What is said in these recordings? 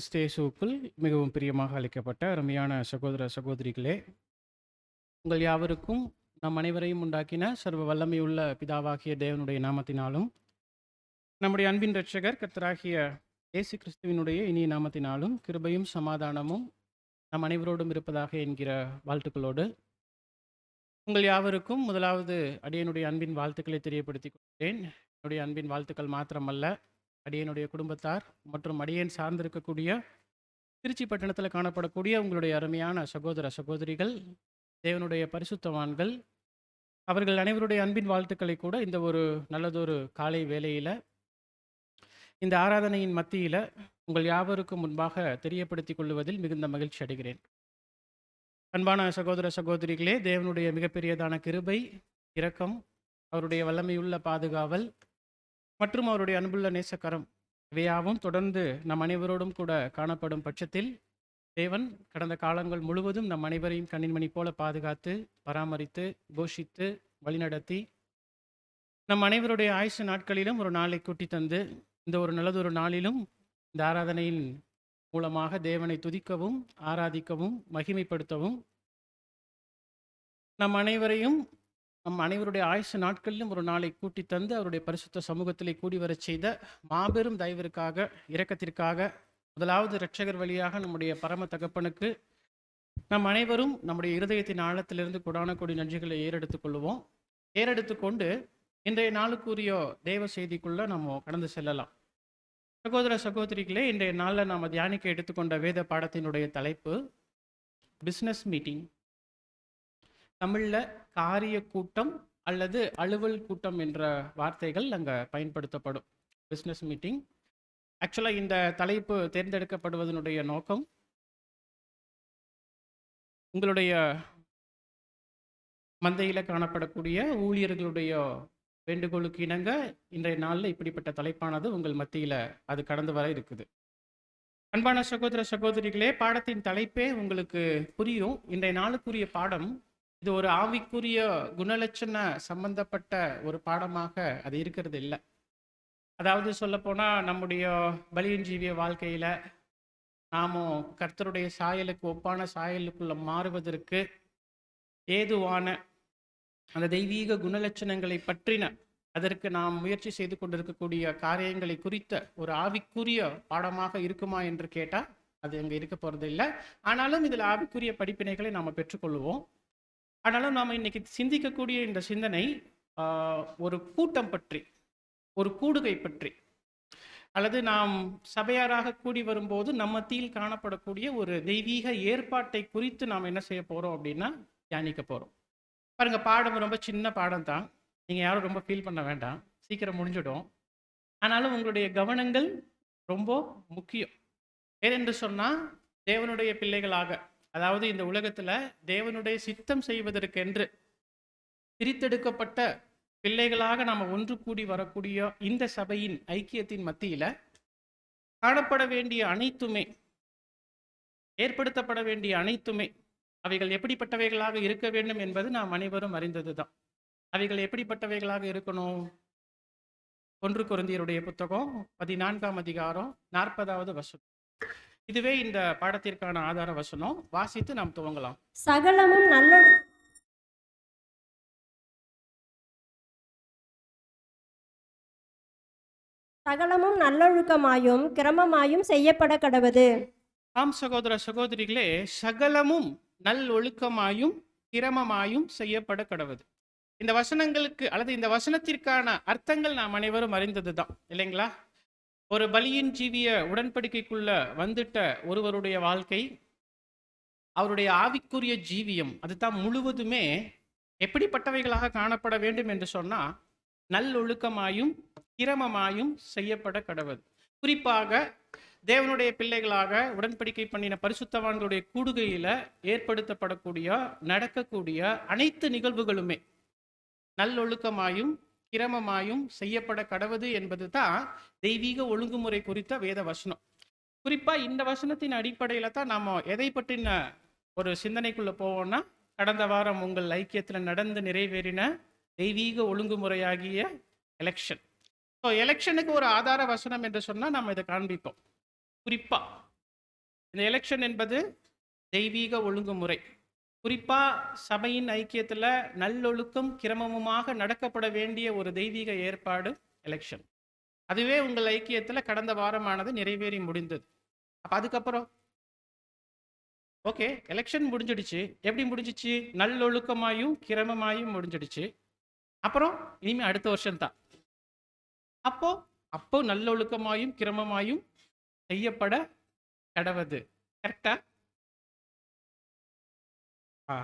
கிறிஸ்து இயேசுவுக்குள் மிகவும் பிரியமாக அழைக்கப்பட்ட அருமையான சகோதர சகோதரிகளே, உங்கள் யாவருக்கும் நம் அனைவரையும் உண்டாக்கின சர்வ வல்லமையுள்ள பிதாவாகிய தேவனுடைய நாமத்தினாலும், நம்முடைய அன்பின் இரட்சகர் கர்த்தராகிய இயேசு கிறிஸ்துவினுடைய இனிய நாமத்தினாலும் கிருபையும் சமாதானமும் நம் அனைவரோடும் இருப்பதாக என்கிற வாழ்த்துக்களோடு, உங்கள் யாவருக்கும் முதலாவது அடியனுடைய அன்பின் வாழ்த்துக்களை தெரியப்படுத்திக் கொள்கிறேன். என்னுடைய அன்பின் வாழ்த்துக்கள் மாத்திரமல்ல, அடியனுடைய குடும்பத்தார் மற்றும் அடியேன் சார்ந்திருக்கக்கூடிய திருச்சி பட்டணத்தில் காணப்படக்கூடிய உங்களுடைய அருமையான சகோதர சகோதரிகள், தேவனுடைய பரிசுத்தவான்கள், அவர்கள் அனைவருடைய அன்பின் வாழ்த்துக்களை கூட இந்த ஒரு நல்லதொரு காலை வேளையில, இந்த ஆராதனையின் மத்தியில உங்கள் யாவருக்கும் முன்பாக தெரியப்படுத்திக் கொள்வதில் மிகுந்த மகிழ்ச்சி அடைகிறேன். அன்பான சகோதர சகோதரிகளே, தேவனுடைய மிகப்பெரியதான கிருபை, இரக்கம், அவருடைய வல்லமையுள்ள பாதுகாவல் மற்றும் அவருடைய அன்புள்ள நேசக்கரம் இவையாவும் தொடர்ந்து நம் அனைவரோடும் கூட காணப்படும் பட்சத்தில், தேவன் கடந்த காலங்கள் முழுவதும் நம் அனைவரையும் கண்ணின்மணி போல பாதுகாத்து, பராமரித்து, போஷித்து, வழிநடத்தி, நம் அனைவருடைய ஆயுசு நாட்களிலும் ஒரு நாளை கூட்டி தந்து, இந்த ஒரு நல்லதொரு நாளிலும் இந்த ஆராதனையின் மூலமாக தேவனை துதிக்கவும், ஆராதிக்கவும், மகிமைப்படுத்தவும், நம் அனைவரையும் நம் அனைவருடைய ஆயுசு நாட்களிலும் ஒரு நாளை கூட்டி தந்து அவருடைய பரிசுத்த சமூகத்திலே கூடி வரச் செய்த மாபெரும் தயவிற்காக, இரக்கத்திற்காக, முதலாவது இரட்சகர் வழியாக நம்முடைய பரம தகப்பனுக்கு நம் அனைவரும் நம்முடைய இருதயத்தின் ஆழத்திலிருந்து கொடான கொடி நன்றிகளை ஏறெடுத்துக் கொள்வோம். ஏறெடுத்துக் கொண்டு இன்றைய நாளுக்குரிய தேவ செய்திக்குள்ள நம்ம கடந்து செல்லலாம். சகோதர சகோதரிகளே, இன்றைய நாளில் நாம் தியானிக்க எடுத்துக்கொண்ட வேத பாடத்தினுடைய தலைப்பு பிஸ்னஸ் மீட்டிங். தமிழில் காரிய கூட்டம் அல்லது அலுவல் கூட்டம் என்ற வார்த்தைகள் அங்கே பயன்படுத்தப்படும். Business meeting. ஆக்சுவலாக இந்த தலைப்பு தேர்ந்தெடுக்கப்படுவதனுடைய நோக்கம், உங்களுடைய மந்தையில் காணப்படக்கூடிய ஊழியர்களுடைய வேண்டுகோளுக்கு இணங்க இன்றைய நாளில் இப்படிப்பட்ட தலைப்பானது உங்கள் மத்தியில் அது கடந்து வர இருக்குது. அன்பான சகோதர சகோதரிகளே, பாடத்தின் தலைப்பே உங்களுக்கு புரியும். இன்றைய நாளுக்குரிய பாடம் இது ஒரு ஆவிக்குரிய குணலட்சண சம்பந்தப்பட்ட ஒரு பாடமாக அது இருக்கிறது இல்லை. அதாவது சொல்லப்போனால், நம்முடைய பலியின் ஜீவிய வாழ்க்கையில் நாமும் கர்த்தருடைய சாயலுக்கு ஒப்பான சாயலுக்குள்ள மாறுவதற்கு ஏதுவான அந்த தெய்வீக குணலட்சணங்களை பற்றின, அதற்கு நாம் முயற்சி செய்து கொண்டிருக்கக்கூடிய காரியங்களை குறித்த ஒரு ஆவிக்குரிய பாடமாக இருக்குமா என்று கேட்டால் அது அங்கே இருக்க போகிறது இல்லை. ஆனாலும் இதில் ஆவிக்குரிய படிப்பினைகளை நாம் பெற்றுக்கொள்வோம். ஆனாலும் நாம் இன்னைக்கு சிந்திக்கக்கூடிய இந்த சிந்தனை ஒரு கூட்டம் பற்றி, ஒரு கூடுகை பற்றி, அல்லது நாம் சபையாராக கூடி வரும்போது நம்ம மத்தியில் காணப்படக்கூடிய ஒரு தெய்வீக ஏற்பாட்டை குறித்து நாம் என்ன செய்ய போகிறோம் அப்படின்னா தியானிக்க போகிறோம். பாருங்க, பாடம் ரொம்ப சின்ன பாடம் தான். நீங்கள் யாரும் ரொம்ப ஃபீல் பண்ண வேண்டாம், சீக்கிரம் முடிஞ்சிடும். ஆனாலும் உங்களுடைய கவனங்கள் ரொம்ப முக்கியம். ஏனென்று சொன்னால், தேவனுடைய பிள்ளைகளாக, அதாவது இந்த உலகத்தில் தேவனுடைய சித்தம் செய்வதற்கென்று பிரித்தெடுக்கப்பட்ட பிள்ளைகளாக நாம் ஒன்று கூடி வரக்கூடிய இந்த சபையின் ஐக்கியத்தின் மத்தியில் காணப்பட வேண்டிய அனைத்துமே, ஏற்படுத்தப்பட வேண்டிய அனைத்துமே, அவைகள் எப்படிப்பட்டவைகளாக இருக்க வேண்டும் என்பது நாம் அனைவரும் அறிந்தது தான். அவைகள் எப்படிப்பட்டவைகளாக இருக்கணும்? 1 கொரிந்தியருடைய புத்தகம் 14ஆம் அதிகாரம் 40வது வசனம். இதுவே இந்த பாடத்திற்கான ஆதார வசனம். வாசித்து நாம் துவங்கலாம். சகலமும் நல்லொழுக்கமாயும் கிரமமாயும் செய்யப்பட கடவது. ஆம் சகோதர சகோதரிகளே, சகலமும் நல்லொழுக்கமாயும் கிரமமாயும் செய்யப்பட கடவது. இந்த வசனங்களுக்கு அல்லது இந்த வசனத்திற்கான அர்த்தங்கள் நாம் அனைவரும் அறிந்தது தான், இல்லைங்களா? ஒரு பலியின் ஜீவிய உடன்படிக்கைக்குள்ள வந்துட்ட ஒருவருடைய வாழ்க்கை, அவருடைய ஆவிக்குரிய ஜீவியம், அதுதான் முழுவதுமே எப்படிப்பட்டவைகளாக காணப்பட வேண்டும் என்று சொன்னால் நல்லொழுக்கமாயும் கிரமமாயும் செய்யப்பட கடவது. குறிப்பாக தேவனுடைய பிள்ளைகளாக உடன்படிக்கை பண்ணின பரிசுத்தவான்களுடைய கூடுகையில ஏற்படுத்தப்படக்கூடிய, நடக்கக்கூடிய அனைத்து நிகழ்வுகளுமே நல்லொழுக்கமாயும் கிரமமாயும் செய்யப்பட கடவது என்பது தான் தெய்வீக ஒழுங்குமுறை குறித்த வேத வசனம். குறிப்பா இந்த வசனத்தின் அடிப்படையில தான் நாம எதை பற்றின ஒரு சிந்தனைக்குள்ள போவோம்னா, கடந்த வாரம் உங்கள் ஐக்கியத்தில் நடந்து நிறைவேறின தெய்வீக ஒழுங்குமுறையாகிய எலெக்ஷன். ஸோ எலெக்ஷனுக்கு ஒரு ஆதார வசனம் என்று சொன்னால் நம்ம இதை காண்பிப்போம். குறிப்பா இந்த எலெக்ஷன் என்பது தெய்வீக ஒழுங்குமுறை. குறிப்பா சபையின் ஐக்கியத்துல நல்லொழுக்கம் கிரமமுமாக நடக்கப்பட வேண்டிய ஒரு தெய்வீக ஏற்பாடு எலெக்ஷன். அதுவே உங்கள் ஐக்கியத்துல கடந்த வாரமானது நிறைவேறி முடிந்தது. அப்ப அதுக்கப்புறம் ஓகே, எலெக்ஷன் முடிஞ்சிடுச்சு. எப்படி முடிஞ்சிச்சு? நல்லொழுக்கமாயும் கிரமமாயும் முடிஞ்சிடுச்சு. அப்புறம் இனிமே அடுத்த வருஷம் தான். அப்போ அப்போ நல்லொழுக்கமாயும் கிரமமாயும் செய்யப்பட கடவது. கரெக்டா? ஆ.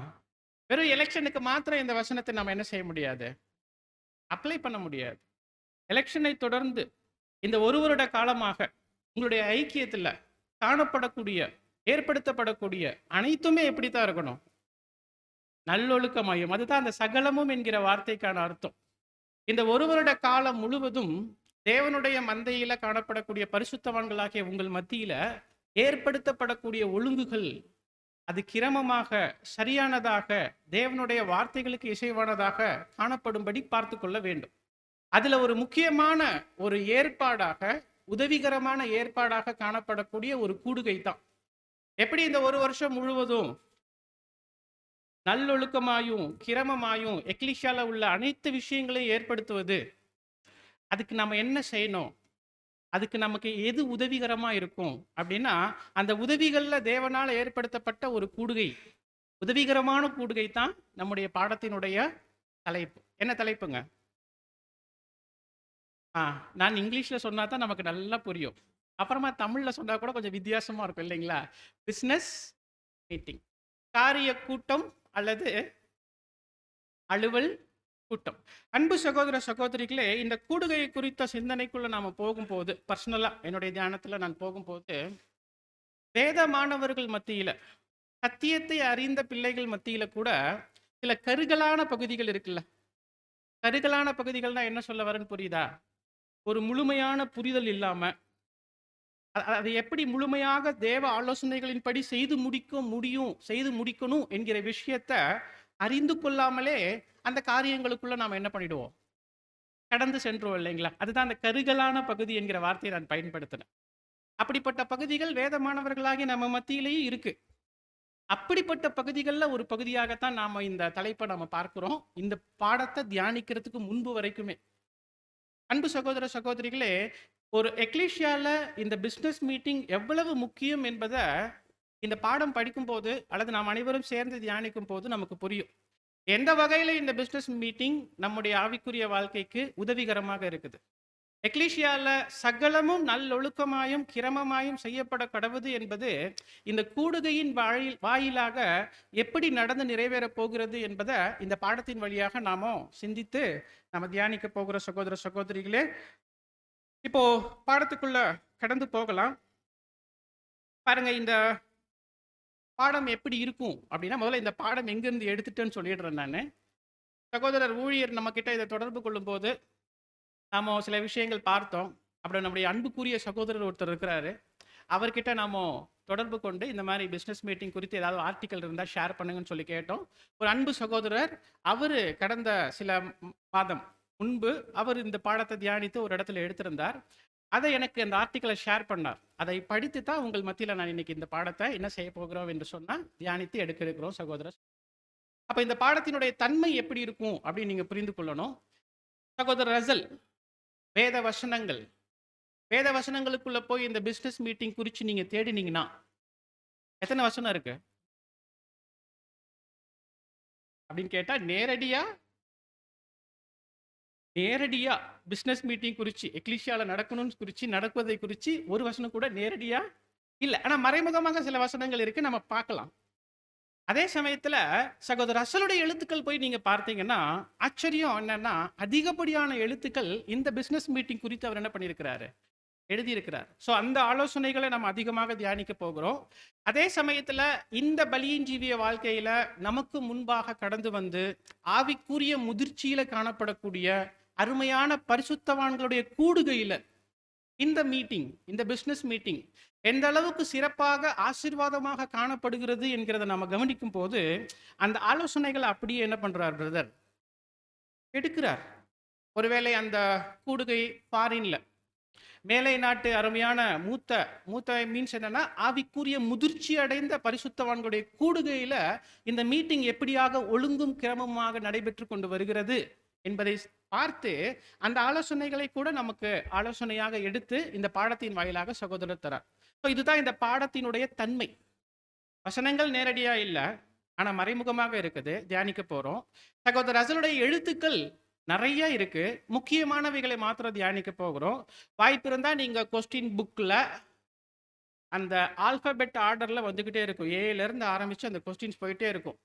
வெறும் எலெக்ஷனுக்கு மாத்திரம் இந்த வசனத்தை நம்ம என்ன செய்ய முடியாது? அப்ளை பண்ண முடியாது. எலெக்ஷனை தொடர்ந்து இந்த ஒரு வருட காலமாக உங்களுடைய ஐக்கியத்துல காணப்படக்கூடிய ஏற்படுத்தப்படக்கூடிய அனைத்துமே எப்படித்தான் இருக்கணும்? நல்லொழுக்கமாயும். அதுதான் அந்த சகலமும் என்கிற வார்த்தைக்கான அர்த்தம். இந்த ஒரு வருட காலம் முழுவதும் தேவனுடைய மந்தையில காணப்படக்கூடிய பரிசுத்தவான்களாகிய உங்கள் மத்தியில ஏற்படுத்தப்படக்கூடிய ஒழுங்குகள் அது கிரமமாக சரியானதாக தேவனுடைய வார்த்தைகளுக்கு இசைவானதாக காணப்படும்படி பார்த்து கொள்ள வேண்டும். அதுல ஒரு முக்கியமான ஒரு ஏற்பாடாக உதவிகரமான ஏற்பாடாக காணப்படக்கூடிய ஒரு கூடுகை தான். எப்படி இந்த ஒரு வருஷம் முழுவதும் நல்லொழுக்கமாயும் கிரமமாயும் எக்லிஷியால உள்ள அனைத்து விஷயங்களையும் ஏற்படுத்துவது, அதுக்கு நம்ம என்ன செய்யணும், அதுக்கு நமக்கு எது உதவிகரமா இருக்கும் அப்படின்னா, அந்த உதவிகள்ல தேவனால ஏற்படுத்தப்பட்ட ஒரு கூடுகை, உதவிகரமான கூடுகை தான் நம்முடைய பாடத்தினுடைய தலைப்பு. என்ன தலைப்புங்க? நான் இங்கிலீஷ்ல சொன்னா தான் நமக்கு நல்லா புரியும். அப்புறமா தமிழ்ல சொன்னா கூட கொஞ்சம் வித்தியாசமா இருக்கும் இல்லைங்களா? பிசினஸ் மீட்டிங், காரிய கூட்டம் அல்லது அலுவல் கூட்டம். அன்பு சகோதர சகோதரிகளே, இந்த கூடுகை குறித்த சிந்தனைக்குள்ள நாம போகும்போது, பர்சனலா என்னுடைய தியானத்துல நான் போகும்போது, வேத மாணவர்கள் மத்தியில சத்தியத்தை அறிந்த பிள்ளைகள் மத்தியில கூட சில கருகலான பகுதிகள் இருக்குல்ல. கருகலான பகுதிகள்னா என்ன சொல்ல வரேன்னு புரியுதா? ஒரு முழுமையான புரிதல் இல்லாம, அது எப்படி முழுமையாக தேவ ஆலோசனைகளின்படி செய்து முடிக்கணும் என்கிற விஷயத்த அறிந்து கொள்ளாமலே அந்த காரியங்களுக்குள்ள நாம என்ன பண்ணிடுவோம்? கடந்து சென்றோம் இல்லைங்களா? அதுதான் அந்த கருகலான பகுதி என்கிற வார்த்தையை நான் பயன்படுத்தினேன். அப்படிப்பட்ட பகுதிகள் வேத மாணவர்களாகிய நம்ம மத்தியிலேயே இருக்கு. அப்படிப்பட்ட பகுதிகளில் ஒரு பகுதியாகத்தான் நாம இந்த தலைப்பை நம்ம பார்க்கிறோம், இந்த பாடத்தை தியானிக்கிறதுக்கு முன்பு வரைக்குமே. அன்பு சகோதர சகோதரிகளே, ஒரு எக்லீஷியால இந்த பிசினஸ் மீட்டிங் எவ்வளவு முக்கியம் என்பதை இந்த பாடம் படிக்கும்போது அல்லது நாம் அனைவரும் சேர்ந்து தியானிக்கும் போது நமக்கு புரியும். எந்த வகையில இந்த பிசினஸ் மீட்டிங் நம்முடைய ஆவிக்குரிய வாழ்க்கைக்கு உதவிகரமாக இருக்குது. எக்லீஷியால சகலமும் நல்லொழுக்கமாயும் கிரமமாயும் செய்யப்பட கடவுது என்பது இந்த கூடுகையின் வாயிலாக எப்படி நடந்து நிறைவேறப் போகிறது என்பதை இந்த பாடத்தின் வழியாக நாம சிந்தித்து நாம தியானிக்க போகிற சகோதர சகோதரிகளே, இப்போ பாடத்துக்குள்ள கடந்து போகலாம். பாருங்க, இந்த பாடம் எப்படி இருக்கும் அப்படின்னா, முதல்ல இந்த பாடம் எங்கிருந்து எடுத்துட்டேன்னு சொல்லிடுறேன் நான். சகோதரர் ஊழியர் நம்ம கிட்ட இதை தொடர்பு கொள்ளும் போது நாம சில விஷயங்கள் பார்த்தோம். அப்புறம் நம்முடைய அன்புக்குரிய சகோதரர் ஒருத்தர் இருக்கிறாரு, அவர்கிட்ட நாம தொடர்பு கொண்டு இந்த மாதிரி பிஸ்னஸ் மீட்டிங் குறித்து ஏதாவது ஆர்டிக்கல் இருந்தால் ஷேர் பண்ணுங்கன்னு சொல்லி கேட்டோம். ஒரு அன்பு சகோதரர், அவர் கடந்த சில மாதம் முன்பு அவர் இந்த பாடத்தை தியானித்து ஒரு இடத்துல எடுத்திருந்தார். அதை எனக்கு அந்த ஆர்டிக்கலை ஷேர் பண்ணார். அதை படித்து தான் உங்கள் மத்தியில் நான் இன்னைக்கு இந்த பாடத்தை என்ன செய்ய போகிறோம் என்று சொன்னால் தியானித்து எடுக்க இருக்கிறோம் சகோதரர். அப்போ இந்த பாடத்தினுடைய தன்மை எப்படி இருக்கும் அப்படின்னு நீங்கள் புரிந்து கொள்ளணும். சகோதரர் ரசல், வேத வசனங்களுக்குள்ள போய் இந்த பிசினஸ் மீட்டிங் குறித்து நீங்க தேடினீங்கன்னா எத்தனை வசனம் இருக்கு அப்படின்னு கேட்டா, நேரடியா பிசினஸ் மீட்டிங் குறித்து எக்லிஷியால நடக்கணும்னு குறித்து நடப்பதை குறித்து ஒரு வசனம் கூட நேரடியா இல்லை. ஆனா மறைமுகமாக சில வசனங்கள் இருக்கு, நம்ம பார்க்கலாம். அதே சமயத்துல சகோதரர் ரசலுடைய எழுத்துக்கள் போய் நீங்க பார்த்தீங்கன்னா ஆச்சரியம் என்னன்னா, அதிகப்படியான எழுத்துக்கள் இந்த பிசினஸ் மீட்டிங் குறித்து அவர் என்ன பண்ணியிருக்கிறாரு, எழுதியிருக்கிறார். ஸோ அந்த ஆலோசனைகளை நம்ம அதிகமாக தியானிக்க போகிறோம். அதே சமயத்துல இந்த பலியின் ஜீவிய வாழ்க்கையில நமக்கு முன்பாக கடந்து வந்து ஆவிக்குரிய முதிர்ச்சியில காணப்படக்கூடிய அருமையான பரிசுத்தவான்களுடைய கூடுகையில இந்த மீட்டிங், இந்த பிசினஸ் மீட்டிங் எந்த அளவுக்கு சிறப்பாக ஆசீர்வாதமாக காணப்படுகிறது என்கிறத நம்ம கவனிக்கும் போது அந்த ஆலோசனைகளை அப்படியே என்ன பண்றார் பிரதர், எடுக்கிறார். ஒருவேளை அந்த கூடுகை ஃபாரின்ல மேலை நாட்டு அருமையான மூத்த மூத்த மீன்ஸ் என்னன்னா ஆவிக்குரிய முதிர்ச்சி அடைந்த பரிசுத்தவான்களுடைய கூடுகையில இந்த மீட்டிங் எப்படியாக ஒழுங்கும் கிரமமாக நடைபெற்று கொண்டு வருகிறது என்பதை பார்த்து அந்த ஆலோசனைகளை கூட நமக்கு ஆலோசனையாக எடுத்து இந்த பாடத்தின் வாயிலாக சகோதரர் தரார். ஸோ இதுதான் இந்த பாடத்தினுடைய தன்மை. வசனங்கள் நேரடியா இல்லை, ஆனா மறைமுகமாக இருக்குது, தியானிக்க போறோம். சகோதரர் ரசலுடைய எழுத்துக்கள் நிறைய இருக்கு, முக்கியமானவைகளை மாத்திரம் தியானிக்க போகிறோம். வாய்ப்பு இருந்தா நீங்க கொஸ்டின் புக்ல அந்த ஆல்பபெட் ஆர்டர்ல வந்துகிட்டே இருக்கும், ஏல இருந்து ஆரம்பிச்சு அந்த கொஸ்டின்ஸ் போயிட்டே இருக்கும்.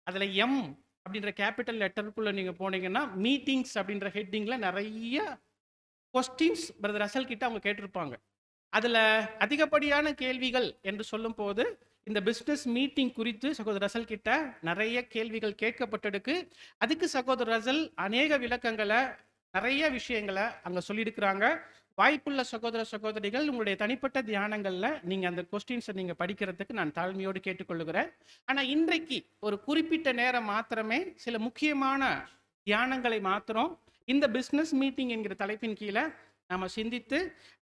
அதுல எம் அப்படின்ற கேபிட்டல் லெட்டருக்குள்ள நீங்க போனீங்கன்னா மீட்டிங்ஸ் அப்படின்ற ஹெட்டிங்ல நிறைய கொஸ்டின்ஸ் பிரதர் ரசல் கிட்ட அவங்க கேட்டிருப்பாங்க. அதுல அதிகப்படியான கேள்விகள் என்று சொல்லும் போது இந்த பிஸ்னஸ் மீட்டிங் குறித்து சகோதரர் ரசல் கிட்ட நிறைய கேள்விகள் கேட்கப்பட்டிருக்கு. அதுக்கு சகோதரர் ரசல் அநேக விளக்கங்களை, நிறைய விஷயங்களை அங்க சொல்லியிருக்கிறாங்க. வாய்ப்புள்ள சகோதர சகோதரிகள் உங்களுடைய தனிப்பட்ட தியானங்கள்ல நீங்க அந்த கொஸ்டின்ஸை நீங்க படிக்கிறதுக்கு நான் தாழ்மையோடு கேட்டுக்கொள்ளுகிறேன். ஆனா இன்றைக்கு ஒரு குறிப்பிட்ட நேரம் மாத்திரமே சில முக்கியமான தியானங்களை மாத்திரம் இந்த பிஸ்னஸ் மீட்டிங் என்கிற தலைப்பின் கீழே நம்ம சிந்தித்து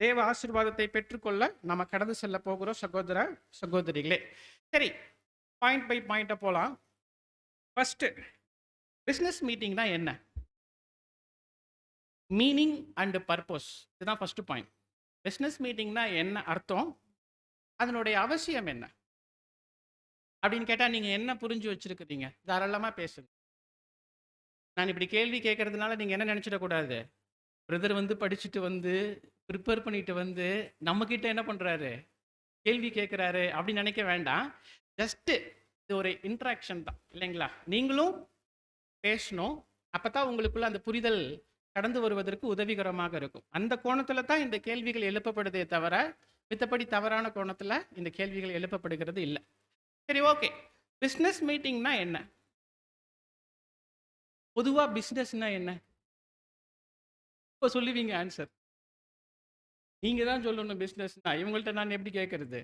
தேவ ஆசீர்வாதத்தை பெற்றுக்கொள்ள நம்ம கடந்து செல்ல போகிறோம் சகோதர சகோதரிகளே. சரி, பாயிண்ட் பை பாயிண்ட்டை போகலாம். ஃபர்ஸ்ட், பிஸ்னஸ் மீட்டிங்னா என்ன? மீனிங் அண்ட் பர்பஸ், இதுதான் ஃபர்ஸ்ட் பாயிண்ட். பிஸ்னஸ் மீட்டிங்னா என்ன அர்த்தம், அதனுடைய அவசியம் என்ன அப்படின்னு கேட்டால் நீங்கள் என்ன புரிஞ்சு வச்சிருக்கிறீங்க? தாராளமாக பேசுங்க. நான் இப்படி கேள்வி கேட்கறதுனால நீங்கள் என்ன நினச்சிடக்கூடாது, பிரதர் வந்து படிச்சுட்டு வந்து ப்ரிப்பேர் பண்ணிட்டு வந்து நம்மக்கிட்ட என்ன பண்ணுறாரு, கேள்வி கேட்குறாரு அப்படின்னு நினைக்க வேண்டாம். ஜஸ்ட்டு இது ஒரு இன்ட்ராக்ஷன் தான், இல்லைங்களா? நீங்களும் பேசணும், அப்போ தான் உங்களுக்குள்ள அந்த புரிதல் கடந்து வருவதற்கு உதவிகரமாக இருக்கும். அந்த கோணத்தில் தான் இந்த கேள்விகள் எழுப்பப்படுதே தவிர மித்தபடி தவறான கோணத்தில் இந்த கேள்விகள் எழுப்பப்படுகிறது இல்லை. சரி, ஓகே. பிஸ்னஸ் மீட்டிங்னா என்ன? பொதுவாக பிஸ்னஸ்னா என்ன? இப்போ சொல்லுவீங்க ஆன்சர், நீங்கள் தான் சொல்லணும். பிஸ்னஸ்னா இவங்கள்ட்ட நான் எப்படி கேட்கறது?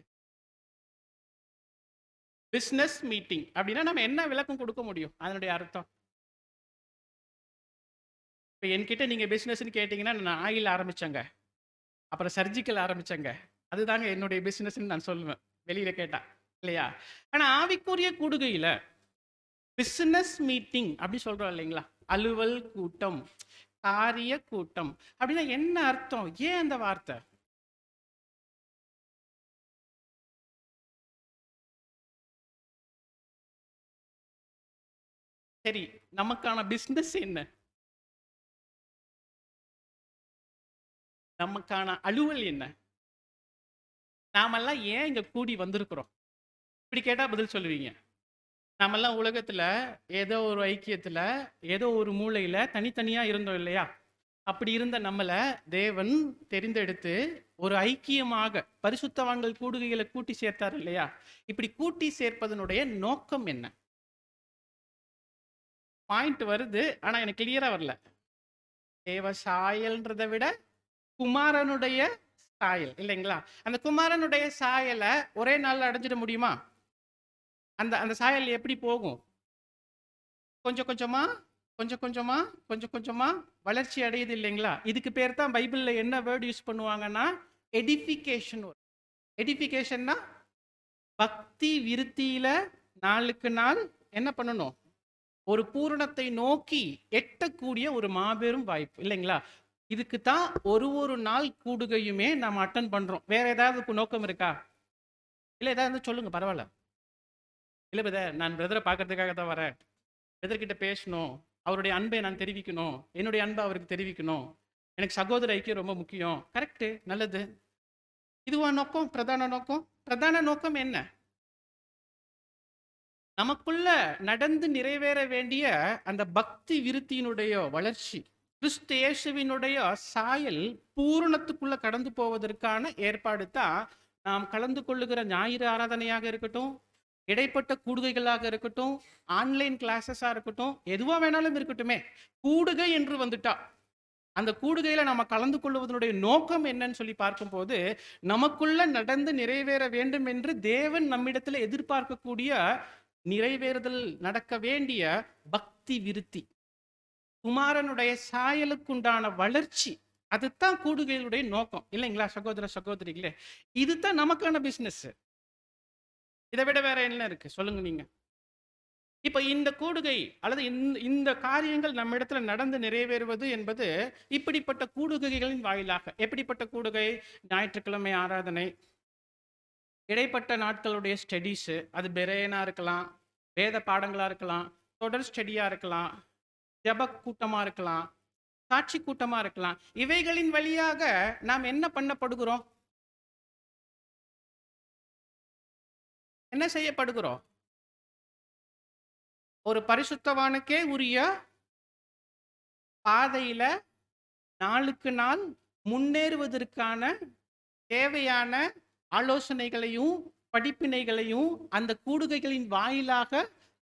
பிஸ்னஸ் மீட்டிங் அப்படின்னா நம்ம என்ன விளக்கம் கொடுக்க முடியும், அதனுடைய அர்த்தம்? இப்போ என்கிட்ட நீங்கள் பிஸ்னஸ்ன்னு கேட்டிங்கன்னா நான் ஆயில் ஆரம்பித்தேங்க, அப்புறம் சர்ஜிக்கல் ஆரம்பித்தேங்க, அதுதாங்க என்னுடைய பிஸ்னஸ்ன்னு நான் சொல்லுவேன் வெளியில் கேட்டால், இல்லையா? ஆனால் ஆவிக்குரிய கூடுகையில் பிஸ்னஸ் மீட்டிங் அப்படி சொல்கிறோம் இல்லைங்களா, அலுவல் கூட்டம், காரிய கூட்டம் அப்படின்னா என்ன அர்த்தம்? ஏன் அந்த வார்த்தை? சரி, நமக்கான பிஸ்னஸ் என்ன? நமக்கான அலுவல் என்ன? நாமெல்லாம் ஏன் இங்க கூடி வந்திருக்கிறோம்? இப்படி கேட்டா பதில் சொல்லுவீங்க. நாமெல்லாம் உலகத்துல ஏதோ ஒரு ஐக்கியத்துல ஏதோ ஒரு மூலையில தனித்தனியா இருந்தோம் இல்லையா? அப்படி இருந்த நம்மள தேவன் தெரிந்தெடுத்து ஒரு ஐக்கியமாக பரிசுத்தவான்கள் கூடுகைகளை கூட்டி சேர்த்தார் இல்லையா? இப்படி கூட்டி சேர்ப்பதனுடைய நோக்கம் என்ன? பாயிண்ட் வருது, ஆனா எனக்கு கிளியரா வரல. தேவ சாயல்ன்றதை விட குமாரனுடைய சாயல், இல்லைங்களா? அந்த குமாரனுடைய சாயலை ஒரே நாள்ல அடைஞ்சிட முடியுமா? அந்த அந்த சாயல் எப்படி போகும்? கொஞ்சம் கொஞ்சமா கொஞ்சம் கொஞ்சமா கொஞ்சம் கொஞ்சமா வளர்ச்சி அடையுது, இல்லைங்களா? இதுக்கு பேர் தான் பைபிள்ல என்ன வேர்டு யூஸ் பண்ணுவாங்கன்னா எடிஃபிகேஷன். எடிஃபிகேஷன்னா பக்தி விருத்தியில நாளுக்கு நாள் என்ன பண்ணணும், ஒரு பூரணத்தை நோக்கி எட்டக்கூடிய ஒரு மாபெரும் வாய்ப்பு, இல்லைங்களா? இதுக்கு தான் ஒரு நாள் கூடுகையுமே நம்ம அட்டன் பண்றோம். வேற ஏதாவது நோக்கம் இருக்கா? இல்லை, ஏதாவது சொல்லுங்க, பரவாயில்ல. இல்லை பிரதர், நான் பிரதரை பார்க்கறதுக்காக தான் வரேன், பிரதர்கிட்ட பேசணும், அவருடைய அன்பை நான் தெரிவிக்கணும், என்னுடைய அன்பை அவருக்கு தெரிவிக்கணும், எனக்கு சகோதர ஐக்கியம் ரொம்ப முக்கியம். கரெக்டு, நல்லது. இதுவா நோக்கம்? பிரதான நோக்கம்? பிரதான நோக்கம் என்ன? நமக்குள்ள நடந்து நிறைவேற வேண்டிய அந்த பக்தி விருத்தியினுடைய வளர்ச்சி, கிறிஸ்து இயேசுவினுடைய சாயல் பூரணத்துக்குள்ள கடந்து போவதற்கான ஏற்பாடு தான் நாம் கலந்து கொள்ளுகிற ஞாயிறு ஆராதனையாக இருக்கட்டும், இடைப்பட்ட கூடுகைகளாக இருக்கட்டும், ஆன்லைன் கிளாஸஸாக இருக்கட்டும், எதுவா வேணாலும் இருக்கட்டுமே. கூடுகை என்று வந்துட்டா அந்த கூடுகையில நம்ம கலந்து கொள்வதனுடைய நோக்கம் என்னன்னு சொல்லி பார்க்கும்போது, நமக்குள்ள நடந்து நிறைவேற வேண்டும் என்று தேவன் நம்மிடத்துல எதிர்பார்க்கக்கூடிய நிறைவேறுதல் நடக்க வேண்டிய பக்தி விருத்தி, குமாரனுடைய சாயலுக்குண்டான வளர்ச்சி, அதுதான் கூடுகைகளுடைய நோக்கம் இல்லைங்களா சகோதர சகோதரிகளே? இதுதான் நமக்கான பிசினஸ். இதை விட வேற என்ன இருக்கு சொல்லுங்க நீங்க. இப்ப இந்த கூடுகை அல்லது இந்த காரியங்கள் நம்மிடத்துல நடந்து நிறைவேறுவது என்பது இப்படிப்பட்ட கூடுகைகளின் வாயிலாக. எப்படிப்பட்ட கூடுகை? ஞாயிற்றுக்கிழமை ஆராதனை, இடைப்பட்ட நாட்களுடைய ஸ்டடீஸ், அது பெரேனா இருக்கலாம், வேத பாடங்களா இருக்கலாம், தொடர் ஸ்டடியா இருக்கலாம், ஜெப கூட்டமா இருக்கலாம், சாட்சி கூட்டமா இருக்கலாம். இவைகளின் வழியாக நாம் என்ன பண்ணப்படுகிறோம்? என்ன செய்யப்படுகிறோம்? ஒரு பரிசுத்தவானுக்கே உரிய பாதையில நாளுக்கு நாள் முன்னேறுவதற்கான தேவையான ஆலோசனைகளையும் படிப்பினைகளையும் அந்த கூடுகைகளின் வாயிலாக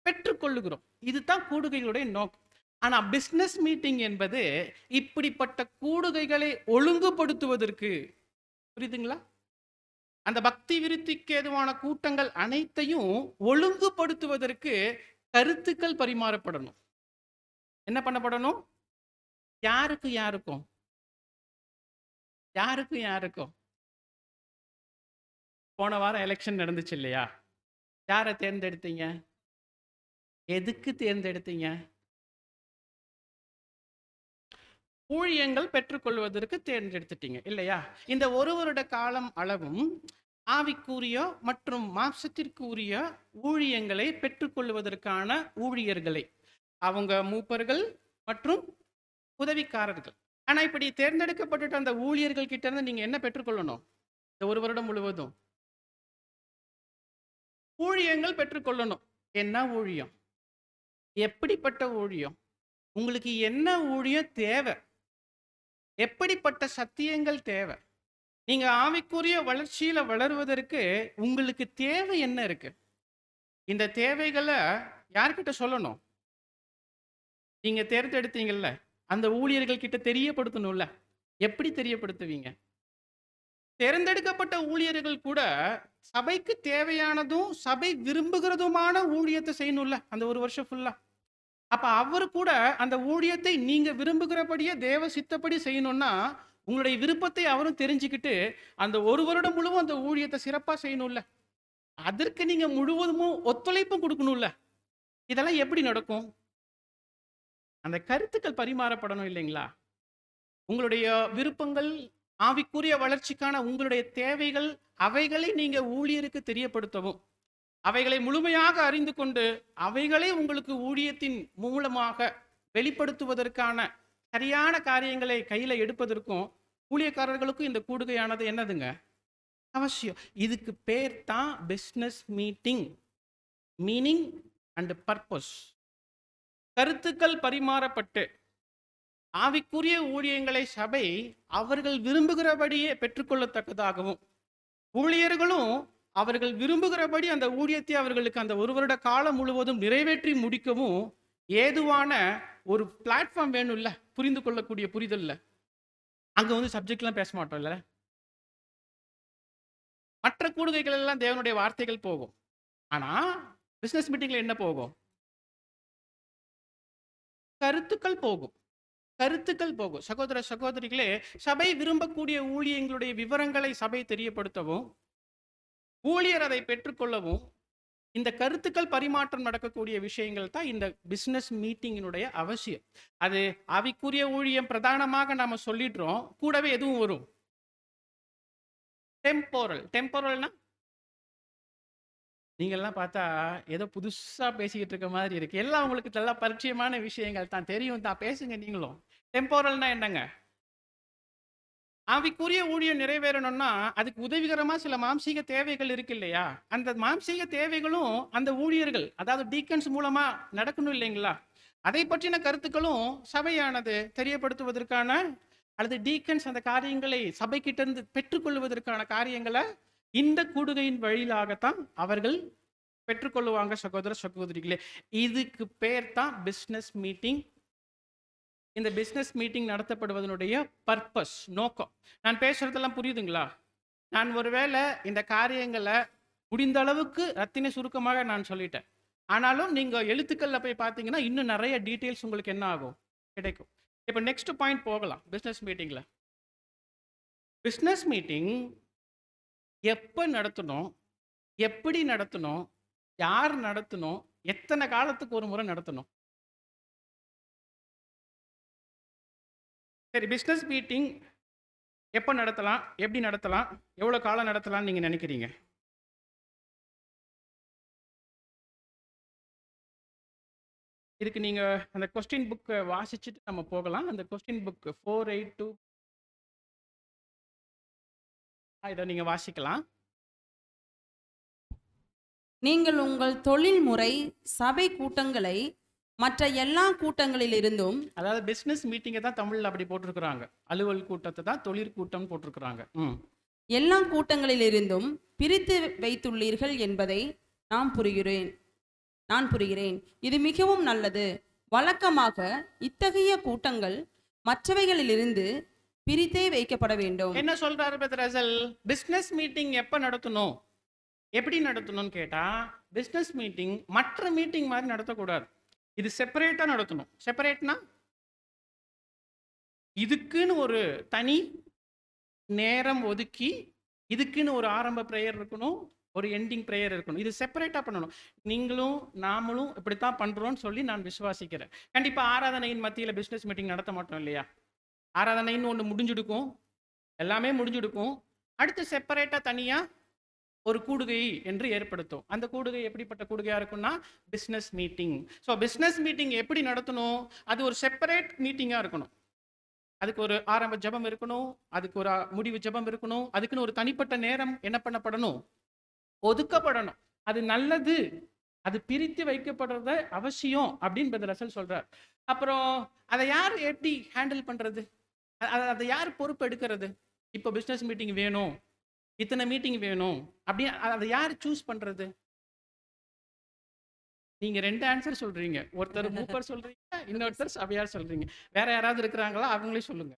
பெற்றுக்கொள்ளுகிறோம். இதுதான் கூடுகைகளுடைய நோக்கம். ஆனா பிசினஸ் மீட்டிங் என்பது இப்படிப்பட்ட கூடுகைகளை ஒழுங்குபடுத்துவதற்கு, புரியுதுங்களா? அந்த பக்தி விருத்திக்கு ஏதுவான கூட்டங்கள் அனைத்தையும் ஒழுங்குபடுத்துவதற்கு கருத்துக்கள் பரிமாறப்படணும். என்ன பண்ணப்படணும்? யாருக்கு யாருக்கும் யாருக்கு யாருக்கும் போன வாரம் எலெக்ஷன் நடந்துச்சு இல்லையா? யாரை தேர்ந்தெடுத்தீங்க? எதுக்கு தேர்ந்தெடுத்தீங்க? ஊழியங்கள் பெற்றுக்கொள்வதற்கு தேர்ந்தெடுத்துட்டீங்க இல்லையா? இந்த ஒரு வருட காலம் அளவும் ஆவிக்குரிய மற்றும் மாம்சத்திற்கு உரிய ஊழியங்களை பெற்றுக்கொள்வதற்கான ஊழியர்களை, அவங்க மூப்பர்கள் மற்றும் உதவிக்காரர்கள். ஆனா இப்படி தேர்ந்தெடுக்கப்பட்டுட்ட அந்த ஊழியர்கள் கிட்ட இருந்து நீங்க என்ன பெற்றுக்கொள்ளணும்? இந்த ஒரு வருடம் முழுவதும் ஊழியங்கள் பெற்றுக்கொள்ளணும். என்ன ஊழியம்? எப்படிப்பட்ட ஊழியம்? உங்களுக்கு என்ன ஊழியம் தேவை? எப்படிப்பட்ட சத்தியங்கள் தேவை? நீங்க ஆவிக்குரிய வளர்ச்சியில வளருவதற்கு உங்களுக்கு தேவை என்ன இருக்கு? இந்த தேவைகளை யார்கிட்ட சொல்லணும்? நீங்க தேர்ந்தெடுத்தீங்கல்ல, அந்த ஊழியர்கள் கிட்ட தெரியப்படுத்தணும்ல. எப்படி தெரியப்படுத்துவீங்க? தேர்ந்தெடுக்கப்பட்ட ஊழியர்கள் கூட சபைக்கு தேவையானதும் சபை விரும்புகிறதுமான ஊழியத்தை செய்யணும்ல அந்த ஒரு வருஷம் ஃபுல்லா. அப்ப அவர் கூட அந்த ஊழியத்தை நீங்க விரும்புகிறபடியே தேவ சித்தப்படி செய்யணும்னா உங்களுடைய விருப்பத்தை அவரும் தெரிஞ்சுக்கிட்டு அந்த ஒரு வருடம் முழுவதும் அந்த ஊழியத்தை சிறப்பா செய்யணும்ல. அதற்கு நீங்க முழுவதும் ஒத்துழைப்பும் கொடுக்கணும்ல. இதெல்லாம் எப்படி நடக்கும்? அந்த கருத்துக்கள் பரிமாறப்படணும் இல்லைங்களா? உங்களுடைய விருப்பங்கள், ஆவிக்குரிய வளர்ச்சிக்கான உங்களுடைய தேவைகள், அவைகளை நீங்க ஊழியருக்கு தெரியப்படுத்தவும், அவைகளை முழுமையாக அறிந்து கொண்டு அவைகளை உங்களுக்கு ஊழியத்தின் மூலமாக வெளிப்படுத்துவதற்கான சரியான காரியங்களை கையில எடுப்பதற்கும் ஊழியக்காரர்களுக்கும் இந்த கூடுகையானது என்னதுங்க? அவசியம். இதுக்கு பேர் தான் business meeting. Meaning and purpose. கருத்துக்கள் பரிமாறப்பட்டு ஆவிக்குரிய ஊழியங்களை சபை அவர்கள் விரும்புகிறபடியே பெற்றுக்கொள்ளத்தக்கதாகவும், ஊழியர்களும் அவர்கள் விரும்புகிறபடி அந்த ஊழியத்தை அவர்களுக்கு அந்த ஒரு வருட காலம் முழுவதும் நிறைவேற்றி முடிக்கவும் ஏதுவான ஒரு பிளாட்ஃபார்ம் வேணும்ல, புரிந்து கொள்ளக்கூடிய புரிதல்ல. அங்க வந்து சப்ஜெக்ட்லாம் பேச மாட்டோம்ல. மற்ற கூடுகைகள் எல்லாம் தேவனுடைய வார்த்தைகள் போகும். ஆனா பிசினஸ் மீட்டிங்ல என்ன போகும்? கருத்துக்கள் போகும். கருத்துக்கள் போகும். சகோதர சகோதரிகளே, சபை விரும்பக்கூடிய ஊழியங்களுடைய விவரங்களை சபை தெரியப்படுத்தவும், ஊழியர் அதை பெற்றுக்கொள்ளவும், இந்த கருத்துக்கள் பரிமாற்றம் நடக்கக்கூடிய விஷயங்கள் தான் இந்த பிசினஸ் மீட்டிங்கினுடைய அவசியம். அது ஆவிக்குரிய ஊழியம் பிரதானமாக நாம சொல்லிடுறோம். கூடவே எதுவும் வரும்? டெம்போரல். டெம்போரல்னா நீங்கள்லாம் பார்த்தா ஏதோ புதுசா பேசிக்கிட்டு இருக்க மாதிரி இருக்கு. எல்லாம் உங்களுக்கு நல்லா பரிச்சயமான விஷயங்கள் தான், தெரியும் தான், பேசுங்க நீங்களும். டெம்போரல்னா என்னங்க? ஆவிக்குரிய ஊழியம் நிறைவேறணும்னா அதுக்கு உதவிகரமா சில மாம்சீக தேவைகள் இருக்கு இல்லையா? அந்த மாம்சீக தேவைகளும் அந்த ஊழியர்கள், அதாவது டீக்கன்ஸ் மூலமா நடக்கணும் இல்லைங்களா? அதை பற்றின கருத்துக்களும் சபையானது தெரியப்படுத்துவதற்கான, அல்லது டீக்கன்ஸ் அந்த காரியங்களை சபைக்கிட்ட இருந்து பெற்றுக்கொள்வதற்கான காரியங்களை இந்த கூடுகையின் வழியிலாகத்தான் அவர்கள் பெற்றுக்கொள்ளுவாங்க. சகோதர சகோதரிகளே, இதுக்கு பேர் தான் பிசினஸ் மீட்டிங். இந்த பிசினஸ் மீட்டிங் நடத்தப்படுவதனுடைய பர்பஸ், நோக்கம். நான் பேசுறதெல்லாம் புரியுதுங்களா? நான் ஒருவேளை இந்த காரியங்களை முடிந்த அளவுக்கு ரத்தின சுருக்கமாக நான் சொல்லிட்டேன். ஆனாலும் நீங்க எழுத்துக்கள்ல போய் பார்த்தீங்கன்னா இன்னும் நிறைய டீட்டெயில்ஸ் உங்களுக்கு என்ன ஆகும்? கிடைக்கும். இப்போ நெக்ஸ்ட் பாயிண்ட் போகலாம். பிசினஸ் மீட்டிங்ல பிஸ்னஸ் மீட்டிங் எப்போ நடத்தணும், எப்படி நடத்தணும், யார் நடத்தணும், எத்தனை காலத்துக்கு ஒரு முறை நடத்தணும்? சரி, பிஸ்னஸ் மீட்டிங் எப்போ நடத்தலாம், எப்படி நடத்தலாம், எவ்வளோ காலம் நடத்தலாம்னு நீங்கள் நினைக்கிறீங்க? இதுக்கு நீங்கள் அந்த கொஸ்டின் புக்கை வாசிச்சுட்டு நம்ம போகலாம். அந்த கொஸ்டின் புக் 482 இதை நீங்கள் வாசிக்கலாம். நீங்கள் உங்கள் தொழில்முறை சபை கூட்டங்களை மற்ற எல்லா கூட்டங்களிலிருந்தும், அதாவது பிஸ்னஸ் மீட்டிங்கை தான் தமிழில் அப்படி போட்டிருக்கிறாங்க. அலுவல் கூட்டத்தை தான் தொழிற்கூட்டம் போட்டிருக்கிறாங்க. எல்லா கூட்டங்களிலிருந்தும் பிரித்து வைத்துள்ளீர்கள் என்பதை நான் புரிகிறேன். இது மிகவும் நல்லது. வழக்கமாக இத்தகைய கூட்டங்கள் மற்றவைகளிலிருந்து பிரித்தே வைக்கப்பட வேண்டும். என்ன சொல்றாரு பிரதர்? பிஸ்னஸ் மீட்டிங் எப்போ நடத்தணும், எப்படி நடத்தணும்னு கேட்டா, பிஸ்னஸ் மீட்டிங் மற்ற மீட்டிங் மாதிரி நடத்தக்கூடாது. இது செப்பரேட்டா நடத்தணும். செப்பரேட்னா இதுக்குன்னு ஒரு தனி நேரம் ஒதுக்கி, இதுக்குன்னு ஒரு ஆரம்ப பிரேயர் இருக்கணும், ஒரு எண்டிங் பிரேயர் இருக்கணும். இது செப்பரேட்டா பண்ணணும். நீங்களும் நாமளும் இப்படித்தான் பண்றோம்னு சொல்லி நான் விசுவாசிக்கிறேன். கண்டிப்பா ஆராதனையின் மத்தியில் பிஸ்னஸ் மீட்டிங் நடத்த மாட்டோம் இல்லையா? ஆராதனைன்னு ஒன்று முடிஞ்சுடுக்கும், எல்லாமே முடிஞ்சுடுக்கும். அடுத்து செப்பரேட்டா தனியா ஒரு கூடுகை என்று ஏற்படுத்தும். அந்த கூடுகை எப்படிப்பட்ட கூடுகையா இருக்கும்னா business meeting. So business meeting எப்படி நடத்தணும்? அது ஒரு செப்பரேட் மீட்டிங்கா இருக்கணும். அதுக்கு ஒரு ஆரம்ப ஜெபம் இருக்கணும், அதுக்கு ஒரு முடிவு ஜெபம் இருக்கணும், அதுக்குன்னு ஒரு தனிப்பட்ட நேரம் என்ன பண்ணப்படணும், ஒதுக்கப்படணும். அது நல்லது. அது பிரித்து வைக்கப்படுறத அவசியம் அப்படின்னு பிரதர் ரசல் சொல்றார். அப்புறம் அதை யார் எப்படி ஹேண்டில் பண்றது, அதை யார் பொறுப்பு எடுக்கிறது? இப்போ பிஸ்னஸ் மீட்டிங் வேணும், இத்தனை மீட்டிங் வேணும் அப்படி, அதை யார் சூஸ் பண்றது? நீங்க 2 ஆன்சர் சொல்றீங்க. ஒருத்தர் மூப்பர் சொல்றீங்க, இன்னொருத்தர் சபையார் சொல்றீங்க. வேற யாராவது இருக்கிறாங்களா? அவங்களே சொல்லுங்க.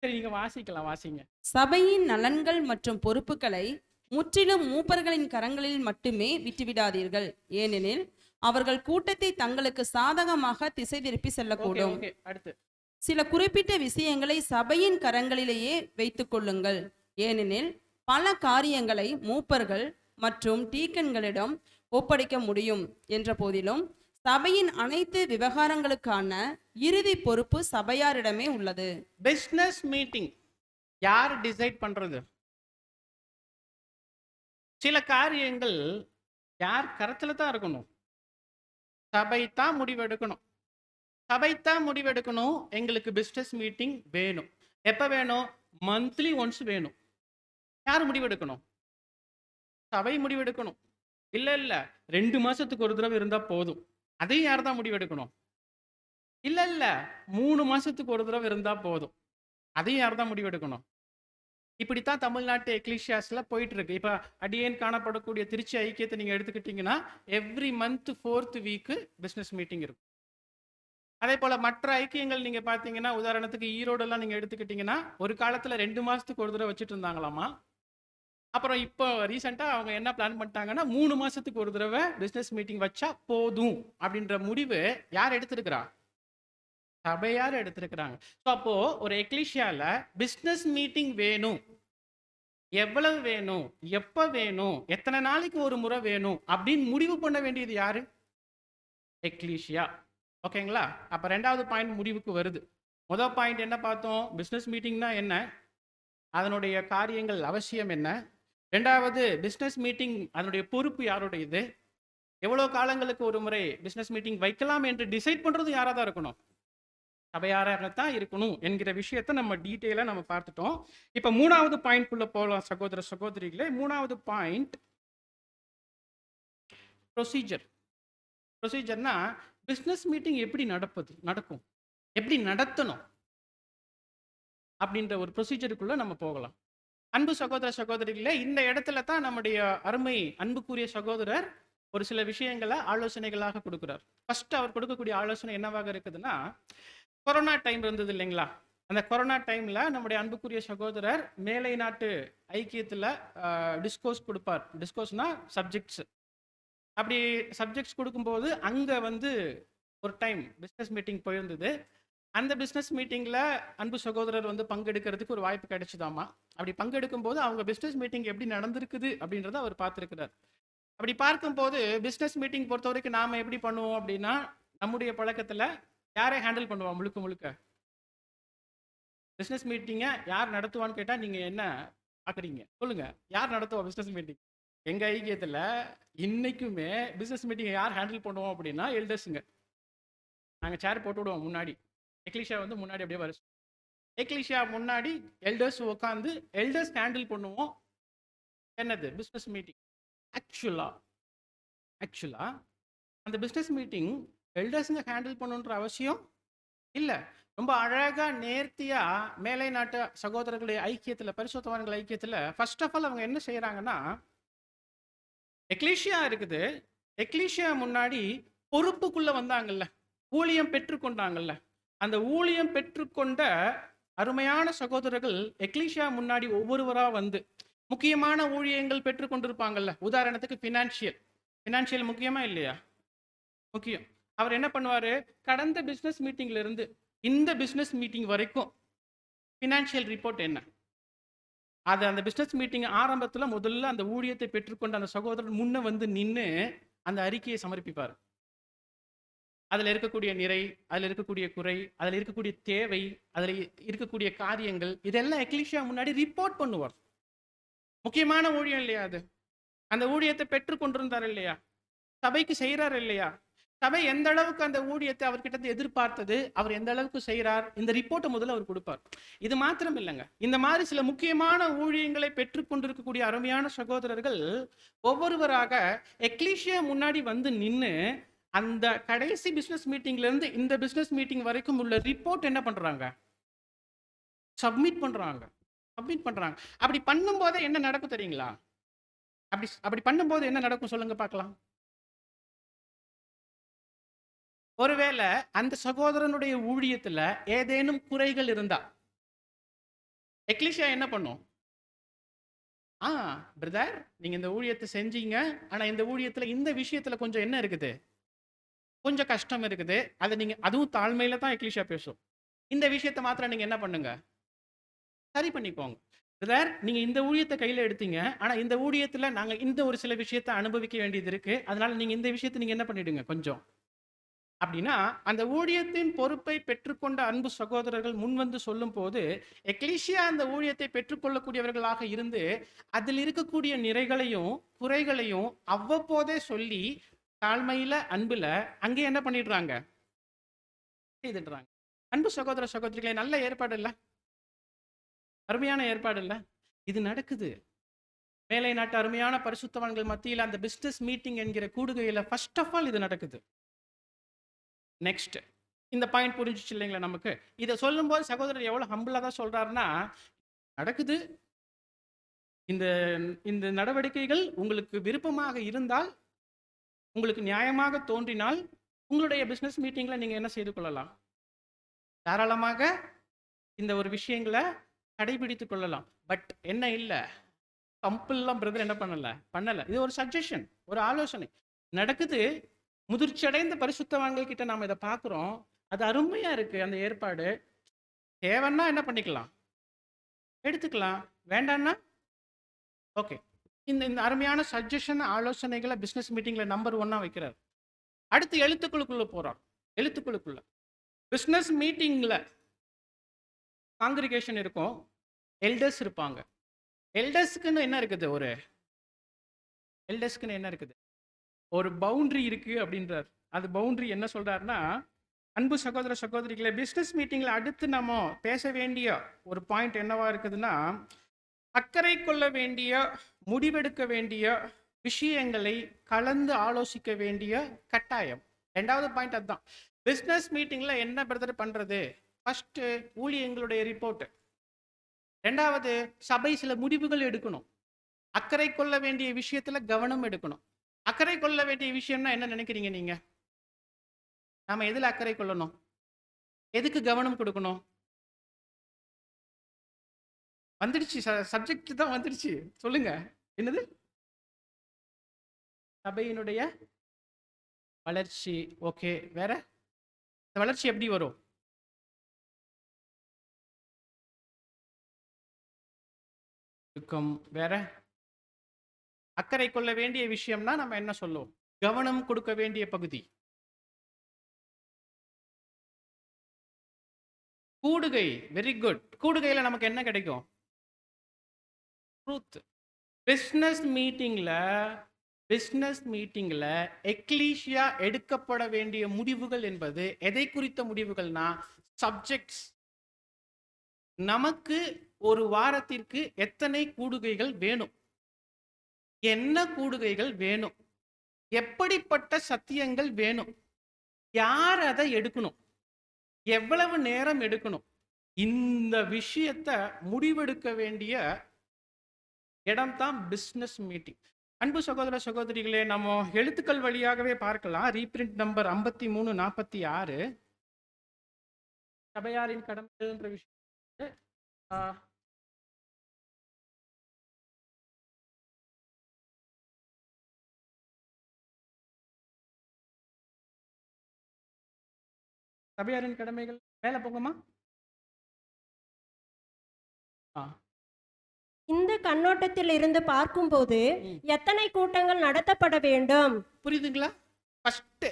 சரி, நீங்க வாசிங்க. சபையின் நலன்கள் மற்றும் பொறுப்புகளை முற்றிலும் மூப்பர்களின் கரங்களில் மட்டுமே விட்டுவிடாதீர்கள். ஏனெனில் அவர்கள் கூட்டத்தை தங்களுக்கு சாதகமாக திசை திருப்பி செல்லக்கூடும். அடுத்து, சில குறிப்பிட்ட விஷயங்களை சபையின் கரங்களிலேயே வைத்துக் கொள்ளுங்கள். ஏனெனில் பல காரியங்களை மூப்பர்கள் மற்றும் டீக்கன்களிடம் ஒப்படைக்க முடியும் என்ற போதிலும் சபையின் அனைத்து விவகாரங்களுக்கான இறுதி பொறுப்பு சபையாரிடமே உள்ளது. பிஸ்னஸ் மீட்டிங் யார் டிசைட் பண்றது? சில காரியங்கள் யார் கருத்துல தான் இருக்கணும்? சபை தான் முடிவெடுக்கணும். எங்களுக்கு பிஸ்னஸ் மீட்டிங் வேணும். எப்ப வேணும்? மந்த்லி ஒன்ஸ் வேணும். யார் முடிவெடுக்கணும்? சபை முடிவெடுக்கணும். இல்ல 2 மாசத்துக்கு ஒரு தடவை இருந்தா போதும். அதையும் யார் தான் முடிவெடுக்கணும்? இல்ல 3 மாசத்துக்கு ஒரு தடவை இருந்தா போதும். அதையும் யார் தான் முடிவெடுக்கணும்? இப்படித்தான் தமிழ்நாட்டு எக்லிஷியாஸ்ல போயிட்டு இருக்கு. இப்ப அடியேன் காணப்படக்கூடிய திருச்சி ஐக்கியத்தை நீங்க எடுத்துக்கிட்டீங்கன்னா every month 4th week business meeting இருக்கும். அதே போல மற்ற ஐக்கியங்கள் நீங்க பாத்தீங்கன்னா, உதாரணத்துக்கு ஈரோடெல்லாம் நீங்க எடுத்துக்கிட்டீங்கன்னா, ஒரு காலத்துல 2 மாசத்துக்கு ஒரு தடவை வச்சுட்டு இருந்தாங்களாமா. அப்புறம் இப்போ ரீசெண்டா அவங்க என்ன பிளான் பண்ணிட்டாங்கன்னா, 3 மாசத்துக்கு ஒரு தடவை பிசினஸ் மீட்டிங் வச்சா போதும் அப்படின்ற முடிவு யார் எடுத்திருக்கிறா? சபையார் எடுத்திருக்கிறாங்க. ஸோ அப்போ ஒரு எக்லிஷியால பிசினஸ் மீட்டிங் வேணும், எவ்வளவு வேணும், எப்ப வேணும், எத்தனை நாளைக்கு ஒரு முறை வேணும் அப்படின்னு முடிவு பண்ண வேண்டியது யாரு? எக்லிஷியா. ஓகேங்களா? அப்ப 2வது பாயிண்ட் முடிவுக்கு வருது. முதல் பாயிண்ட் என்ன பார்த்தோம்? பிசினஸ் மீட்டிங்னா என்ன, அதனுடைய காரியங்கள் அவசியம் என்ன. 2வது பிசினஸ் மீட்டிங் அதனுடைய பொறுப்பு யாருடையது, எவ்வளவு காலங்களுக்கு ஒரு முறை பிசினஸ் மீட்டிங் வைக்கலாம் என்று டிசைட் பண்றது யாரா தான் இருக்கணும்? சபையாராகத்தான் இருக்கணும் என்கிற விஷயத்தை நம்ம டீட்டெயிலாக நம்ம பார்த்துட்டோம். இப்போ 3வது பாயிண்ட்குள்ள போகலாம் சகோதர சகோதரிகளே. 3வது பாயிண்ட் ப்ரொசீஜர். ப்ரொசீஜர்னா பிஸ்னஸ் மீட்டிங் எப்படி நடக்கும், எப்படி நடத்தணும் அப்படின்ற ஒரு ப்ரொசீஜருக்குள்ள நம்ம போகலாம். அன்பு சகோதர சகோதரிகளே, இந்த இடத்துல தான் நம்முடைய அருமை அன்புக்குரிய சகோதரர் ஒரு சில விஷயங்களை ஆலோசனைகளாக கொடுக்கிறார். ஃபர்ஸ்ட் அவர் கொடுக்கக்கூடிய ஆலோசனை என்னவாக இருக்குதுன்னா, கொரோனா டைம் இருந்தது இல்லைங்களா? அந்த கொரோனா டைம்ல நம்முடைய அன்புக்குரிய சகோதரர் மேலை நாட்டு ஐக்கியத்தில் டிஸ்கோர்ஸ் கொடுப்பார். டிஸ்கோர்ஸ்னா சப்ஜெக்ட்ஸ். அப்படி சப்ஜெக்ட்ஸ் கொடுக்கும்போது அங்கே ஒரு டைம் பிஸ்னஸ் மீட்டிங் போயிருந்தது. அந்த பிஸ்னஸ் மீட்டிங்கில் அன்பு சகோதரர் வந்து பங்கெடுக்கிறதுக்கு ஒரு வாய்ப்பு கிடைச்சுதாமா. அப்படி பங்கெடுக்கும் போது அவங்க பிஸ்னஸ் மீட்டிங் எப்படி நடந்திருக்குது அப்படின்றத அவர் பார்த்துருக்கிறார். அப்படி பார்க்கும்போது பிஸ்னஸ் மீட்டிங் பொறுத்த வரைக்கும் நாம் எப்படி பண்ணுவோம் அப்படின்னா, நம்முடைய பழக்கத்தில் யாரை ஹேண்டில் பண்ணுவோம் முழுக்க முழுக்க? பிஸ்னஸ் மீட்டிங்கை யார் நடத்துவான்னு கேட்டால் நீங்கள் என்ன பார்க்குறீங்க சொல்லுங்க? யார் நடத்துவா பிஸ்னஸ் மீட்டிங்? எங்கள் ஐக்கியத்தில் இன்னைக்குமே பிஸ்னஸ் மீட்டிங்கை யார் ஹேண்டில் பண்ணுவோம் அப்படின்னா எல்டர்ஸுங்க. நாங்கள் சேர் போட்டு விடுவோம் முன்னாடி. எக்லிஷா வந்து முன்னாடி அப்படியே வர எக்லிஷா முன்னாடி எல்டர்ஸ் உட்காந்து எல்டர்ஸ் ஹேண்டில் பண்ணுவோம். என்னது பிஸ்னஸ் மீட்டிங். ஆக்சுவலா அந்த பிஸ்னஸ் மீட்டிங் எல்டர்ஸுங்க ஹேண்டில் பண்ணுன்ற அவசியம் இல்லை. ரொம்ப அழகா நேர்த்தியா மேலை நாட்டு சகோதரர்களுடைய ஐக்கியத்தில், பரிசுத்தவான்கள் ஐக்கியத்தில் ஃபர்ஸ்ட் ஆஃப் ஆல் அவங்க என்ன செய்யறாங்கன்னா, எக்லீஷியா இருக்குது, எக்லீஷியா முன்னாடி பொறுப்புக்குள்ள வந்தாங்கல்ல, ஊழியம் பெற்றுக்கொண்டாங்கல்ல, அந்த ஊழியம் பெற்றுக்கொண்ட அருமையான சகோதரர்கள் எக்லீஷியா முன்னாடி ஒவ்வொருவரா வந்து முக்கியமான ஊழியங்கள் பெற்றுக்கொண்டிருப்பாங்கல்ல. உதாரணத்துக்கு ஃபினான்ஷியல் முக்கியமா இல்லையா? முக்கியம். அவர் என்ன பண்ணுவாரு, கடந்த பிசினஸ் மீட்டிங்ல இருந்து இந்த பிசினஸ் மீட்டிங் வரைக்கும் ஃபினான்ஷியல் ரிப்போர்ட் என்ன, அது அந்த பிசினஸ் மீட்டிங் ஆரம்பத்துல முதல்ல அந்த ஊழியத்தை பெற்றுக்கொண்ட அந்த சகோதரர் முன்ன வந்து நின்று அந்த அறிக்கையை சமர்ப்பிப்பார். அதில் இருக்கக்கூடிய நிறை, அதில் இருக்கக்கூடிய குறை, அதில் இருக்கக்கூடிய தேவை, அதில் இருக்கக்கூடிய காரியங்கள், இதெல்லாம் எக்லீஷியா முன்னாடி ரிப்போர்ட் பண்ணுவார். முக்கியமான ஊழியம் இல்லையா அது? அந்த ஊழியத்தை பெற்றுக்கொண்டிருந்தார் இல்லையா? சபைக்கு செய்கிறார் இல்லையா? சபை எந்த அளவுக்கு அந்த ஊழியத்தை அவர்கிட்ட எதிர்பார்த்தது, அவர் எந்த அளவுக்கு செய்கிறார், இந்த ரிப்போர்ட்டை முதல்ல அவர் கொடுப்பார். இது மாத்திரம் இல்லைங்க, இந்த மாதிரி சில முக்கியமான ஊழியங்களை பெற்றுக்கொண்டிருக்கக்கூடிய அருமையான சகோதரர்கள் ஒவ்வொருவராக எக்லீஷியா முன்னாடி வந்து நின்று அந்த கடைசி பிசினஸ் மீட்டிங்ல இருந்து இந்த பிசினஸ் மீட்டிங் வரைக்கும் உள்ள ரிப்போர்ட் என்ன பண்றாங்க, சப்மிட் பண்றாங்க. அப்படி பண்ணும்போது என்ன நடக்கும் தெரியுங்களா? அப்படி பண்ணும்போது என்ன நடக்கும் சொல்லுங்க பார்க்கலாம். ஒருவேளை அந்த சகோதரனுடைய ஊழியத்துல ஏதேனும் குறைகள் இருந்தா எக்லிஷியா என்ன பண்ணும்? பிரதர், நீங்க இந்த ஊழியத்தை செஞ்சீங்க, ஆனா இந்த ஊழியத்துல இந்த விஷயத்துல கொஞ்சம் என்ன இருக்குது, கொஞ்சம் கஷ்டம் இருக்குது, அதை நீங்க, அதுவும் தாழ்மையில தான் எக்லிஷியா பேசும், இந்த விஷயத்தை மாத்திரம் நீங்க என்ன பண்ணுங்க, சரி பண்ணிக்கோங்க. பிரதர், நீங்க இந்த ஊழியத்தை கையில எடுத்தீங்க, ஆனா இந்த ஊழியத்துல நாங்க இந்த ஒரு சில விஷயத்தை அனுபவிக்க வேண்டியது இருக்கு, அதனால நீங்க இந்த விஷயத்தை நீங்க என்ன பண்ணிடுங்க கொஞ்சம் அப்படின்னா, அந்த ஊழியத்தின் பொறுப்பை பெற்றுக்கொண்ட அன்பு சகோதரர்கள் முன்வந்து சொல்லும் போது எக்லீஷியா அந்த ஊழியத்தை பெற்றுக்கொள்ளக்கூடியவர்களாக இருந்து அதில் இருக்கக்கூடிய நிறைகளையும் குறைகளையும் அவ்வப்போதே சொல்லி தாழ்மையில அன்புல அங்கே என்ன பண்ணிடுறாங்க, செய்துடுறாங்க. அன்பு சகோதர சகோதரிகளை, நல்ல ஏற்பாடு இல்ல? அருமையான ஏற்பாடு இல்ல? இது நடக்குது மேலை நாட்டு அருமையான பரிசுத்தவான்கள் மத்தியில் அந்த பிசினஸ் மீட்டிங் என்கிற கூடுகையில ஃபர்ஸ்ட் ஆஃப் ஆல் இது நடக்குது. நெக்ஸ்ட், இந்த பாயிண்ட் புரிஞ்சிச்சு இல்லைங்களா நமக்கு? இதை சொல்லும்போது சகோதரர் எவ்வளவு ஹம்பிளா தான் சொல்றாருன்னா, நடக்குது, இந்த இந்த நடவடிக்கைகள் உங்களுக்கு விருப்பமாக இருந்தால், உங்களுக்கு நியாயமாக தோன்றினால் உங்களுடைய பிசினஸ் மீட்டிங்ல நீங்க என்ன செய்து கொள்ளலாம், தாராளமாக இந்த ஒரு விஷயங்களை கடைபிடித்துக் கொள்ளலாம். பட் என்ன இல்லை, கம்பல்லாம் பிரதர் என்ன பண்ணல. இது ஒரு சஜஷன், ஒரு ஆலோசனை. நடக்குது, முதிர்ச்சியடைந்த பரிசுத்தவான்கள் கிட்ட நாம இதை பார்க்குறோம், அது அருமையா இருக்கு. அந்த ஏற்பாடு தேவைன்னா என்ன பண்ணிக்கலாம், எடுத்துக்கலாம், வேண்டான்னா ஓகே. இந்த இந்த அருமையான சஜஷன், ஆலோசனைகளை பிசினஸ் மீட்டிங்ல நம்பர் 1 வைக்கிறார். அடுத்து எழுத்துக்களுக்குள்ள போறார். எழுத்துக்களுக்குள்ள பிசினஸ் மீட்டிங்ல காங்கிரிகேஷன் இருக்கும், எல்டர்ஸ் இருப்பாங்க. எல்டர்ஸ்க்குன்னு என்ன இருக்குது, ஒரு பவுண்டரி இருக்கு அப்படின்றார். அது பவுண்டரி என்ன சொல்றாருன்னா, அன்பு சகோதர சகோதரிகளை, பிசினஸ் மீட்டிங்ல அடுத்து நம்ம பேச வேண்டிய ஒரு பாயிண்ட் என்னவா இருக்குதுன்னா, அக்கறை கொள்ள வேண்டிய, முடிவெடுக்க வேண்டிய விஷயங்களை கலந்து ஆலோசிக்க வேண்டிய கட்டாயம். 2வது பாயிண்ட் அதுதான். பிசினஸ் மீட்டிங்ல என்ன பிரதர் பண்றது? ஃபர்ஸ்ட் ஊழியங்களுடைய ரிப்போர்ட், 2வது சபை சில முடிவுகள் எடுக்கணும், அக்கறை கொள்ள வேண்டிய விஷயத்துல கவனம் எடுக்கணும். அக்கறை கொள்ள வேண்டிய விஷயம்னா என்ன நினைக்கிறீங்க நீங்க? நாம எதுல அக்கறை கொள்ளணும், எதுக்கு கவனம் கொடுக்கணும்? வந்துடுச்சு, சப்ஜெக்ட் தான் வந்துடுச்சு, சொல்லுங்க. என்னது? சபையினுடைய வளர்ச்சி. ஓகே, வேற? இந்த வளர்ச்சி எப்படி வரும்? ஒழுக்கம் வேற. அக்கறை கொள்ள வேண்டிய விஷயம்னா நம்ம என்ன சொல்லுவோம்? கவனம் கொடுக்க வேண்டிய பகுதி. கூடுகை, வெரி குட். கூடுகையில நமக்கு என்ன கிடைக்கும்? ட்ரூத். பிசினஸ் மீட்டிங்ல எக்லீசியா எடுக்கப்பட வேண்டிய முடிவுகள் என்பது எதை குறித்த முடிவுகள்னா சப்ஜெக்ட்ஸ். நமக்கு ஒரு வாரத்திற்கு எத்தனை கூடுகைகள் வேணும், என்ன கூடுகைகள் வேணும், எப்படிப்பட்ட சத்தியங்கள் வேணும், யார் அதை எடுக்கணும், எவ்வளவு நேரம் எடுக்கணும், இந்த விஷயத்தை முடிவெடுக்க வேண்டிய இடம் தான் பிசினஸ் மீட்டிங். அன்பு சகோதர சகோதரிகளே, நம்ம எழுத்துக்கள் வழியாகவே பார்க்கலாம். ரீபிரிண்ட் நம்பர் 5346 சபையாரின் கடமைன்ற விஷயம். சபையாரின் கடமைகள் மேல போங்கம்மா. இந்த கண்ணோட்டத்தில் இருந்து பார்க்கும்போது எத்தனை கூட்டங்கள் நடத்தப்பட வேண்டும்? புரியுதுங்களா? ஃபர்ஸ்ட்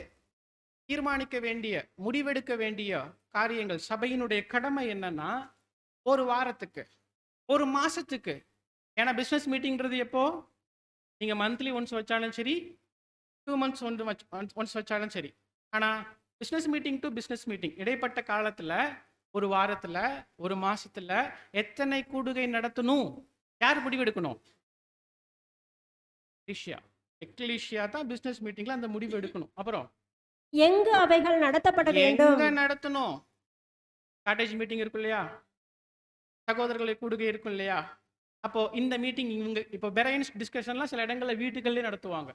தீர்மானிக்க வேண்டிய, முடிவெடுக்க வேண்டிய காரியங்கள், சபையினுடைய கடமை என்னன்னா, ஒரு வாரத்துக்கு, ஒரு மாசத்துக்கு. ஏன்னா பிசினஸ் மீட்டிங்கிறது எப்போ? நீங்க மந்த்லி ஒன்ஸ் வச்சாலும் சரி, 2 months ஒன்ஸ் வச்சாலும் சரி. ஆனா business meeting to business meeting இடைப்பட்ட காலத்துல, ஒரு வாரத்துல, ஒரு மாசத்துல எத்தனை கூடுகை நடத்தணும், யார் முடிவெடுக்கணும்? எக்லீசியா தான் பிசினஸ் மீட்டிங்ல அந்த முடிவு எடுக்கணும். அப்புறம் எங்கு அவைகள் நடத்தப்பட வேண்டும்? எங்க நடத்தணும்? காட்டேஜ் மீட்டிங் இருக்கும் இல்லையா, சகோதரர்களை கூடுகை இருக்கும் இல்லையா. அப்போ இந்த மீட்டிங் இவங்க இப்போ பெரைன்ஸ் டிஸ்கஷன்லாம் சில இடங்கள்ல வீட்டுகள்லேயே நடத்துவாங்க,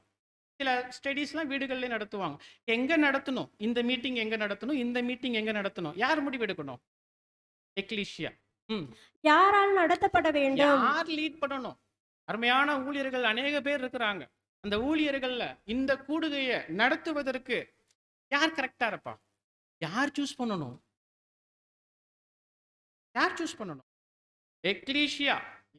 சில ஸ்டடீஸ்லாம் வீடுகள்லேயே நடத்துவாங்க. எங்க நடத்தணும் இந்த மீட்டிங், எங்க நடத்தணும் இந்த மீட்டிங், எங்க நடத்தணும், யார் முடிவெடுக்கணும்? எக்லீசியா. யாரால் நடத்தப்பட வேண்டும்? யார் லீட் பண்ணணும்? அருமையான ஊழியர்கள் அநேக பேர் இருக்கிறாங்க. அந்த ஊழியர்கள்ல இந்த கூடுகையை நடத்துவதற்கு யார் கரெக்டா இருப்பா? யார் சூஸ் பண்ணணும்? யார் சூஸ் பண்ணணும்? எக்லீசியா.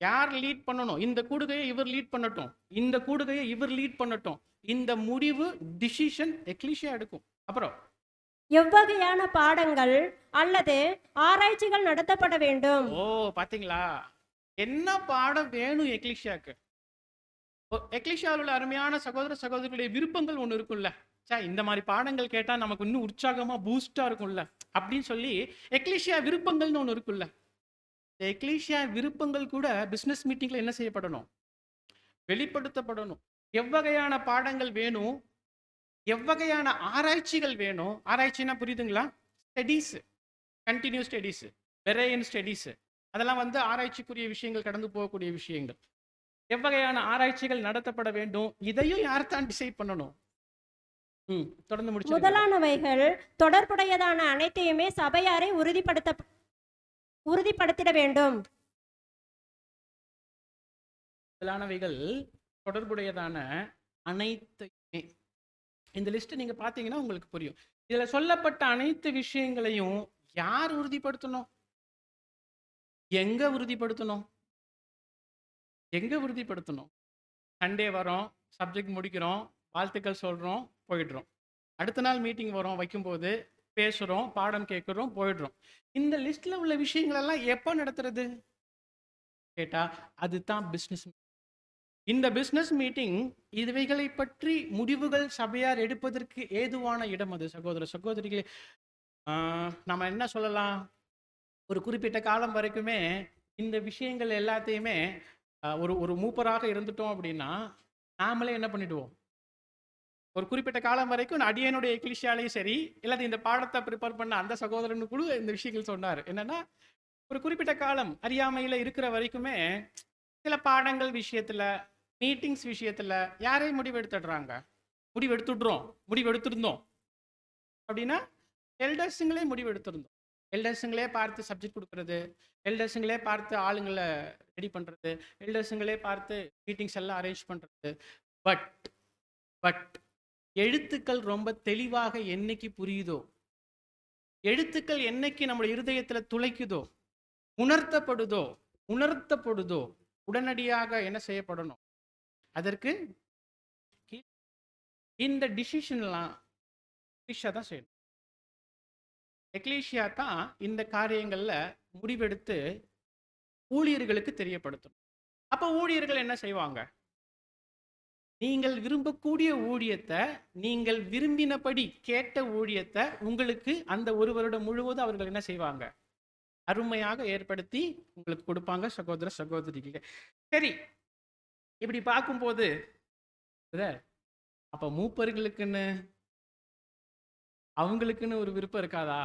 யார் லீட் பண்ணணும்? இந்த கூடுகையை இவர் லீட் பண்ணட்டும், இந்த கூடுகையை இவர் லீட் பண்ணட்டும். இந்த முடிவு, டிசிஷன் எக்லீசியா எடுக்கும். அப்புறம் எவ்வகையான பாடங்கள் அல்லது ஆராய்ச்சிகள் நடத்தப்பட வேண்டும்? ஓ பாத்தீங்களா, என்ன பாடம் வேணும் எக்லீசியாக்கு? எக்லீசியாவில் உள்ள அருமையான சகோதர சகோதரிகளுடைய விருப்பங்கள் ஒன்று இருக்கும்ல. இந்த மாதிரி பாடங்கள் கேட்டா நமக்கு இன்னும் உற்சாகமா பூஸ்டா இருக்கும்ல அப்படின்னு சொல்லி எக்லீசியா விருப்பங்கள்னு ஒன்று இருக்குல்ல. எக்லீசியா விருப்பங்கள் கூட பிசினஸ் மீட்டிங்ல என்ன செய்யப்படணும்? வெளிப்படுத்தப்படணும். எவ்வகையான பாடங்கள் வேணும், எவ்வகையான ஆராய்ச்சிகள் வேணும். ஆராய்ச்சினா புரியுதுங்களா? ஸ்டடீஸ், கண்டினியூஸ் ஸ்டடீஸ், பெரையன் ஸ்டடீஸ், அதெல்லாம் வந்து ஆராய்ச்சிக்குரிய விஷயங்கள், கடந்து போகக்கூடிய விஷயங்கள். எவ்வகையான ஆராய்ச்சிகள் நடத்தப்பட வேண்டும், இதையும் யார் தான் டிசைட் பண்ணணும்? தொடர்ந்து முடிச்சு. முதலானவைகள் தொடர்புடையதான அனைத்தையுமே சபையாரை உறுதிப்படுத்திட வேண்டும். முதலானவைகள் தொடர்புடையதான அனைத்தையுமே. இந்த லிஸ்ட் நீங்க பாத்தீங்கன்னா உங்களுக்கு புரியும். இதுல சொல்லப்பட்ட அனைத்து விஷயங்களையும் யார் உறுதிப்படுத்தணும்? எங்க உறுதிப்படுத்தணும்? எங்க உறுதிப்படுத்தணும்? சண்டே வரோம், சப்ஜெக்ட் முடிக்கிறோம், வாழ்த்துக்கள் சொல்றோம், போயிடுறோம். அடுத்த நாள் மீட்டிங் வரோம், வைக்கும்போது பேசுறோம், பாடம் கேட்குறோம், போயிடுறோம். இந்த லிஸ்ட்ல உள்ள விஷயங்கள் எல்லாம் எப்போ நடத்துறது கேட்டா அதுதான் பிசினஸ். இந்த பிசினஸ் மீட்டிங் இவைகளை பற்றி முடிவுகள் சபையார் எடுப்பதற்கு ஏதுவான இடம் அது. சகோதர சகோதரிகளே, நம்ம என்ன சொல்லலாம், ஒரு குறிப்பிட்ட காலம் வரைக்குமே இந்த விஷயங்கள் எல்லாத்தையுமே ஒரு மூப்பராக இருந்துட்டோம் அப்படின்னா நாமளே என்ன பண்ணிடுவோம், ஒரு குறிப்பிட்ட காலம் வரைக்கும் அடியனுடைய எக்லிஷியாலையும் சரி, இல்லாத இந்த பாடத்தை ப்ரிப்பேர் பண்ண அந்த சகோதரனு கூட இந்த விஷயங்கள் சொன்னார். என்னன்னா, ஒரு குறிப்பிட்ட காலம் அறியாமையில் இருக்கிற வரைக்குமே சில பாடங்கள் விஷயத்துல, மீட்டிங்ஸ் விஷயத்துல யாரையும் முடிவெடுத்துடுறாங்க, முடிவெடுத்திருந்தோம் அப்படின்னா எல்டர்ஸுங்களே முடிவெடுத்திருந்தோம். எல்டர்ஸுங்களே பார்த்து சப்ஜெக்ட் கொடுக்கறது, எல்டர்ஸுங்களே பார்த்து ஆளுங்களை ரெடி பண்ணுறது, எல்டர்ஸுங்களே பார்த்து மீட்டிங்ஸ் எல்லாம் அரேஞ்ச் பண்ணுறது. பட் எழுத்துக்கள் ரொம்ப தெளிவாக என்னைக்கு புரியுதோ, எழுத்துக்கள் என்னைக்கு நம்முடைய இருதயத்தில் துளைக்குதோ, உணர்த்தப்படுதோ, உடனடியாக என்ன செய்யப்படணும்? அதற்கு கீழ் இந்த டிசிஷன்லாம் எக்லீசியா தான் செய்யணும். எக்லீசியா தான் இந்த காரியங்கள்ல முடிவெடுத்து ஊழியர்களுக்கு தெரியப்படுத்தணும். அப்ப ஊழியர்கள் என்ன செய்வாங்க? நீங்கள் விரும்பக்கூடிய ஊழியத்தை, நீங்கள் விரும்பினபடி கேட்ட ஊழியத்தை உங்களுக்கு அந்த ஒரு வருடம் முழுவதும் அவர்கள் என்ன செய்வாங்க? அருமையாக ஏற்படுத்தி உங்களுக்கு கொடுப்பாங்க சகோதர சகோதரிகளே. சரி, இப்படி பார்க்கும்போது brother, அப்ப மூப்பர்களுக்குன்னு அவங்களுக்குன்னு ஒரு விருப்பம் இருக்காதா?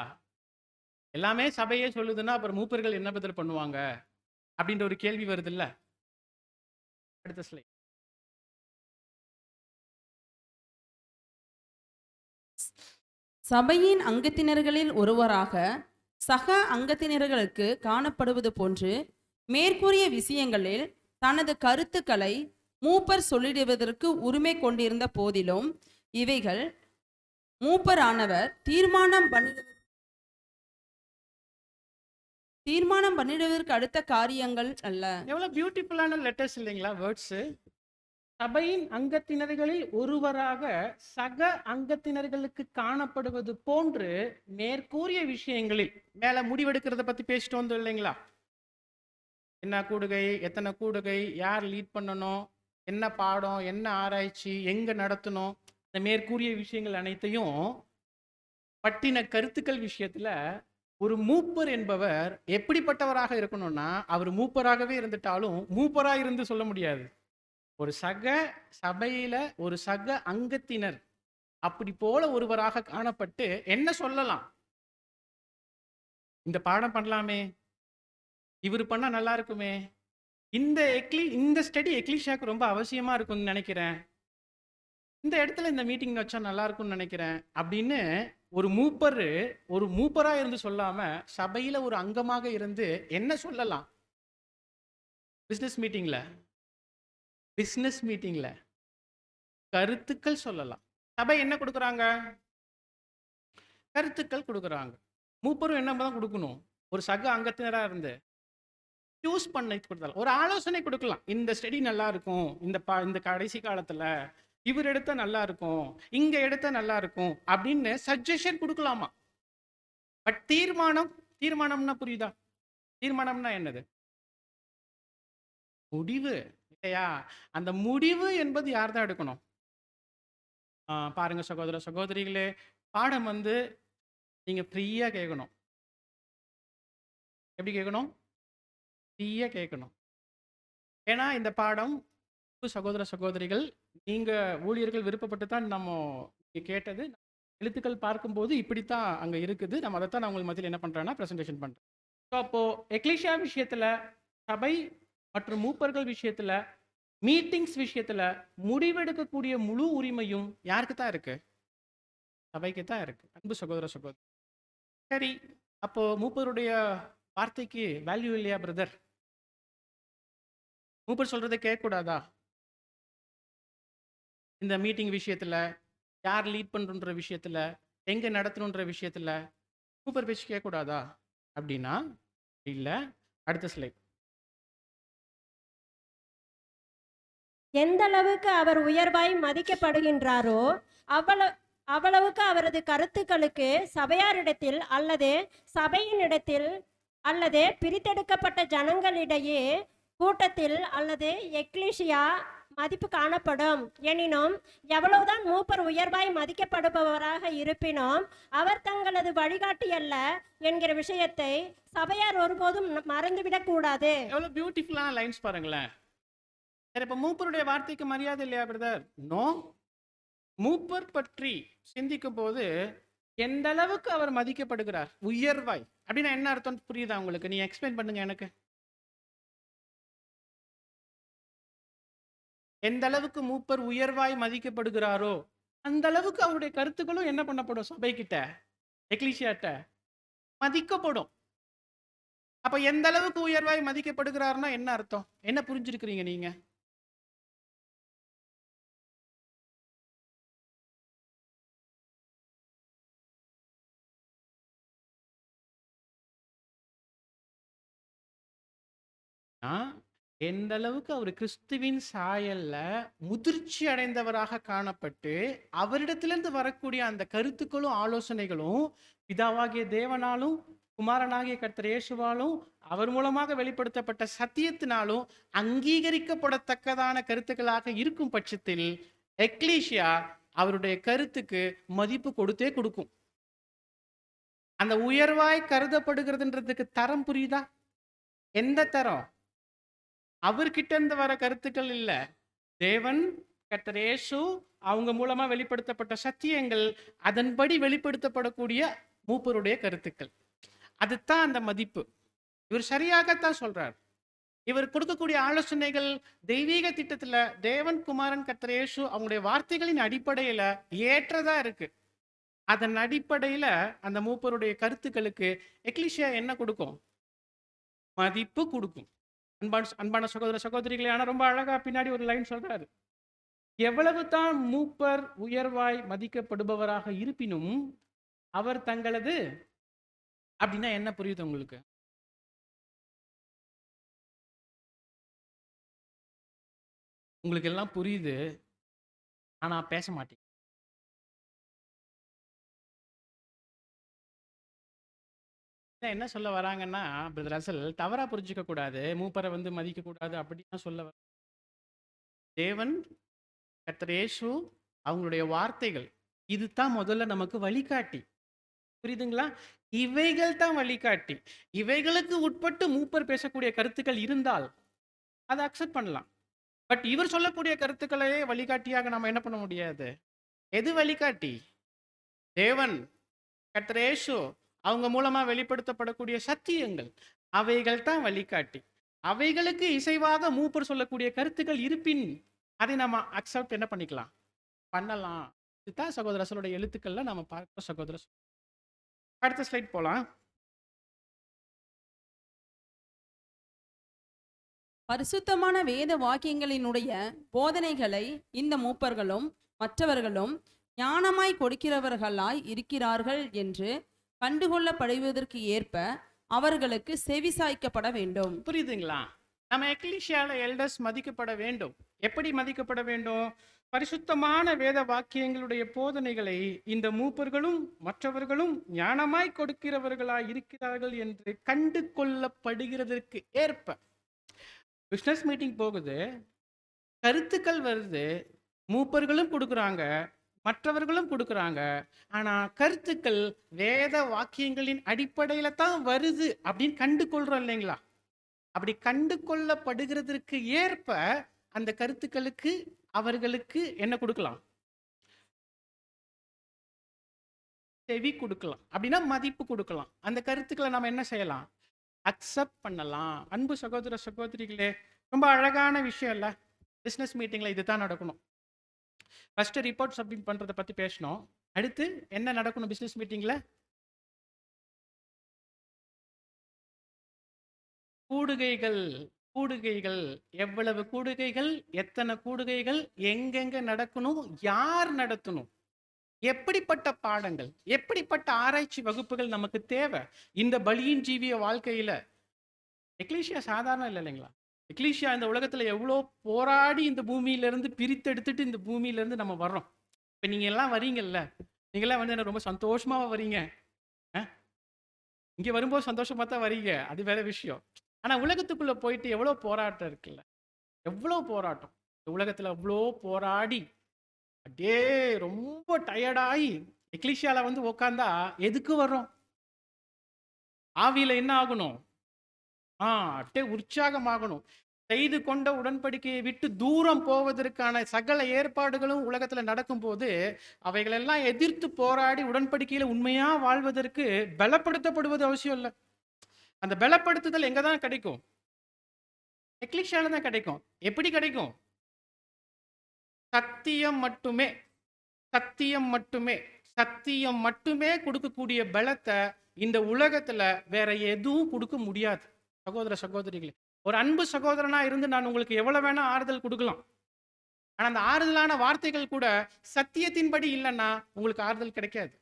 எல்லாமே சபையே சொல்லுதுன்னா அப்புறம் மூப்பர்கள் என்ன பதில் பண்ணுவாங்க அப்படின்ற ஒரு கேள்வி வருதுல்ல. அடுத்த ஸ்லைட். சபையின் அங்கத்தினர்களில் ஒருவராக சக அங்கத்தினர்களுக்கு காணப்படுவது போன்று மேற்கூறிய விஷயங்களில் தனது கருத்துக்களை மூப்பர் சொல்லிடுவதற்கு உரிமை கொண்டிருந்த போதிலும் இவைகள் மூப்பரானவர் தீர்மானம் பண்ணிடுவதற்கு அடுத்த காரியங்கள் அல்ல. எவ்வளவு பியூட்டிஃபுல்லான லெட்டர்ஸ் இல்லைங்களா, வேர்ட்ஸ். சபையின் அங்கத்தினர்களில் ஒருவராக சக அங்கத்தினர்களுக்கு காணப்படுவது போன்று மேற்கூறிய விஷயங்களில் மேல முடிவெடுக்கிறத பத்தி பேசிட்டு வந்தோம் இல்லைங்களா? என்ன கூடுகை, எத்தனை கூடுகை, யார் லீட் பண்ணணும், என்ன பாடம், என்ன ஆராய்ச்சி, எங்க நடத்தணும், இந்த மேற்கூறிய விஷயங்கள் அனைத்தையும் பட்டின கருத்துக்கள் விஷயத்துல ஒரு மூப்பர் என்பவர் எப்படிப்பட்டவராக இருக்கணும்னா, அவர் மூப்பராகவே இருந்துட்டாலும் மூப்பரா இருந்து சொல்ல முடியாது. ஒரு சபையில ஒரு சக அங்கத்தினர் அப்படி போல ஒருவராக காணப்பட்டு என்ன சொல்லலாம்? இந்த பாடம் பண்ணலாமே, இவர் பண்ணா நல்லா இருக்குமே, இந்த ஸ்டடி எக்லீஷியாவுக்கு ரொம்ப அவசியமா இருக்கும்னு நினைக்கிறேன், இந்த இடத்துல இந்த மீட்டிங் வச்சா நல்லா இருக்கும்னு நினைக்கிறேன் அப்படின்னு ஒரு மூப்பரா இருந்து சொல்லாம சபையில ஒரு அங்கமாக இருந்து என்ன சொல்லலாம்? பிசினஸ் மீட்டிங்ல கருத்துக்கள் சொல்லலாம். சபை என்ன கொடுக்குறாங்க? கருத்துக்கள் கொடுக்குறாங்க. மூப்பரும் என்ன தான் கொடுக்கணும்? ஒரு சக அங்கத்தினரா இருந்து சூஸ் பண்ணி கொடுத்தாலும் ஒரு ஆலோசனை கொடுக்கலாம். இந்த ஸ்டடி நல்லா இருக்கும், இந்த கடைசி காலத்துல இவர் எடுத்தா நல்லா இருக்கும், இங்க எடுத்தா நல்லா இருக்கும் அப்படின்னு சஜஷன் கொடுக்கலாமா? பட் தீர்மானம்னா புரியுதா? தீர்மானம்னா என்னது? முடிவு இல்லையா? அந்த முடிவு என்பது யார் தான் எடுக்கணும்? பாருங்க சகோதர சகோதரிகளே, பாடம் நீங்க ஃப்ரீயா கேட்கணும். எப்படி கேட்கணும்? ஃப்ரீயா கேட்கணும். ஏன்னா இந்த பாடம் சகோதர சகோதரிகள், நீங்க ஊழியர்கள் விருப்பப்பட்டு தான் நம்ம கேட்டது. எழுத்துக்கள் பார்க்கும்போது இப்படித்தான் அங்க இருக்குது. நம்ம அதைத்தான் நான் உங்களுக்கு மத்தியில் என்ன பண்றேன்னா பிரசன்டேஷன் பண்றேன். அப்போ எக்லீசியா விஷயத்துல, சபை மற்றும் மூப்பர்கள் விஷயத்துல, மீட்டிங்ஸ் விஷயத்துல முடிவெடுக்கக்கூடிய முழு உரிமையும் யாருக்கு தான் இருக்கு? சபைக்கு தான் இருக்கு. அன்பு சகோதர சகோதரி. சரி, அப்போ மூப்பருடைய வார்த்தைக்கு வேல்யூ இல்லையா பிரதர்? மூப்பர் சொல்றதை கேட்கக்கூடாதா? இந்த மீட்டிங் விஷயத்துல, யார் லீட் பண்றன்ற விஷயத்துல, எங்க நடத்தணுன்ற விஷயத்துல மூப்பர் பேச்சு கேட்கக்கூடாதா அப்படின்னா இல்ல. அடுத்த ஸ்லைட். எந்த அளவுக்கு அவர் உயர்வாய் மதிக்கப்படுகின்றாரோ அவ்வளவுக்கு அவரது கருத்துக்களுக்கு சபையாரிடத்தில் அல்லது சபையினிடத்தில் அல்லது பிரித்தெடுக்கப்பட்ட ஜனங்களிடையே கூட்டத்தில் அல்லது எக்லீசியா மதிப்பு காணப்படும். எனினும் எவ்வளவுதான் மூப்பர் உயர்வாய் மதிக்கப்படுபவராக இருப்பினும் அவர் தங்களது வழிகாட்டி அல்ல என்கிற விஷயத்தை சபையார் ஒருபோதும் மறந்துவிடக் கூடாது. எவ்வளவு பியூட்டிஃபுல்லான லைன்ஸ் பாருங்களேன். சரி, இப்ப மூப்பருடைய வார்த்தைக்கு மரியாதை இல்லையா பிரதர்? நோ. மூப்பர் பற்றி சிந்திக்கும் போது எந்த அளவுக்கு அவர் மதிக்கப்படுகிறார், உயர்வாய் அப்படின்னா என்ன அர்த்தம் புரியுதா உங்களுக்கு? நீ எக்ஸ்பிளைன் பண்ணுங்க எனக்கு. எந்த அளவுக்கு மூப்பர் உயர்வாய் மதிக்கப்படுகிறாரோ அந்த அளவுக்கு அவருடைய கருத்துக்களும் என்ன பண்ணப்படும்? சபை கிட்ட, எக்லீசியாட்ட மதிக்கப்படும். அப்ப எந்த அளவுக்கு உயர்வாய் மதிக்கப்படுகிறார்னா என்ன அர்த்தம்? என்ன புரிஞ்சிருக்கிறீங்க நீங்க? எந்த அளவுக்கு அவர் கிறிஸ்துவின் சாயல்ல முதிர்ச்சி அடைந்தவராக காணப்பட்டு அவரிடத்திலிருந்து வரக்கூடிய அந்த கருத்துக்களும் ஆலோசனைகளும் பிதாவாகிய தேவனாலும் குமாரனாகிய கர்த்தர் இயேசுவாலும் அவர் மூலமாக வெளிப்படுத்தப்பட்ட சத்தியத்தினாலும் அங்கீகரிக்கப்படத்தக்கதான கருத்துக்களாக இருக்கும் பட்சத்தில் எக்லீசியா அவருடைய கருத்துக்கு மதிப்பு கொடுத்தே கொடுக்கும். அந்த உயர்வாய் கருதப்படுகிறதுன்றதுக்கு தரம் புரியுதா? எந்த தரம்? அவர்கிட்ட இருந்து வர கருத்துக்கள் இல்ல, தேவன் கர்த்தர் இயேசு அவங்க மூலமா வெளிப்படுத்தப்பட்ட சத்தியங்கள், அதன்படி வெளிப்படுத்தப்படக்கூடிய மூப்பருடைய கருத்துக்கள். அதுதான் அந்த மதிப்பு. இவர் சரியாகத்தான் சொல்றார். இவர் கொடுக்கக்கூடிய ஆலோசனைகள் தெய்வீக திட்டத்துல தேவன் குமாரன் கர்த்தர் இயேசு அவங்களுடைய வார்த்தைகளின் அடிப்படையில ஏற்றதா இருக்கு. அதன் அடிப்படையில அந்த மூப்பருடைய கருத்துக்களுக்கு எக்லீசியா என்ன கொடுக்கும்? மதிப்பு கொடுக்கும். அன்பான சகோதர சகோதரிகளே, ஆனா ரொம்ப அழகா பின்னாடி ஒரு லைன் சொல்றாரு. எவ்வளவு தான் மூப்பர் உயர்வாய் மதிக்கப்படுபவராக இருப்பினும் அவர் தங்களது, அப்படின்னா என்ன புரியுது உங்களுக்கு? உங்களுக்கு எல்லாம் புரியுது, ஆனா பேச மாட்டீங்க. என்ன சொல்ல வராங்கன்னா, பிரதர் ரசல் தவறா புரிஞ்சுக்க கூடாது, மூப்பரை மதிக்க கூடாது அப்படின்னு சொல்ல தேவன் கர்த்தர் இயேசு அவங்களுடைய வார்த்தைகள் இதுதான் முதல்ல நமக்கு வழிகாட்டி. புரியுதுங்களா? இவைகள் தான் வழிகாட்டி. இவைகளுக்கு உட்பட்டு மூப்பர் பேசக்கூடிய கருத்துக்கள் இருந்தால் அதை அக்செப்ட் பண்ணலாம். பட் இவர் சொல்லக்கூடிய கருத்துக்களையே வழிகாட்டியாக நம்ம என்ன பண்ண முடியாது. எது வழிகாட்டி? தேவன் கர்த்தர் இயேசு அவங்க மூலமா வெளிப்படுத்தப்படக்கூடிய சத்தியங்கள், அவைகள் தான் வழிகாட்டி. அவைகளுக்கு இசைவாக மூப்பர் சொல்லக்கூடிய கருத்துக்கள் இருப்பின் அதை நம்ம அக்செப்ட் என்ன பண்ணிக்கலாம், பண்ணலாம். இதுதான் சகோதர ரசலுடைய எழுத்துக்கள்ல நம்ம பார்க்கிறோம். சகோதர அடுத்த ஸ்லைட் போலாம். பரிசுத்தமான வேத வாக்கியங்களினுடைய போதனைகளை இந்த மூப்பர்களும் மற்றவர்களும் ஞானமாய் கொடுக்கிறவர்களாய் இருக்கிறார்கள் என்று கண்டுகொள்ளப்படுவதற்கு ஏற்ப அவர்களுக்கு செவிசாய்க்கப்பட வேண்டும். புரியுதுங்களா? நம்ம எக்லீசியால எல்டர்ஸ் மதிக்கப்பட வேண்டும். எப்படி மதிக்கப்பட வேண்டும்? பரிசுத்தமான வேத வாக்கியங்களுடைய போதனைகளை இந்த மூப்பர்களும் மற்றவர்களும் ஞானமாய் கொடுக்கிறவர்களாய் இருக்கிறார்கள் என்று கண்டு கொள்ளப்படுகிறதற்கு ஏற்ப. பிஸ்னஸ் மீட்டிங் போகுது, கருத்துக்கள் வருது, மூப்பர்களும் கொடுக்குறாங்க, மற்றவர்களும் கொடுக்குறாங்க. ஆனா கருத்துக்கள் வேத வாக்கியங்களின் அடிப்படையில தான் வருது அப்படின்னு கண்டு கொள்றோம் இல்லைங்களா? அப்படி கண்டு கொள்ளப்படுகிறதற்கு ஏற்ப அந்த கருத்துக்களுக்கு அவர்களுக்கு என்ன கொடுக்கலாம்? செவி கொடுக்கலாம். அப்படின்னா மதிப்பு கொடுக்கலாம். அந்த கருத்துக்களை நம்ம என்ன செய்யலாம்? அக்செப்ட் பண்ணலாம். அன்பு சகோதர சகோதரிகளே, ரொம்ப அழகான விஷயம் இல்ல? பிஸ்னஸ் மீட்டிங்ல இதுதான் நடக்கணும். ஃபர்ஸ்ட் ரிப்போர்ட் சப்மிட் பண்றதை பத்தி பேசணும். அடுத்து என்ன நடக்கணும் பிஸ்னஸ் மீட்டிங்ல? கூடுகைகள். கூடுகைகள் எவ்வளவு கூடுகைகள், எத்தனை கூடுகைகள், எங்கெங்க நடக்கணும், யார் நடத்தணும், எப்படிப்பட்ட பாடங்கள், எப்படிப்பட்ட ஆராய்ச்சி வகுப்புகள் நமக்கு தேவை இந்த பலியின் ஜீவிய வாழ்க்கையில. எக்லீசியா சாதாரண இல்லை இல்லைங்களா? எக்லீசியா இந்த உலகத்துல எவ்வளோ போராடி இந்த பூமியிலிருந்து பிரித்தெடுத்துட்டு இந்த பூமியிலிருந்து நம்ம வர்றோம். இப்ப நீங்க எல்லாம் வரீங்கல்ல, நீங்களாம் என்ன ரொம்ப சந்தோஷமா வரீங்க. இங்க வரும்போது சந்தோஷமா தான் வரீங்க, அது வேற விஷயம். ஆனா உலகத்துக்குள்ள போயிட்டு எவ்வளோ போராட்டம் இருக்குல்ல, எவ்வளோ போராட்டம். இந்த உலகத்துல அவ்வளோ போராடி அப்படியே ரொம்ப டயர்டாகி எக்லீசியால உக்காந்தா எதுக்கு வர்றோம்? ஆவியில என்ன ஆகணும்? அப்படியே உற்சாகமாகணும். செய்து கொண்ட உடன்படிக்கையை விட்டு தூரம் போவதற்கான சகல ஏற்பாடுகளும் உலகத்துல நடக்கும் போது அவைகளெல்லாம் எதிர்த்து போராடி உடன்படிக்கையில உண்மையா வாழ்வதற்கு பலப்படுத்தப்படுவது அவசியம் இல்லை. அந்த பலப்படுத்துதல் எங்க தான் கிடைக்கும்? எக்லீசியால தான் கிடைக்கும். எப்படி கிடைக்கும்? சத்தியம் மட்டுமே, சத்தியம் மட்டுமே, சத்தியம் மட்டுமே கொடுக்கக்கூடிய பலத்தை இந்த உலகத்துல வேற எதுவும் கொடுக்க முடியாது. சகோதர சகோதரிகளே, ஒரு அன்பு சகோதரனா இருந்து நான் உங்களுக்கு எவ்வளவு வேணா ஆறுதல் கொடுக்கலாம். ஆனா அந்த ஆறுதலான வார்த்தைகள் கூட சத்தியத்தின்படி இல்லைன்னா உங்களுக்கு ஆறுதல் கிடைக்காது.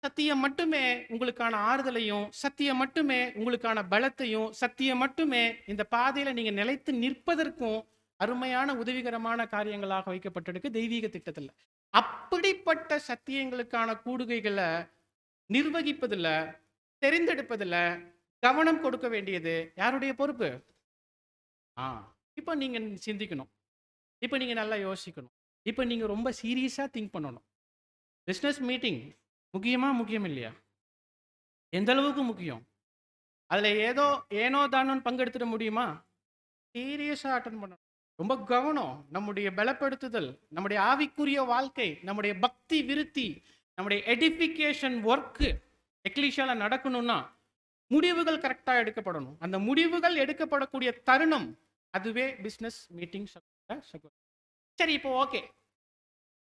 சத்தியம் மட்டுமே உங்களுக்கான ஆறுதலையும், சத்தியம் மட்டுமே உங்களுக்கான பலத்தையும், சத்தியம் மட்டுமே இந்த பாதையில நீங்க நிலைத்து நிற்பதற்கும் அருமையான உதவிகரமான காரியங்களாக வைக்கப்பட்டிருக்கு தெய்வீக திட்டத்துல. அப்படிப்பட்ட சத்தியங்களுக்கான கூடுகைகளை நிர்வகிப்பதில், தெரிந்தெடுப்பதில் கவனம் கொடுக்க வேண்டியது யாருடைய பொறுப்பு? இப்போ நீங்க சிந்திக்கணும். இப்போ நீங்க நல்லா யோசிக்கணும். இப்போ நீங்க ரொம்ப சீரியஸா திங்க் பண்ணணும். பிசினஸ் மீட்டிங் முக்கியமா, முக்கியம் இல்லையா? எந்த அளவுக்கு முக்கியம்? அதுல ஏனோ தானோன்னு பங்கெடுத்துட முடியுமா? சீரியஸா அட்டன் பண்ணணும். ரொம்ப கவனம். நம்முடைய பலப்படுத்துதல், நம்முடைய ஆவிக்குரிய வாழ்க்கை, நம்முடைய பக்தி விருத்தி, நம்முடைய எடிஃபிகேஷன் ஒர்க்கு எக்லீஷியால நடக்கணும்னா முடிவுகள் கரெக்டா எடுக்கப்படணும். அந்த முடிவுகள் எடுக்கப்படக்கூடிய தருணம் அதுவே பிசினஸ் மீட்டிங். சரி, இப்போ ஓகே,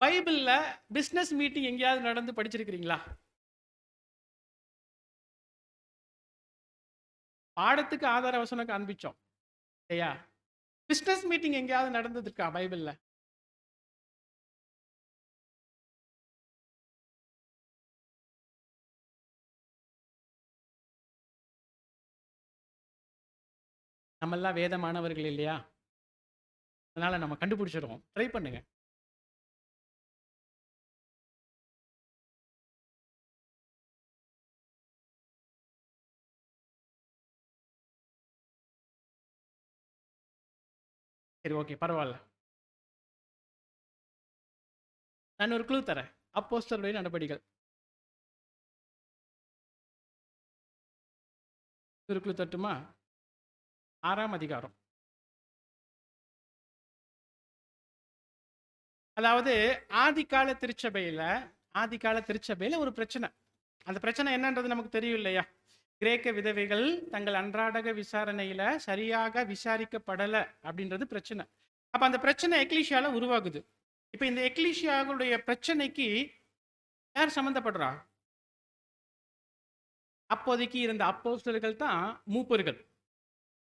பைபிள்ல பிசினஸ் மீட்டிங் எங்கேயாவது நடந்து படிச்சிருக்கிறீங்களா? பாடத்துக்கு ஆதார வசனம் காண்பிச்சோம் இல்லையா? பிசினஸ் மீட்டிங் எங்கேயாவது நடந்ததுக்கா பைபிள்ல? நம்ம எல்லாம் வேத மாணவர்கள் இல்லையா? அதனால நம்ம கண்டுபிடிச்சிருவோம். ட்ரை பண்ணுங்க. சரி, ஓகே, பரவாயில்ல. நான் ஒரு க்ளூ தரேன். அப்போஸ்தலருடைய நடபடிகள். ஒரு க்ளூ தட்டுமா? 6ஆம் அதிகாரம். அதாவது ஆதிகால திருச்சபையில ஒரு பிரச்சனை. அந்த பிரச்சனை என்னன்றது நமக்கு தெரியும் இல்லையா? கிரேக்க விதவைகள் தங்கள் அன்றாடக விசாரணையில சரியாக விசாரிக்கப்படல அப்படின்றது பிரச்சனை. அப்ப அந்த பிரச்சனை எக்லீஷியால உருவாகுது. இப்ப இந்த எக்லீஷியாவுடைய பிரச்சனைக்கு யார் சம்பந்தப்படுறா? அப்போதைக்கு இருந்த அப்போஸ்தலர்கள் தான் மூப்பர்கள்.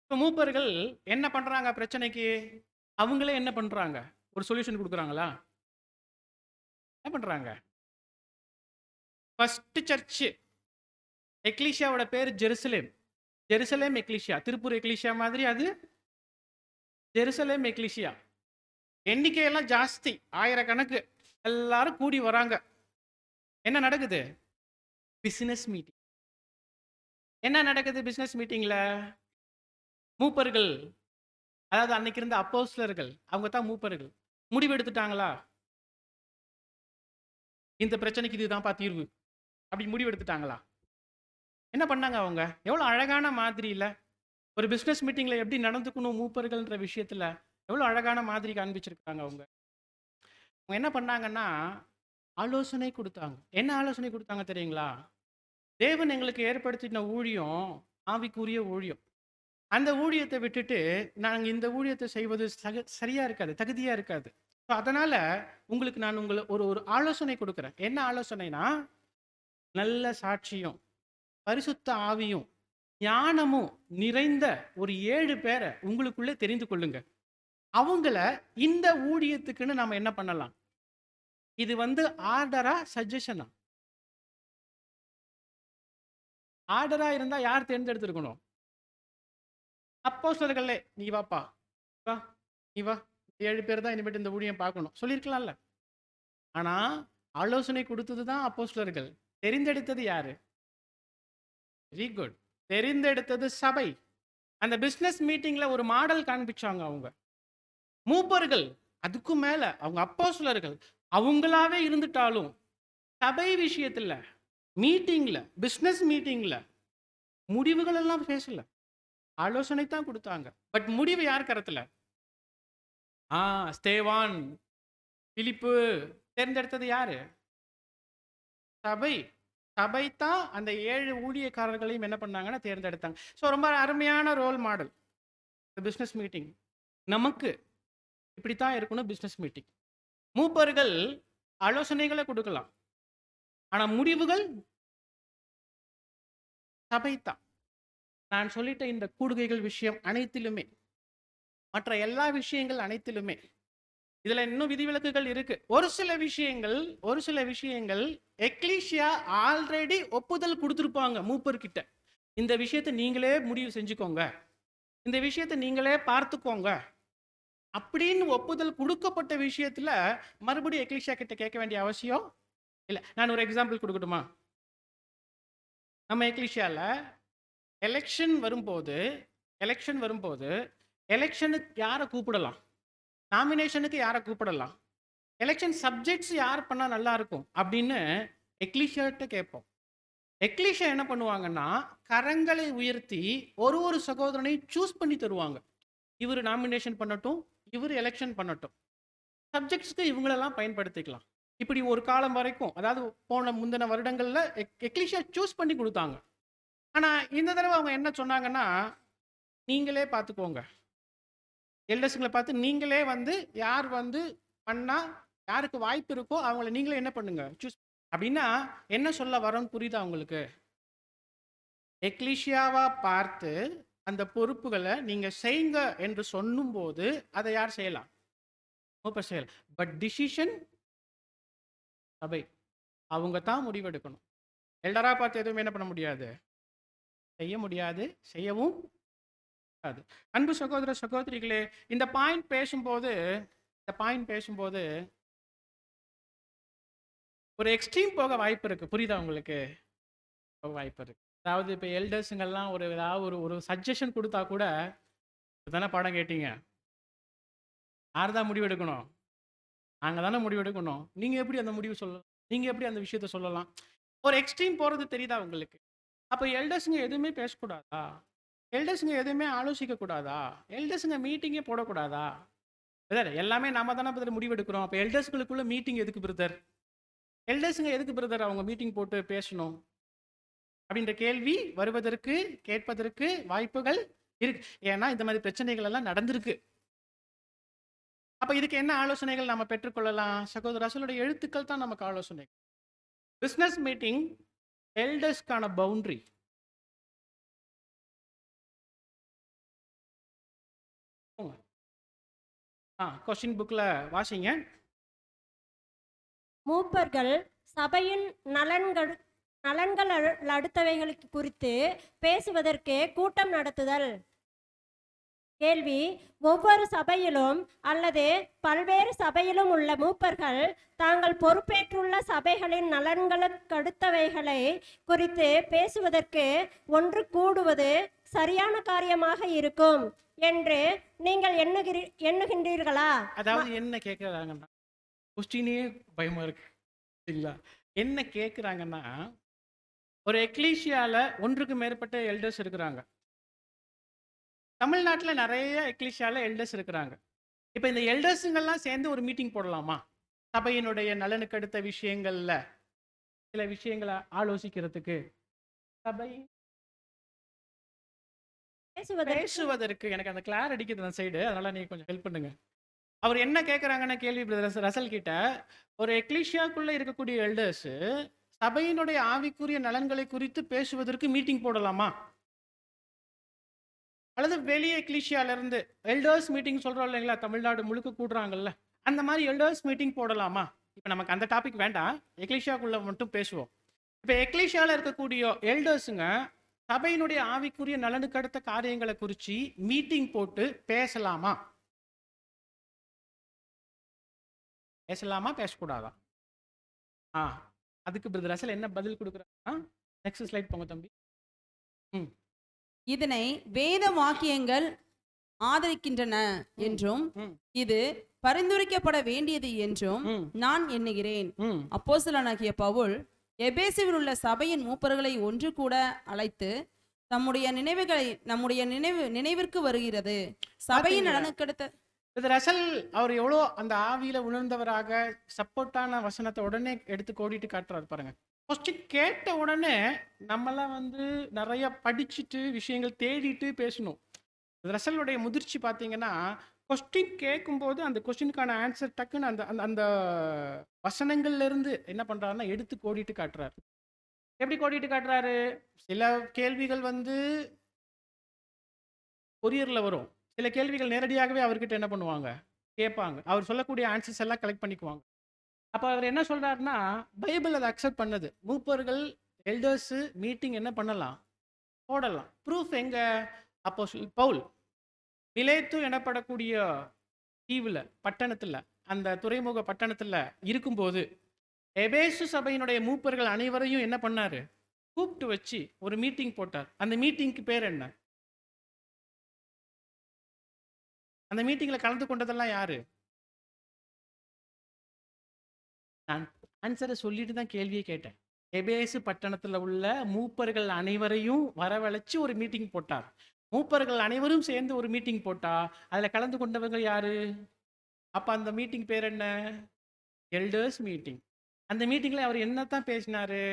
இப்ப மூப்பர்கள் என்ன பண்றாங்க பிரச்சனைக்கு? அவங்களே என்ன பண்றாங்க? ஒரு சொல்யூஷன் கொடுக்குறாங்களா? என்ன பண்றாங்க? ஃபர்ஸ்ட் சர்ச் எக்லீஷியாவோட பேர் Jerusalem. Jerusalem ecclesia. Tiruppur ecclesia மாதிரி அது ஜெருசலேம் எக்லீஷியா. எண்ணிக்கையெல்லாம் ஜாஸ்தி, ஆயிரக்கணக்கு. எல்லாரும் கூடி வராங்க. என்ன நடக்குது? Business meeting. என்ன நடக்குது பிசினஸ் மீட்டிங்ல? மூப்பர்கள், அதாவது அன்னைக்கு இருந்த அப்போஸ்தலர்கள், அவங்க தான் மூப்பர்கள், முடிவு எடுத்துட்டாங்களா? இந்த பிரச்சனைக்கு இதுதான்ப்பா தீர்வு அப்படி முடிவு எடுத்துட்டாங்களா? என்ன பண்ணாங்க அவங்க? எவ்வளோ அழகான மாதிரி இல்லை? ஒரு பிஸ்னஸ் மீட்டிங்கில் எப்படி நடந்துக்கணும் மூப்பர்கள்ன்ற விஷயத்தில் எவ்வளோ அழகான மாதிரி காண்பிச்சிருக்காங்க அவங்க. அவங்க என்ன பண்ணாங்கன்னா ஆலோசனை கொடுத்தாங்க. என்ன ஆலோசனை கொடுத்தாங்க தெரியுங்களா? தேவன் எங்களுக்கு ஏற்படுத்தின ஊழியம் ஆவிக்குரிய ஊழியம். அந்த ஊழியத்தை விட்டுட்டு நாங்கள் இந்த ஊழியத்தை செய்வது சரியா இருக்காது, தகுதியா இருக்காது. ஸோ அதனால உங்களுக்கு நான் ஒரு ஒரு ஆலோசனை கொடுக்குறேன். என்ன ஆலோசனைனா, நல்ல சாட்சியும் பரிசுத்த ஆவியும் ஞானமும் நிறைந்த ஒரு 7 பேரை உங்களுக்குள்ளே தெரிந்து கொள்ளுங்க. அவங்கள இந்த ஊழியத்துக்குன்னு நாம என்ன பண்ணலாம்? இது ஆர்டரா சஜஷனா? ஆர்டரா இருந்தா யார் தேர்ந்தெடுத்திருக்கணும்? அப்போஸ்தலர்களே, நீ வாப்பா, வா, நீ வா, 7 பேர் தான் இனிமேட்டு இந்த ஊழியம் பார்க்கணும் சொல்லியிருக்கலாம்ல. ஆனா ஆலோசனை கொடுத்தது தான் அப்போஸ்தலர்கள். தெரிந்தெடுத்தது யாரு? Very good. தெரிந்தெடுத்தது சபை. அந்த பிசினஸ் மீட்டிங்ல ஒரு மாடல் காண்பிச்சாங்க அவங்க. மூப்பர்கள், அதுக்கும் மேல அவங்க அப்போஸ்தலர்கள் அவங்களாவே இருந்துட்டாலும் சபை விஷயத்துல, மீட்டிங்ல, பிசினஸ் மீட்டிங்ல முடிவுகள் எல்லாம் பேசல, ஆலோசனை தான் கொடுத்தாங்க. பட் முடிவு யார் கரத்துல? ஸ்தேவான், பிலிப்பு, தேர்ந்தெடுத்தது யாரு? சபை. சபை தான் அந்த 7 ஊழியக்காரர்களையும் என்ன பண்ணாங்கன்னா தேர்ந்தெடுத்தாங்க. ஸோ ரொம்ப அருமையான ரோல் மாடல் பிஸ்னஸ் மீட்டிங். நமக்கு இப்படித்தான் இருக்கணும் பிஸ்னஸ் மீட்டிங். மூப்பர்கள் ஆலோசனைகளை கொடுக்கலாம், ஆனா முடிவுகள் சபை தான். நான் சொல்லிட்ட இந்த கூடுகைகள் விஷயம் அனைத்திலுமே, மற்ற எல்லா விஷயங்கள் அனைத்திலுமே இதுல இன்னும் விதிவிலக்குகள் இருக்கு. ஒரு சில விஷயங்கள் எக்லீசியா ஆல்ரெடி ஒப்புதல் கொடுத்துருப்பாங்க மூப்பர்கிட்ட. இந்த விஷயத்தை நீங்களே முடிவு செஞ்சுக்கோங்க, இந்த விஷயத்தை நீங்களே பார்த்துக்கோங்க அப்படின்னு ஒப்புதல் கொடுக்கப்பட்ட விஷயத்துல மறுபடியும் எக்லீசியா கிட்ட கேட்க வேண்டிய அவசியம் இல்லை. நான் ஒரு எக்ஸாம்பிள் கொடுக்கட்டுமா? நம்ம எக்லீசியால எலெக்ஷன் வரும்போது எலெக்ஷனுக்கு யாரை கூப்பிடலாம், நாமினேஷனுக்கு யாரை கூப்பிடலாம், எலெக்ஷன் சப்ஜெக்ட்ஸ் யார் பண்ணா நல்லா இருக்கும் அப்படின்னு எக்லீசியாட்ட கேட்போம். எக்லீசியா என்ன பண்ணுவாங்கன்னா கரங்களை உயர்த்தி ஒரு ஒரு சகோதரனை சூஸ் பண்ணி தருவாங்க. இவர் நாமினேஷன் பண்ணட்டும், இவர் எலெக்ஷன் பண்ணட்டும், சப்ஜெக்ட்ஸ்க்கு இவங்களெல்லாம் பயன்படுத்திக்கலாம். இப்படி ஒரு காலம் வரைக்கும், அதாவது முந்தின வருடங்கள்ல எக்லீசியா சூஸ் பண்ணி கொடுத்தாங்க. ஆனா இந்த தடவை அவங்க என்ன சொன்னாங்கன்னா, நீங்களே பார்த்துக்கோங்க, எல்டர்ஸுங்களை பார்த்து நீங்களே யார் பண்ணா யாருக்கு வாய்ப்பு இருக்கோ அவங்கள நீங்களே என்ன பண்ணுங்க, சூஸ். அப்படின்னா என்ன சொல்ல வரோன்னு புரியுதா உங்களுக்கு? எக்லீசியாவா பார்த்து அந்த பொறுப்புகளை நீங்க செய்யுங்க என்று சொல்லும்போது அதை யார் செய்யலாம்? மூப்பர் செய்யலாம். பட் டிசிஷன் சபை, அவங்க தான் முடிவெடுக்கணும். எல்டரா பார்த்து எதுவும் என்ன பண்ண முடியாது, செய்ய முடியாது, செய்யவும் கூடாது. அன்பு சகோதர சகோதரிகளே, இந்த பாயிண்ட் பேசும்போது ஒரு எக்ஸ்ட்ரீம் போக வாய்ப்பு இருக்கு. புரியுதா உங்களுக்கு? போக வாய்ப்பு இருக்கு. அதாவது இப்போ எல்டர்ஸுங்கெல்லாம் ஏதாவது ஒரு சஜஷன் கொடுத்தா கூட, தானே பாடம் கேட்டீங்க, யார் தான் முடிவெடுக்கணும்? நாங்கள் தானே முடிவெடுக்கணும். நீங்கள் எப்படி அந்த முடிவு சொல்லலாம், நீங்கள் எப்படி அந்த விஷயத்த சொல்லலாம்? ஒரு எக்ஸ்ட்ரீம் போகிறது தெரியுதா உங்களுக்கு? அப்போ எல்டர்ஸுங்க எதுவுமே பேசக்கூடாதா? எல்டர்ஸுங்க எதுவுமே ஆலோசிக்க கூடாதா? எல்டர்ஸுங்க மீட்டிங்கே போடக்கூடாதா? பிரதர், எல்லாமே நாம தானே பிரதர் முடிவெடுக்கிறோம். அப்போ எல்டர்ஸ்களுக்குள்ள மீட்டிங் எதுக்கு பிரதர்? எல்டர்ஸுங்க எதுக்கு பிரதர் அவங்க மீட்டிங் போட்டு பேசணும் அப்படின்ற கேள்வி வருவதற்கு, கேட்பதற்கு வாய்ப்புகள் இருக்கு. ஏன்னா இந்த மாதிரி பிரச்சனைகள் எல்லாம் நடந்திருக்கு. அப்ப இதுக்கு என்ன ஆலோசனைகள் நம்ம பெற்றுக்கொள்ளலாம்? சகோதர ரசூலுடைய எழுத்துக்கள் தான் நமக்கு ஆலோசனை. பிசினஸ் மீட்டிங் எல்டர்ஸ்க்கான பவுண்டரி. கொஸ்டின் புக்ல வாசிங்க. மூப்பர்கள் சபையின் நலன்கள் அடுத்தவைகளுக்கு குறித்து பேசுவதற்கு கூட்டம் நடத்துதல். கேள்வி: ஒவ்வொரு சபையிலும் அல்லது பல்வேறு சபையிலும் உள்ள மூப்பர்கள் தாங்கள் பொறுப்பேற்றுள்ள சபைகளின் நலன்களுக்கு அடுத்தவைகளை குறித்து பேசுவதற்கு ஒன்று கூடுவது சரியான காரியமாக இருக்கும் என்று நீங்கள் எண்ணுகின்றீர்களா? அதாவது என்ன கேட்குறாங்கன்னா, கொஸ்டினே பயமா இருக்கு சரிங்களா? என்ன கேட்குறாங்கன்னா, ஒரு எக்லீசியால ஒன்றுக்கு மேற்பட்ட எல்டர்ஸ் இருக்கிறாங்க. தமிழ்நாட்டில் நிறைய எக்லீசியால எல்டர்ஸ் இருக்கிறாங்க. இப்போ இந்த எல்டர்ஸுங்கெல்லாம் சேர்ந்து ஒரு மீட்டிங் போடலாமா? சபையினுடைய நலனுக்கு அடுத்த விஷயங்கள்ல சில விஷயங்களை ஆலோசிக்கிறதுக்கு, சபை பேசுவதற்கு. எனக்கு அந்த கிளார் அடிக்குது அந்த சைடு, அதனால நீங்க கொஞ்சம் ஹெல்ப் பண்ணுங்க. அவர் என்ன கேட்குறாங்கன்னு கேள்வி ரசல் கிட்ட, ஒரு எக்லீசியாக்குள்ள இருக்கக்கூடிய எல்டர்ஸ் சபையினுடைய ஆவிக்குரிய நலன்களை குறித்து பேசுவதற்கு மீட்டிங் போடலாமா? அல்லது வெளியே எக்லீசியால இருந்து எல்டர்ஸ் மீட்டிங் சொல்றோம் இல்லைங்களா, தமிழ்நாடு முழுக்க கூடுறாங்கல்ல, அந்த மாதிரி எல்டர்ஸ் மீட்டிங் போடலாமா? இப்போ நமக்கு அந்த டாபிக் வேண்டாம், எக்லீசியாக்குள்ள மட்டும் பேசுவோம். இப்போ எக்லீசியால இருக்கக்கூடிய எல்டர்ஸுங்க சபையினுடைய ஆவிக்குரிய நலனுக்கு அடுத்த காரியங்களை குறித்து மீட்டிங் போட்டு பேசலாமா? பேசலாமா, பேசக்கூடாதா? அதுக்கு பிரதர் ரசல் என்ன பதில் கொடுக்குறாங்க? நெக்ஸ்ட் ஸ்லைட் போங்க தம்பி. இதனை வேத வாக்கியங்கள் ஆதரிக்கின்றன என்றும் இது பரிந்துரைக்கப்பட வேண்டியது என்றும் நான் எண்ணுகிறேன். அப்போஸ்தலனாகிய பவுல் எபேசுவில் உள்ள சபையின் மூப்பர்களை ஒன்று கூட அழைத்து நம்முடைய நினைவிற்கு வருகிறது. சபையின் நலனுக்கடுத்த ரசல் அவர் எவ்வளோ அந்த ஆவியில உணர்ந்தவராக சப்போர்ட்டான வசனத்தை உடனே எடுத்து கோடிட்டு காட்டுறாரு பாருங்க. ஃபர்ஸ்ட் கேட்ட உடனே நம்மளாம் நிறைய படிச்சுட்டு விஷயங்கள் தேடிட்டு பேசணும். ரசலுடைய முதிர்ச்சி பார்த்தீங்கன்னா, கொஸ்டின் கேட்கும்போது அந்த கொஸ்டினுக்கான ஆன்சர் டக்குன்னு அந்த அந்த வசனங்கள்ல இருந்து என்ன பண்றாருன்னா எடுத்து கோடிட்டு காட்டுறாரு. எப்படி கோடிட்டு காட்டுறாரு? சில கேள்விகள் கொரியர்ல வரும், சில கேள்விகள் நேரடியாகவே அவர்கிட்ட என்ன பண்ணுவாங்க, கேட்பாங்க. அவர் சொல்லக்கூடிய ஆன்சர்ஸ் எல்லாம் கலெக்ட் பண்ணிக்குவாங்க. அப்ப அவர் என்ன சொல்றாருன்னா, பைபிள் அத அக்செப்ட் பண்ணுது. மூப்பர்கள், எல்டர்ஸ் மீட்டிங் என்ன பண்ணலாம்? போடலாம். ப்ரூஃப் எங்க? அப்போஸ்தலன் பவுல் மிலேத்து எனப்படக்கூடிய தீவுல, பட்டணத்துல, அந்த துறைமுக பட்டணத்துல இருக்கும்போது, எபேசு சபையினுடைய மூப்பர்கள் அனைவரையும் என்ன பண்ணாரு? கூப்பிட்டு வச்சு ஒரு மீட்டிங் போட்டார். அந்த மீட்டிங்க்கு பேர் என்ன? அந்த மீட்டிங்ல கலந்து கொண்டதெல்லாம் யாரு? நான் ஆன்சரை சொல்லிட்டு தான் கேள்வியே கேட்டேன். எபேசு பட்டணத்துல உள்ள மூப்பர்கள் அனைவரையும் வரவழைச்சு ஒரு மீட்டிங் போட்டார். மூப்பர்கள் அனைவரும் சேர்ந்து ஒரு மீட்டிங் போட்டா, அதுல கலந்து கொண்டவங்க யாரு? அப்ப அந்த மீட்டிங் பேர் என்ன? Elders meeting. அந்த மீட்டிங்ல அவர் என்னத்தான் பேசினாரு?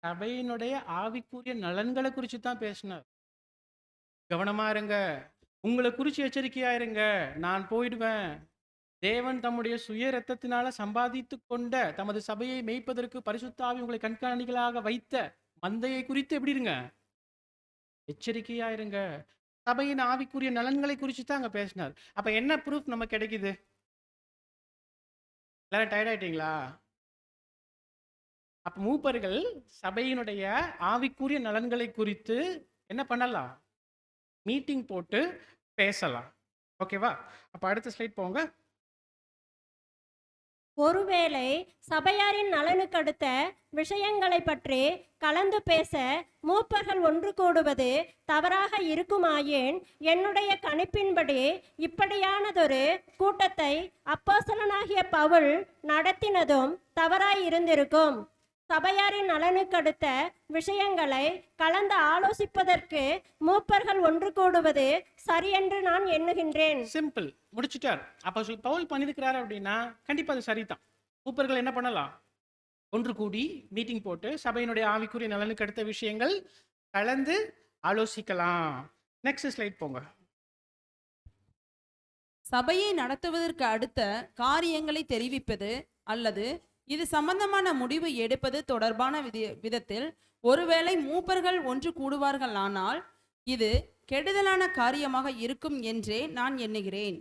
சபையினுடைய ஆவிக்குரிய நலன்களை குறித்து தான் பேசினார். கவனமா இருங்க, உங்களை குறித்து எச்சரிக்கையா இருங்க, நான் போயிடுவேன். தேவன் தம்முடைய சுய இரத்தத்தினால சம்பாதித்து கொண்ட தமது சபையை மேய்ப்பதற்கு பரிசுத்த ஆவி உங்களை கண்காணிகளாக வைத்த மந்தையை குறித்து எப்படி இருங்க? எச்சரிக்கையா இருங்க. சபையின் ஆவிக்குரிய நலன்களை குறித்து தான் அங்க பேசினார். அப்ப என்ன ப்ரூஃப் நமக்கு கிடைக்குது? எல்லாரும் டயர்ட் ஆயிட்டீங்களா? அப்ப மூப்பர்கள் சபையினுடைய ஆவிக்குரிய நலன்களை குறித்து என்ன பண்ணலாம்? மீட்டிங் போட்டு பேசலாம். ஓகேவா? அப்ப அடுத்த ஸ்லைட் போங்க. ஒருவேளை சபையாரின் நலனுக்கடுத்த விஷயங்களை பற்றி கலந்து பேச மூப்பர்கள் ஒன்று கூடுவது தவறாக இருக்குமாயின், என்னுடைய கணிப்பின்படி இப்படியானதொரு கூட்டத்தை அப்போஸ்தலனாகிய பவுல் நடத்தினதும் தவறாய் இருந்திருக்கும். சபையாரின் நலனுக்கடுத்த விஷயங்களை கலந்து ஆலோசிப்பதற்கு மூப்பர்கள் ஒன்று கூடுவது சரியென்று நான் எண்ணுகின்றேன். சிம்பிள், முடிச்சிட்டார். அப்போஸ்தலன் பவுல் பண்ணியிருக்கிறாரு அப்படின்னா கண்டிப்பா அது சரிதான். மூப்பர்கள் என்ன பண்ணலாம்? ஒன்று கூடி மீட்டிங் போட்டு சபையினுடைய ஆவிக்குரிய நலனுக்கு அடுத்த விஷயங்கள் கலந்து ஆலோசிக்கலாம். நெக்ஸ்ட் ஸ்லைட் போங்க. சபையை நடத்துவதற்கு அடுத்த காரியங்களை தெரிவிப்பது அல்லது இது சம்பந்தமான முடிவு எடுப்பது தொடர்பான விதத்தில் ஒருவேளை மூப்பர்கள் ஒன்று கூடுவார்களானால் இது கெடுதலான காரியமாக இருக்கும் என்றே நான் எண்ணுகிறேன்.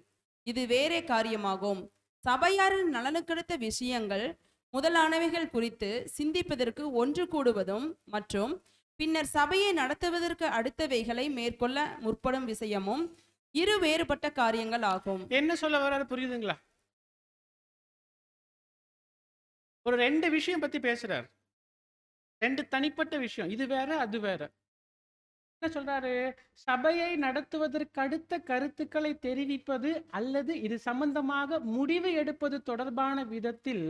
இது வேறே காரியமாகும். சபையாரின் நலனுக்கடுத்த விஷயங்கள் முதலானவைகள் குறித்து சிந்திப்பதற்கு ஒன்று கூடுவதும் மற்றும் பின்னர் சபையை நடத்துவதற்கு அடுத்தவைகளை மேற்கொள்ள முற்படும் விஷயமும் இரு வேறுபட்ட காரியங்கள் ஆகும். என்ன சொல்ல வர்றாரு புரியுதுங்களா? ஒரு ரெண்டு விஷயம் பத்தி பேசுறார். ரெண்டு தனிப்பட்ட விஷயம். இது வேற, அது வேற. என்ன சொல்றாரு? சபையை நடத்துவதற்கு அடுத்த கருத்துக்களை தெரிவிப்பது அல்லது இது சம்பந்தமாக முடிவு எடுப்பது தொடர்பான விதத்தில்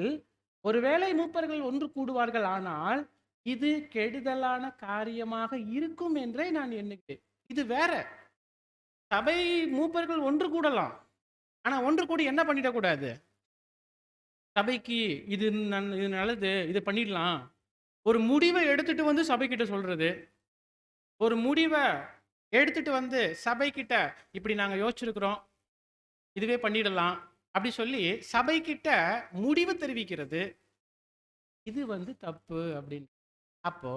ஒருவேளை மூப்பர்கள் ஒன்று கூடுவார்கள், ஆனால் இது கெடுதலான காரியமாக இருக்கும் என்றே நான் எண்ணுகிறேன். இது வேற. சபை மூப்பர்கள் ஒன்று கூடலாம், ஆனா ஒன்று கூடி என்ன பண்ணிடக்கூடாது? சபைக்கு இது இது நல்லது, இது பண்ணிடலாம், ஒரு முடிவை எடுத்துட்டு வந்து சபைக்கிட்ட சொல்றது, ஒரு முடிவை எடுத்துட்டு வந்து சபைக்கிட்ட இப்படி நாங்கள் யோசிச்சிருக்கிறோம், இதுவே பண்ணிடலாம் அப்படி சொல்லி சபைக்கிட்ட முடிவு தெரிவிக்கிறது, இது தப்பு அப்படின்னு. அப்போ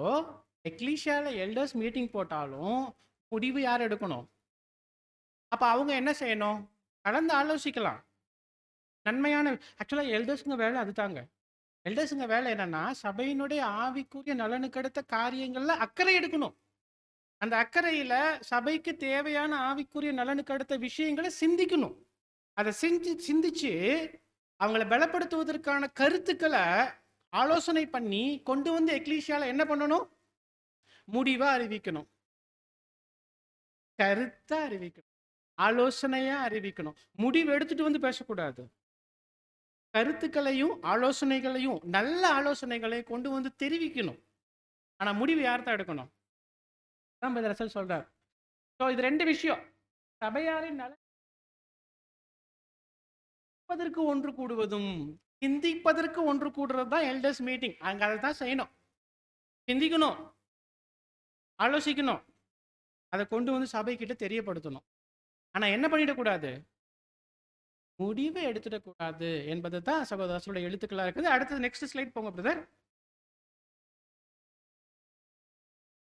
எக்லீஷியால எல்டர்ஸ் மீட்டிங் போட்டாலும் முடிவு யார் எடுக்கணும்? அப்போ அவங்க என்ன செய்யணும்? கலந்து ஆலோசிக்கலாம். நன்மையான ஆக்சுவலாக எல்டர்ஸுங்க வேலை அதுதாங்க. எல்டர்ஸுங்க வேலை என்னன்னா சபையினுடைய ஆவிக்குரிய நலனுக்கு அடுத்த காரியங்கள்ல அக்கறை எடுக்கணும். அந்த அக்கறையில சபைக்கு தேவையான ஆவிக்குரிய நலனுக்கு அடுத்த விஷயங்களை சிந்திக்கணும். அதை சிந்திச்சு அவங்கள பலப்படுத்துவதற்கான கருத்துக்களை ஆலோசனை பண்ணி கொண்டு வந்து எக்லீஷியால என்ன பண்ணணும்? முடிவா அறிவிக்கணும், கருத்தா அறிவிக்கணும், ஆலோசனையா அறிவிக்கணும். முடிவு எடுத்துட்டு வந்து பேசக்கூடாது. கருத்துக்களையும் ஆலோசனைகளையும் நல்ல ஆலோசனைகளையும் கொண்டு வந்து தெரிவிக்கணும். ஆனா முடிவு யார் தான் எடுக்கணும்? ரசல் சொல்றார். ஸோ இது ரெண்டு விஷயம். சபையாரின் நலனுக்கு ஒன்று கூடுவதும் சிந்திப்பதற்கு ஒன்று கூடுறது தான் எல்டர்ஸ் மீட்டிங். அங்க அதை தான் செய்யணும். சிந்திக்கணும், ஆலோசிக்கணும், அதை கொண்டு வந்து சபை கிட்ட தெரியப்படுத்தணும். ஆனா என்ன பண்ணிடக்கூடாது? முடிவை எடுத்துடக்கூடாது என்பது தான் சகோதரர்களுடைய எழுத்துக்களா இருக்குது. அடுத்தது நெக்ஸ்ட் ஸ்லைட் போங்க பிரதர்.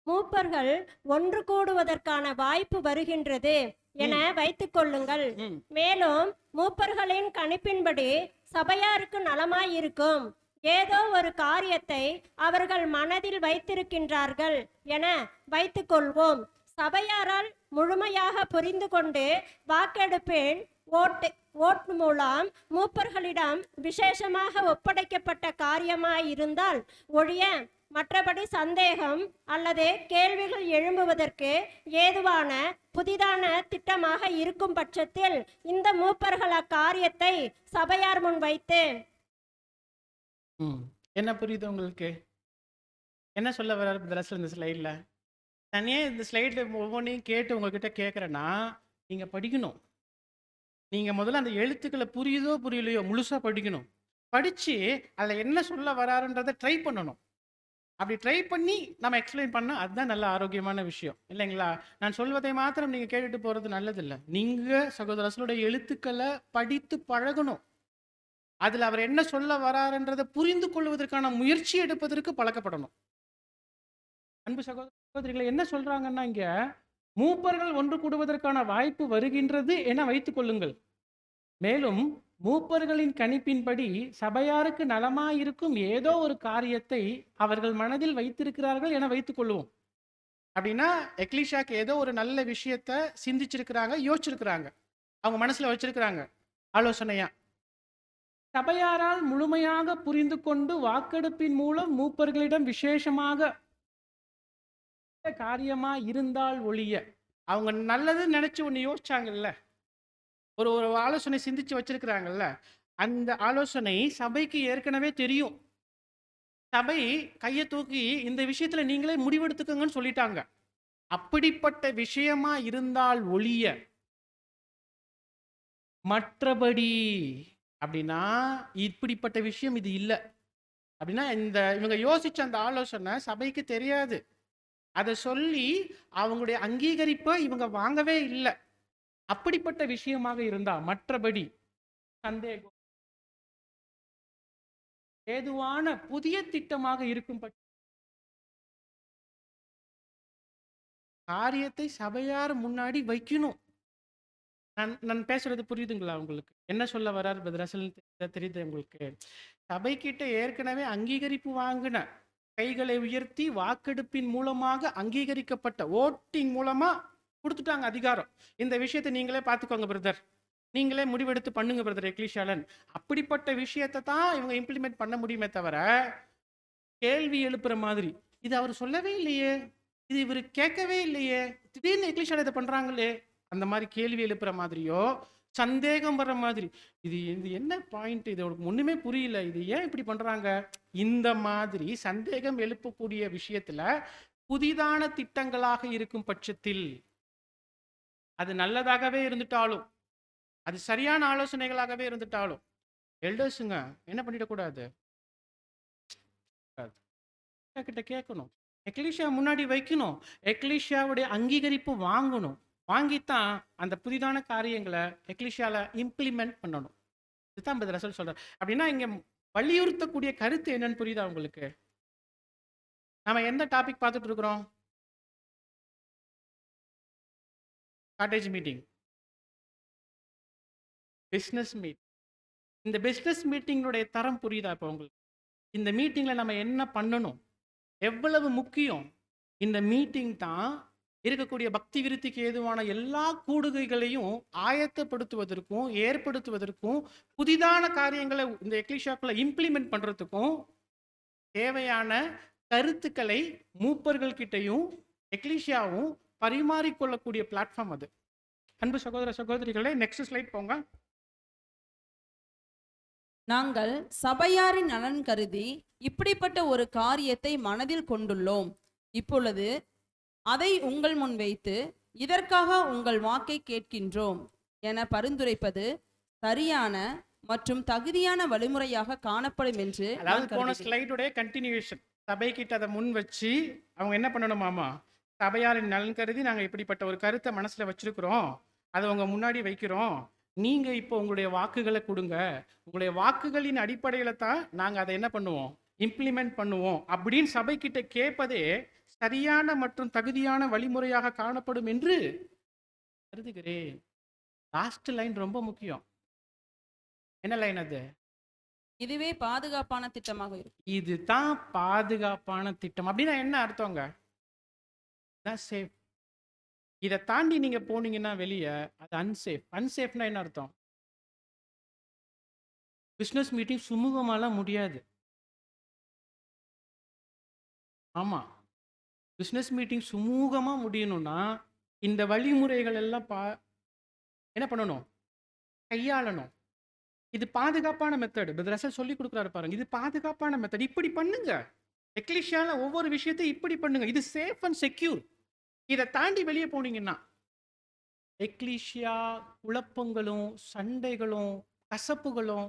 மூப்பர்கள் ஒன்று கூடுவதற்கான வாய்ப்பு வருகின்றது. என வைத்துக் கொள்ளுங்கள். ம். மேலும் மூப்பர்களின் கணிப்பின்படி சபையாருக்கு நலமாயிருக்கும் ஏதோ ஒரு காரியத்தை அவர்கள் மனதில் வைத்திருக்கின்றார்கள் என வைத்துக் கொள்வோம். சபையாரால் முழுமையாக புரிந்து கொண்டு வாக்கெடுப்பின் ஓட்டு மூலம் மூப்பர்களிடம் விசேஷமாக ஒப்படைக்கப்பட்ட காரியமாயிருந்தால் ஒழிய மற்றபடி சந்தேகம் அல்லது கேள்விகள் எழும்புவதற்கு ஏதுவான புதிதான திட்டமாக இருக்கும் பட்சத்தில் இந்த மூப்பர்கள் அக்காரியத்தை சபையார் முன் வைத்து என்ன புரியுது உங்களுக்கு? என்ன சொல்ல வர்றாரு பிரதர் இந்த ஸ்லைடில்? தனியாக இந்த ஸ்லைடில் ஒவ்வொன்றையும் கேட்டு உங்ககிட்ட கேட்குறேன்னா நீங்கள் படிக்கணும். நீங்கள் முதல்ல அந்த எழுத்துக்களை புரியுதோ புரியலையோ முழுசாக படிக்கணும். படித்து அதில் என்ன சொல்ல வராருன்றதை ட்ரை பண்ணணும். அப்படி ட்ரை பண்ணி நம்ம எக்ஸ்பிளைன் பண்ணால் அதுதான் நல்ல ஆரோக்கியமான விஷயம் இல்லைங்களா? நான் சொல்வதை மாத்திரம் நீங்கள் கேட்டுட்டு போகிறது நல்லதில்லை. நீங்கள் சகோதரர்களுடைய எழுத்துக்களை படித்து பழகணும். அதில் அவர் என்ன சொல்ல வராருன்றதை புரிந்து கொள்வதற்கான முயற்சி எடுப்பதற்கு பழக்கப்படணும். அன்பு சகோதரிகளை என்ன சொல்றாங்கன்னா, இங்க மூப்பர்கள் ஒன்று கூடுவதற்கான வாய்ப்பு வருகின்றது என வைத்துக் கொள்ளுங்கள். மேலும் மூப்பர்களின் கணிப்பின்படி சபையாருக்கு நலமாயிருக்கும் ஏதோ ஒரு காரியத்தை அவர்கள் மனதில் வைத்திருக்கிறார்கள் என வைத்துக் கொள்வோம். அப்படின்னா எக்லிஷாக்கு ஏதோ ஒரு நல்ல விஷயத்த சிந்திச்சிருக்கிறாங்க, யோசிச்சிருக்கிறாங்க, அவங்க மனசுல வச்சிருக்கிறாங்க ஆலோசனையா. சபையாரால் முழுமையாக புரிந்து கொண்டு வாக்கெடுப்பின் மூலம் மூப்பர்களிடம் விசேஷமாக காரியமா இருந்தால் ஒழிய, அவங்க நல்லது நினைச்சு ஒன்று யோசிச்சாங்கல்ல, ஒரு ஒரு ஆலோசனை சிந்திச்சு வச்சிருக்கிறாங்கல்ல, அந்த ஆலோசனை சபைக்கு ஏற்கனவே தெரியும். சபை கையை தூக்கி இந்த விஷயத்துல நீங்களே முடிவெடுத்துக்கங்கன்னு சொல்லிட்டாங்க. அப்படிப்பட்ட விஷயமா இருந்தால் ஒழிய, மற்றபடி அப்படின்னா இப்படிப்பட்ட விஷயம் இது இல்லை அப்படின்னா, இந்த இவங்க யோசிச்ச அந்த ஆலோசனை சபைக்கு தெரியாது. அதை சொல்லி அவங்களுடைய அங்கீகரிப்பை இவங்க வாங்கவே இல்லை. அப்படிப்பட்ட விஷயமாக இருந்தா, மற்றபடி சந்தேகம் ஏதுவான புதிய திட்டமாக இருக்கும் காரியத்தை சபையார் முன்னாடி வைக்கணும். நான் பேசுறது புரியுதுங்களா உங்களுக்கு? என்ன சொல்ல வர்றாரு பிரதர் தெரியுது உங்களுக்கு? சபை கிட்ட ஏற்கனவே அங்கீகரிப்பு வாங்கின, கைகளை உயர்த்தி வாக்கெடுப்பின் மூலமாக அங்கீகரிக்கப்பட்ட, ஓட்டிங் மூலமா கொடுத்துட்டாங்க அதிகாரம். இந்த விஷயத்தை நீங்களே பார்த்துக்கோங்க பிரதர், நீங்களே முடிவெடுத்து பண்ணுங்க பிரதர் எக்லிஷாலன். அப்படிப்பட்ட விஷயத்தை தான் இவங்க இம்ப்ளிமெண்ட் பண்ண முடியுமே தவிர, கேள்வி எழுப்புற மாதிரி இது அவர் சொல்லவே இல்லையே, இது இவர் கேட்கவே இல்லையே, திடீர்னு எக்லிஷாலன் இதை பண்றாங்களே, அந்த மாதிரி கேள்வி எழுப்புற மாதிரியோ சந்தேகம் வர்ற மாதிரி, இது என்ன பாயிண்ட், இது அவருக்கு ஒண்ணுமே புரியல, இது ஏன் இப்படி பண்றாங்க, இந்த மாதிரி சந்தேகம் எழுப்பக்கூடிய விஷயத்துல புதிதான திட்டங்களாக இருக்கும் பட்சத்தில், அது நல்லதாகவே இருந்துட்டாலும், அது சரியான ஆலோசனைகளாகவே இருந்துட்டாலும், எல்டர்ஸுங்க என்ன பண்ணிடக்கூடாது, கிட்ட கேட்கணும், எக்லிஷா முன்னாடி வைக்கணும், எக்லிஷாவுடைய அங்கீகரிப்பு வாங்கணும். வாங்கித்தான் அந்த புதிதான காரியங்களை எக்லிஷியால இம்ப்ளிமெண்ட் பண்ணணும். இதுதான் ரசல் சொல்றார். அப்படின்னா இங்க வலியுறுத்தக்கூடிய கருத்து என்னன்னு புரியுதா உங்களுக்கு? நம்ம எந்த டாபிக் பார்த்துட்டு இருக்கிறோம்? Cottage meeting, business meet. இந்த பிஸ்னஸ் மீட்டிங்களுடைய தரம் புரியுதா இப்போ உங்களுக்கு? இந்த மீட்டிங்ல நம்ம என்ன பண்ணணும், எவ்வளவு முக்கியம்? இந்த மீட்டிங் தான் இருக்கக்கூடிய பக்தி விருத்திக்கு ஏதுவான எல்லா கூடுகைகளையும் ஆயத்தப்படுத்துவதற்கும் ஏற்படுத்துவதற்கும் புதிதான காரியங்களை இந்த எக்லிஷியாக்குள்ள இம்ப்ளிமெண்ட் பண்றதுக்கும் தேவையான கருத்துக்களை மூப்பர்கள் கிட்டையும் எக்லிஷியாவும் பரிமாறிக்கொள்ளக்கூடிய பிளாட்ஃபார்ம் அது. அன்பு சகோதர சகோதரிகளே, நெக்ஸ்ட் ஸ்லைட் போங்க. நாங்கள் சபையாரின் நலன் கருதி இப்படிப்பட்ட ஒரு காரியத்தை மனதில் கொண்டுள்ளோம். இப்பொழுது அதை உங்கள் முன் வைத்து இதற்காக உங்கள் வாக்கை கேட்கின்றோம் என பரிந்துரைப்பது சரியான மற்றும் தகுதியான வழிமுறையாக காணப்படும் என்று. அதாவது போன ஸ்லைடுடைய கண்டினியூஷன். சபை கிட்ட அதை முன் வச்சு அவங்க என்ன பண்ணணுமாமா, சபையாரின் நலன் கருதி நாங்கள் இப்படிப்பட்ட ஒரு கருத்தை மனசுல வச்சிருக்கிறோம், அதை உங்க முன்னாடி வைக்கிறோம், நீங்க இப்போ உங்களுடைய வாக்குகளை கொடுங்க, உங்களுடைய வாக்குகளின் அடிப்படையில தான் நாங்கள் அதை என்ன பண்ணுவோம், இம்ப்ளிமெண்ட் பண்ணுவோம் அப்படின்னு சபை கிட்ட கேட்பதே சரியான மற்றும் தகுதியான வழிமுறையாக காணப்படும் என்று கருதுகிறேன். லாஸ்ட் லைன் ரொம்ப முக்கியம். என்ன லைன் அது? இதுவே பாதுகாப்பான திட்டமாக இருக்கும். இதுதான் பாதுகாப்பான திட்டம். அப்படின்னா என்ன அர்த்தங்க? சேஃப். இதை தாண்டி நீங்க போனீங்கன்னா வெளியே அது அன்சேஃப். அன்சேஃப்னா என்ன அர்த்தம்? பிஸ்னஸ் மீட்டிங் சுமூகமாலாம் முடியாது. ஆமா, பிஸ்னஸ் மீட்டிங் சுமூகமா முடியணும்னா இந்த வழிமுறைகள் எல்லாம் என்ன பண்ணணும்? கையாளணும். இது பாதுகாப்பான மெத்தட். பிரதர் சொல்லி கொடுக்குறாரு பாருங்க. இது பாதுகாப்பான மெத்தட். இப்படி பண்ணுங்க. எக்லிஷியால ஒவ்வொரு விஷயத்தையும் இப்படி பண்ணுங்க. இது சேஃப் அண்ட் செக்யூர். இதை தாண்டி வெளியே போனீங்கன்னா எக்லிஷியா குழப்பங்களும் சண்டைகளும் கசப்புகளும்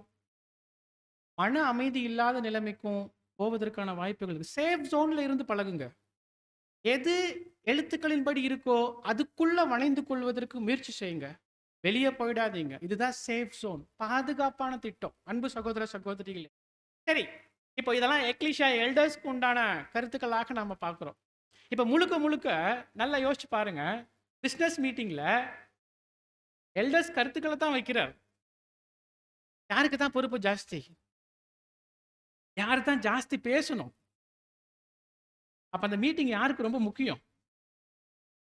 மன அமைதி இல்லாத நிலைமைக்கும் போவதற்கான வாய்ப்புகள் இருக்கு. சேஃப் ஜோன்ல இருந்து பழகுங்க. எது எழுத்துக்களின்படி இருக்கோ அதுக்குள்ள வளைந்து கொள்வதற்கு முயற்சி செய்யுங்க. வெளியே போயிடாதீங்க. இதுதான் சேஃப் ஜோன், பாதுகாப்பான திட்டம். அன்பு சகோதர சகோதரிகளே, சரி, இப்போ இதெல்லாம் எக்லிஷியா எல்டர்ஸ்க்கு உண்டான கருத்துக்களாக நம்ம பார்க்குறோம். இப்போ முழுக்க முழுக்க நல்லா யோசிச்சு பாருங்க. பிஸ்னஸ் மீட்டிங்ல எல்டர்ஸ் கருத்துக்களை தான் வைக்கிறார். யாருக்கு தான் பொறுப்பு ஜாஸ்தி? யாரு தான் ஜாஸ்தி பேசணும்? அப்ப அந்த மீட்டிங் யாருக்கு ரொம்ப முக்கியம்?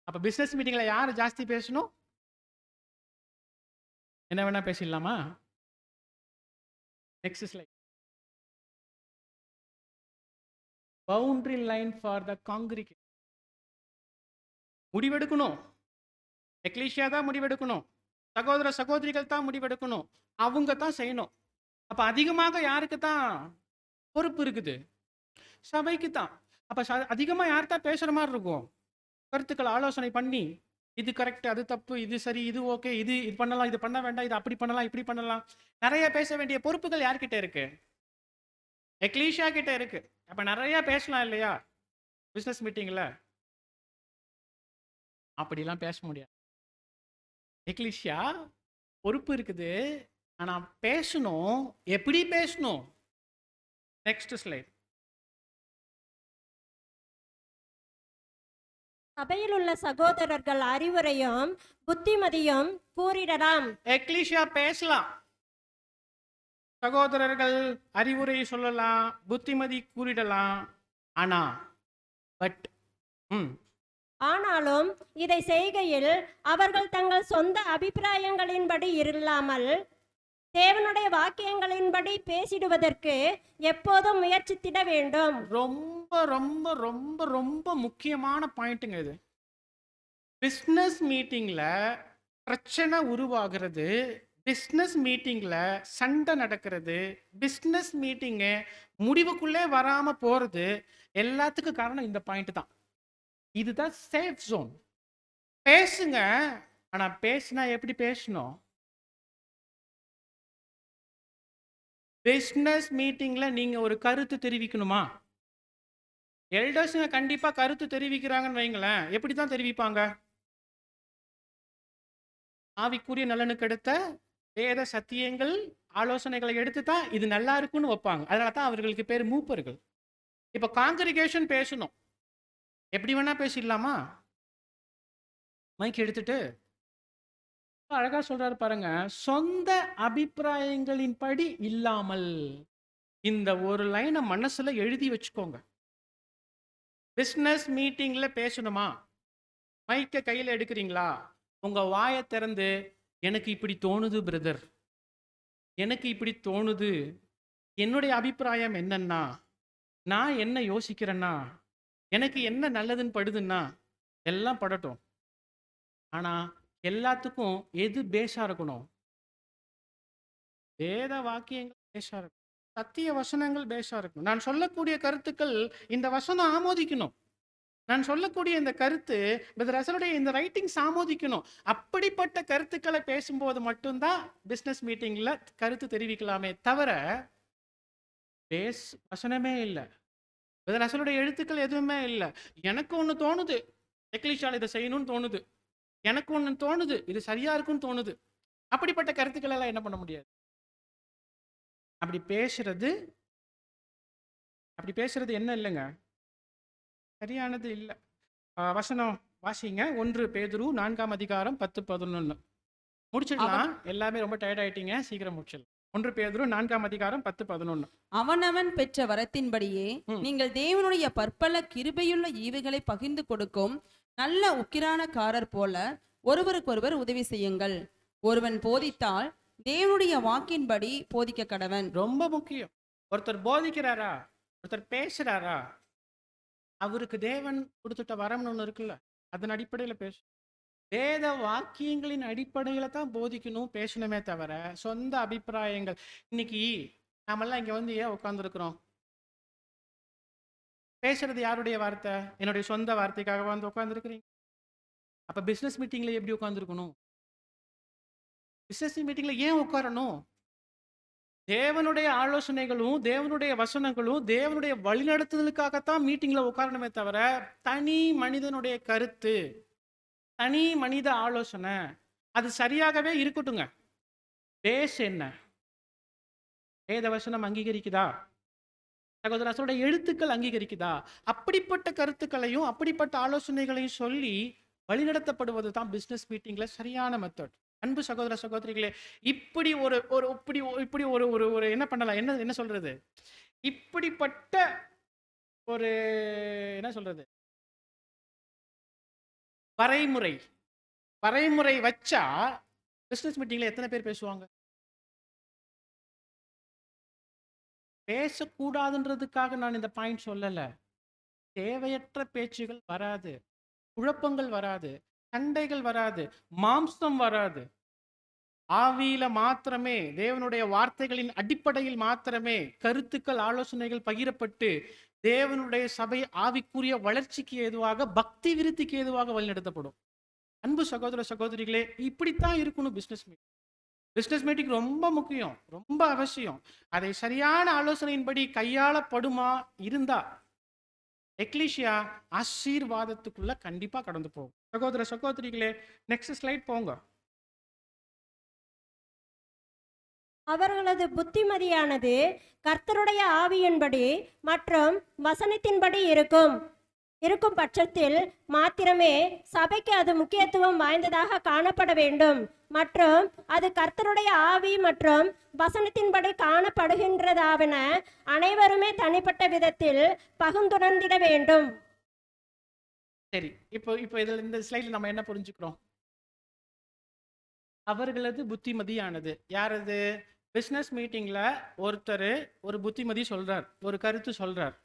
அப்ப பிசினஸ் மீட்டிங்ல யாரு ஜாஸ்தி பேசணும்? என்ன வேணா பேசிடலாமா? Next slide. Boundary line for the congregation. முடிவெடுக்கணும். எக்லீஷியா தான் முடிவெடுக்கணும். சகோதர சகோதரிகள் தான் முடிவெடுக்கணும். அவங்க தான் செய்யணும். அப்ப அதிகமாக யாருக்கு தான் பொறுப்பு இருக்குது? சபைக்கு தான். அப்ப அதிகமா யார் தான் பேசுற மாதிரி இருக்கும்? கருத்துக்கள் ஆலோசனை பண்ணி இது கரெக்ட், அது தப்பு, இது சரி, இது ஓகே, இது பண்ணலாம், இது பண்ண வேண்டாம், இது அப்படி பண்ணலாம், இப்படி பண்ணலாம். நிறைய பேச வேண்டிய பொறுப்புகள் யார்கிட்ட இருக்கு? எக்லீஷியா கிட்ட இருக்கு. அப்ப நிறைய பேசலாம் இல்லையா பிசினஸ் மீட்டிங்ல? அப்படிலாம் பேச முடியாது. எக்லீஷியா பொறுப்பு இருக்குது, ஆனா பேசணும். எப்படி பேசணும்? Next slide. சபையில் உள்ள சகோதரர்கள் அறிவுரையும் புத்திமதியும் கூறிடலாம். எக்லீஷியா பேசலாம், சகோதரர்கள் அறிவுரை சொல்லலாம், புத்திமதி கூறிடலாம். ஆனா பட் ஆனாலும் இதை செய்கையில் அவர்கள் தங்கள் சொந்த அபிப்பிராயங்களின்படி இல்லாமல் தேவனுடைய வாக்கியங்களின்படி பேசிடுவதற்கு எப்போதும் முயற்சித்திட வேண்டும். ரொம்ப ரொம்ப ரொம்ப ரொம்ப முக்கியமான பாயிண்ட்டுங்க இது. பிஸ்னஸ் மீட்டிங்ல பிரச்சனை உருவாகிறது, பிஸ்னஸ் மீட்டிங்ல சண்டை நடக்கிறது, பிஸ்னஸ் மீட்டிங்கு முடிவுக்குள்ளே வராம போறது எல்லாத்துக்கும் காரணம் இந்த பாயிண்ட் தான். இதுதான் சேஃப் ஜோன். பேசுங்க, ஆனா பேசினா எப்படி பேசணும்? பிஸ்னஸ் மீட்டிங்ல நீங்க ஒரு கருத்து தெரிவிக்கணுமா? எல்டர்ஸுங்க கண்டிப்பா கருத்து தெரிவிக்கிறாங்கன்னு வைங்களேன். எப்படி தான் தெரிவிப்பாங்க? ஆவிக்குரிய நலனுக்கு எடுத்த வேத சத்தியங்கள் ஆலோசனைகளை எடுத்து தான் இது நல்லா இருக்குன்னு வைப்பாங்க. அதனால தான் அவர்களுக்கு பேர் மூப்பர்கள். இப்போ காங்கிரிகேஷன் பேசணும். எப்படி வேணா பேசிடலாமா? மைக் எடுத்துட்டு அழகா சொல்றாரு பாருங்க. சொந்த அபிப்பிராயங்களின் படி இல்லாமல். இந்த ஒரு லைனை மனசுல எழுதி வச்சுக்கோங்க. பிசினஸ் மீட்டிங்ல பேசணுமா? மைக்க கையில எடுக்கிறீங்களா? உங்க வாயை திறந்து எனக்கு இப்படி தோணுது பிரதர், எனக்கு இப்படி தோணுது, என்னுடைய அபிப்பிராயம் என்னன்னா, நான் என்ன யோசிக்கிறேன்னா, எனக்கு என்ன நல்லதுன்னு படுதுன்னா எல்லாம் படட்டும். ஆனா எல்லாத்துக்கும் எது பேஷா இருக்கணும்? வேத வாக்கியங்கள் பேஷா இருக்கணும், சத்திய வசனங்கள் பேஷா இருக்கணும். நான் சொல்லக்கூடிய கருத்துக்கள் இந்த வசனம் ஆமோதிக்கணும். நான் சொல்லக்கூடிய இந்த கருத்து பிரதர் இந்த ரைட்டிங்ஸ் ஆமோதிக்கணும். அப்படிப்பட்ட கருத்துக்களை பேசும்போது மட்டும்தான் பிசினஸ் மீட்டிங்ல கருத்து தெரிவிக்கலாமே தவிர வசனமே இல்லை, பிரதர் எழுத்துக்கள் எதுவுமே இல்லை. எனக்கு ஒன்று தோணுது, எக்லிஷால் இதை செய்யணும்னு தோணுது, எனக்கு ஒன்று தோணுது, இது சரியா இருக்குன்னு தோணுது. அப்படிப்பட்ட கருத்துக்கள் எல்லாம் என்ன பண்ண முடியாது. அப்படி பேசுறது என்ன இல்லைங்க, சரியானது இல்லை. வசனம் வாசிங்க 1 பேதுரு 4ஆம் அதிகாரம் 10-11. முடிச்சிடலாம். எல்லாமே ரொம்ப டயர்ட் ஆயிட்டீங்க, சீக்கிரம் முடிச்சிடலாம். 1 பேதுரு 4ஆம் அதிகாரம் 10-11. அவனவன் பெற்ற வரத்தின்படியே நீங்கள் தேவனுடைய பற்பல கிருபையுள்ள ஈவுகளை பகிர்ந்து கொடுக்கும் நல்ல உக்கிரானக்காரர் போல ஒருவருக்கொருவர் உதவி செய்யுங்கள். ஒருவன் போதித்தால் தேவனுடைய வாக்கின்படி போதிக்க கடவன். ரொம்ப முக்கியம். ஒருத்தர் போதிக்கிறாரா, ஒருத்தர் பேசுறாரா, அவருக்கு தேவன் கொடுத்துட்ட வரம்னு ஒண்ணு இருக்குல்ல, அதன் அடிப்படையில பேசு. வேத வாக்கியங்களின் அடிப்படையில தான் போதிக்கணும், பேசணுமே தவிர சொந்த அபிப்பிராயங்கள். இன்னைக்கு நாமெல்லாம் இங்க வந்து ஏன் உட்கார்ந்துருக்கிறோம்? பேசுறது யாருடைய வார்த்தை? என்னுடைய சொந்த வார்த்தைக்காக வந்து உட்கார்ந்துருக்கிறீங்க. அப்ப பிசினஸ் மீட்டிங்ல எப்படி உட்கார்ந்துருக்கணும்? பிசினஸ் மீட்டிங்ல ஏன் உட்காரணும்? தேவனுடைய ஆலோசனைகளும் தேவனுடைய வசனங்களும் தேவனுடைய வழிநடத்துதலுக்காகத்தான் மீட்டிங்ல உட்காரணுமே தவிர தனி மனிதனுடைய கருத்து, தனி மனித ஆலோசனை அது சரியாகவே இருக்கட்டுங்க. பேஸ் என்ன? வேத வசனம் அங்கீகரிக்குதா? சகோதரசோட எழுத்துக்கள் அங்கீகரிக்குதா? அப்படிப்பட்ட கருத்துக்களையும் அப்படிப்பட்ட ஆலோசனைகளையும் சொல்லி வழிநடத்தப்படுவது தான் பிசினஸ் மீட்டிங்ல சரியான மெத்தட். அன்பு சகோதர சகோதரிகளே, இப்படி ஒரு ஒரு இப்படி இப்படி ஒரு ஒரு ஒரு என்ன பண்ணலாம், என்ன என்ன சொல்றது, இப்படிப்பட்ட ஒரு என்ன சொல்றது வரைமுறை வரைமுறை வச்சா பிசினஸ் மீட்டிங்ல எத்தனை பேர் பேசுவாங்க? பேசக்கூடாதுன்றதுக்காக நான் இந்த பாயிண்ட் சொல்லல. தேவையற்ற பேச்சுகள் வராது, குழப்பங்கள் வராது, சண்டைகள் வராது, மாம்சம் வராது. ஆவியில மாத்திரமே, தேவனுடைய வார்த்தைகளின் அடிப்படையில் மாத்திரமே கருத்துக்கள் ஆலோசனைகள் பகிரப்பட்டு தேவனுடைய சபை ஆவிக்குரிய வளர்ச்சிக்கு ஏதுவாக, பக்தி விருத்திக்கு ஏதுவாக வழிநடத்தப்படும். அன்பு சகோதர சகோதரிகளே, இப்படித்தான் இருக்கணும் பிசினஸ் மீட்டிங். பிசினஸ் மீட்டிங் ரொம்ப முக்கியம், ரொம்ப அவசியம். அதை சரியான ஆலோசனையின்படி கையாளப்படுமா இருந்தா எக்லீசியா ஆசீர்வாதத்துக்குள்ள கண்டிப்பா கடந்து போகும். சகோதர சகோதரிகளே, நெக்ஸ்ட் ஸ்லைட் போங்க. அவர்களது புத்திமதியானது கர்த்தருடைய ஆவியின்படி மற்றும் வசனத்தின்படி இருக்கும் பட்சத்தில் மாத்திரமே சபைக்கு அது முக்கியத்துவம் வாய்ந்ததாக காணப்பட வேண்டும். மற்றும் அது கர்த்தருடைய ஆவி மற்றும் வசனத்தின்படி காணப்படுகின்றதாவன அனைவருமே தனிப்பட்ட விதத்தில் பகுந்துணர்ந்திட வேண்டும். சரி, இப்போ இப்போ இதில் இந்த ஸ்லைடில் நம்ம என்ன புரிஞ்சுக்கிறோம்? அவர்களது புத்திமதியானது யாரது? பிஸ்னஸ் மீட்டிங்ல ஒருத்தர் ஒரு புத்திமதி சொல்றார், ஒரு கருத்து சொல்றார்.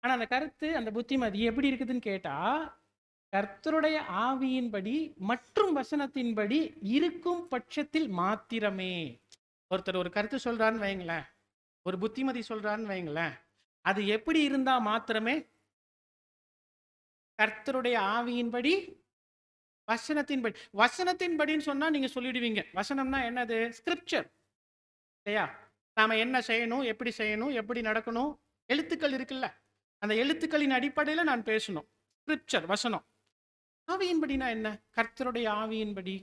ஆனா அந்த கருத்து, அந்த புத்திமதி எப்படி இருக்குதுன்னு கேட்டா, கர்த்தருடைய ஆவியின்படி மற்றும் வசனத்தின்படி இருக்கும் பட்சத்தில் மாத்திரமே. ஒருத்தர் ஒரு கருத்து சொல்றாருன்னு வைங்களேன், ஒரு புத்திமதி சொல்றாருன்னு வைங்களேன், அது எப்படி இருந்தா மாத்திரமே? கர்த்தருடைய ஆவியின்படி வசனத்தின்படி. வசனத்தின்படின்னு சொன்னா நீங்க சொல்லிடுவீங்க, வசனம்னா என்னது? ஸ்கிரிப்சர் இல்லையா? நாம என்ன செய்யணும், எப்படி செய்யணும், எப்படி நடக்கணும், எழுத்துக்கள் இருக்குல்ல, அந்த எழுத்துக்களின் அடிப்படையில் நான் பேசணும். ஸ்கிரிப்சர், வசனம். ஆவியின்படினா என்ன? கர்த்தருடைய ஆவியின்படி.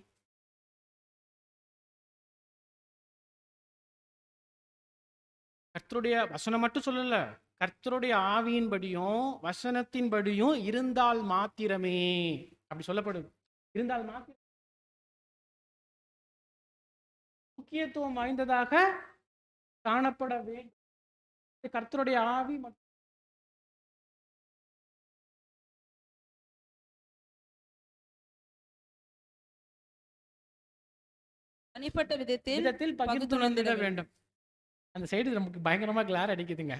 கர்த்தருடைய வசனம் மட்டும் சொல்லல, கர்த்தருடைய ஆவியின்படியும் வசனத்தின்படியும் இருந்தால் மாத்திரமே. அப்படி சொல்லப்படுது. இருந்தால் மாத்திரம் முக்கியத்துவம் வாய்ந்ததாக காணப்பட வேண்டும். கர்த்தருடைய ஆவி மற்றும் தனிப்பட்ட விதத்தில் பகிர்ந்துணர்ந்திட வேண்டும். அந்த சைடு நமக்கு பயங்கரமா கிளார் அடிக்குதுங்க.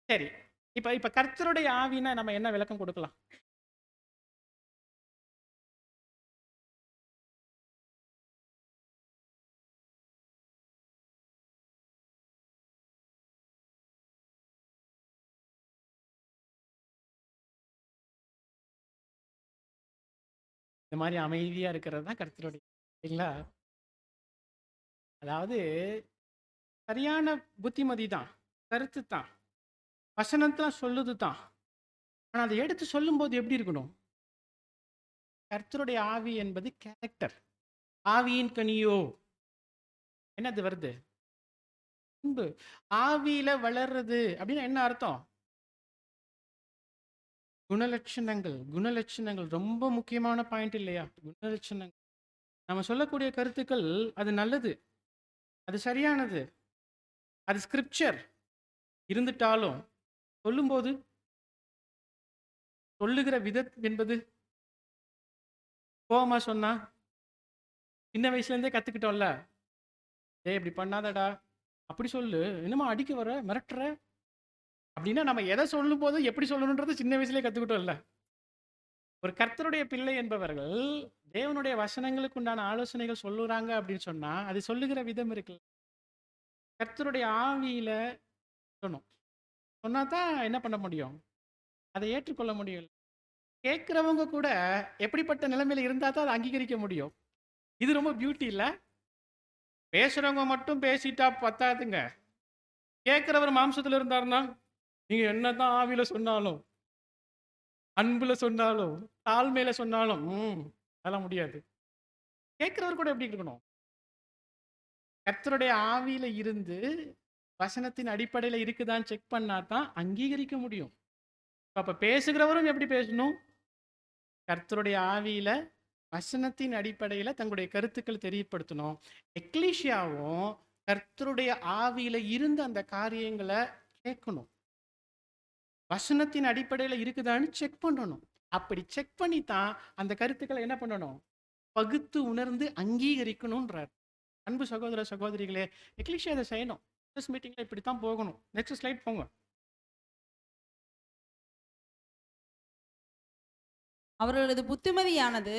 சரி, இப்ப கர்த்தருடைய ஆவினா நம்ம என்ன விளக்கம் கொடுக்கலாம்? இந்த மாதிரி அமைதியா இருக்கிறது தான் கர்த்தருடைய, இல்லைங்களா? அதாவது சரியான புத்திமதி தான், கருத்து தான், வசனத்தான் சொல்லுது தான். ஆனா அதை எடுத்து சொல்லும்போது எப்படி இருக்கணும்? கர்த்தருடைய ஆவி என்பது கேரக்டர். ஆவியின் கனியோ என்னது வருது? அன்பு. ஆவியில வளர்றது அப்படின்னா என்ன அர்த்தம்? குணலட்சணங்கள் குணலட்சணங்கள் ரொம்ப முக்கியமான பாயிண்ட் இல்லையா? குணலட்சணங்கள். நம்ம சொல்லக்கூடிய கருத்துக்கள் அது நல்லது, அது சரியானது, அது ஸ்கிரிப்சர் இருந்துட்டாலும் சொல்லும்போது சொல்லுகிற விதம் என்பது கோவமா சொன்னா சின்ன வயசுல இருந்தே கத்துக்கிட்டோம்ல. ஏய் இப்படி பண்ணாதடா, அப்படி சொல்லு, என்னமா அடிக்க வர மிரட்டுற அப்படின்னா நம்ம எதை சொல்லும் போது எப்படி சொல்லணுன்றது சின்ன வயசுலயே கத்துக்கிட்டோம்ல. ஒரு கர்த்தருடைய பிள்ளை என்பவர்கள் தேவனுடைய வசனங்களுக்கு உண்டான ஆலோசனைகள் சொல்லுறாங்க அப்படின்னு சொன்னா அது சொல்லுகிற விதம் இருக்குல்ல. கர்த்தருடைய ஆவியில சொல்லணும். சொன்னா தான் என்ன பண்ண முடியும்? அதை ஏற்றுக்கொள்ள முடியும். கேட்கிறவங்க கூட எப்படிப்பட்ட நிலைமையில இருந்தா தான் அதை அங்கீகரிக்க முடியும். இது ரொம்ப பியூட்டி இல்ல? பேசுறவங்க மட்டும் பேசிட்டா பத்தாதுங்க. கேட்கிறவர் மாம்சத்துல இருந்தாருன்னா நீங்க என்னதான் ஆவியில சொன்னாலும், அன்புல சொன்னாலும், தாழ்மையில சொன்னாலும் அதெல்லாம் முடியாது. கேட்கிறவர் கூட எப்படி இருக்கணும்? கர்த்தருடைய ஆவியில இருந்து வசனத்தின் அடிப்படையில இருக்குதான்னு செக் பண்ணா தான் அங்கீகரிக்க முடியும். அப்ப பேசுகிறவரும் எப்படி பேசணும்? கர்த்தருடைய ஆவியில வசனத்தின் அடிப்படையில தங்களுடைய கருத்துக்கள் தெரியப்படுத்தணும். எக்லீசியாவும் கர்த்தருடைய ஆவியில இருந்து அந்த காரியங்களை கேட்கணும். வசனத்தின் அடிப்படையில இருக்குதான்னு செக் பண்ணணும். அப்படி செக் பண்ணி தான் அந்த கருத்துக்களை என்ன பண்ணணும்? பகுத்து உணர்ந்து அங்கீகரிக்கணும்ன்றார். அன்பு சகோதர சகோதரிகளே, எக்லீசியா அதை செய்யணும். மீட்டிங்ல இப்படித்தான் போகணும். நெக்ஸ்ட் ஸ்லைட் போங்க. அவர்களது புத்திமதியானது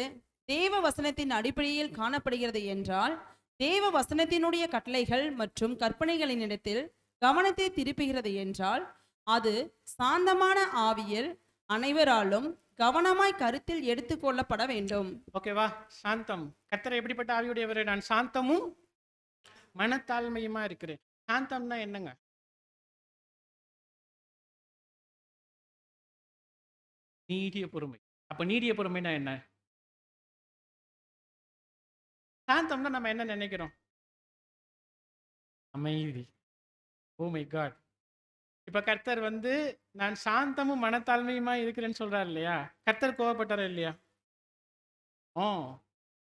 தேவ வசனத்தின் அடிப்படையில் காணப்படுகிறது என்றால், தேவ வசனத்தினுடைய கட்டளைகள் மற்றும் கற்பனைகளினிடத்தில் கவனத்தை திருப்புகிறது என்றால், அது சாந்தமான ஆவியில் அனைவராலும் கவனமாய் கருத்தில் எடுத்துக்கொள்ளப்பட வேண்டும். ஓகேவா? சாந்தம். கர்த்தர் எப்படிப்பட்ட ஆவியுடையவர்? நான் சாந்தமும் மனத்தாழ்மையுமா இருக்கிறேன். சாந்தம்னா என்னங்க? நீடிய பொறுமை. அப்ப நீடிய பொறுமைனா என்ன? சாந்தம்னா நம்ம என்ன நினைக்கிறோம்? அமைதி. Oh my god. இப்ப கர்த்தர் நான் சாந்தமும் மனத்தாழ்மையுமா இருக்கிறேன்னு சொல்றாரு இல்லையா? கர்த்தர் கோவப்பட்டாரா இல்லையா?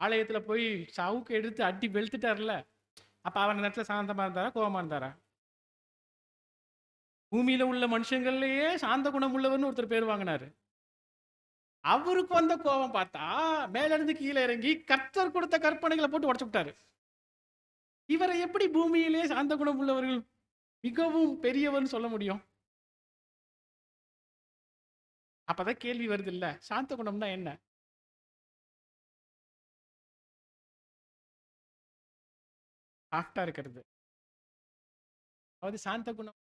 ஆலயத்துல போய் சவுக்கு எடுத்து அடி வெளுத்துட்டார்ல. அப்ப அவன் நேரத்துல சாந்தமா இருந்தாரா, கோவமா இருந்தாரா? பூமியில உள்ள மனுஷங்கள்லயே சாந்த குணம் உள்ளவர்னு ஒருத்தர் பேர் வாங்கினாரு. அவருக்கு வந்த கோபம் பார்த்தா மேல இருந்து கீழே இறங்கி கர்த்தர் கொடுத்த கற்பனைகளை போட்டு உடைச்சு விட்டாரு. இவரை எப்படி பூமியிலே சாந்த குணம் உள்ளவர்கள் மிகவும் பெரியவர்னு சொல்ல முடியும்? அப்பதான் கேள்வி வருது இல்ல, சாந்த குணம்னா என்ன? சாஃப்டா இருக்கிறது. அதாவது சாந்த குணம்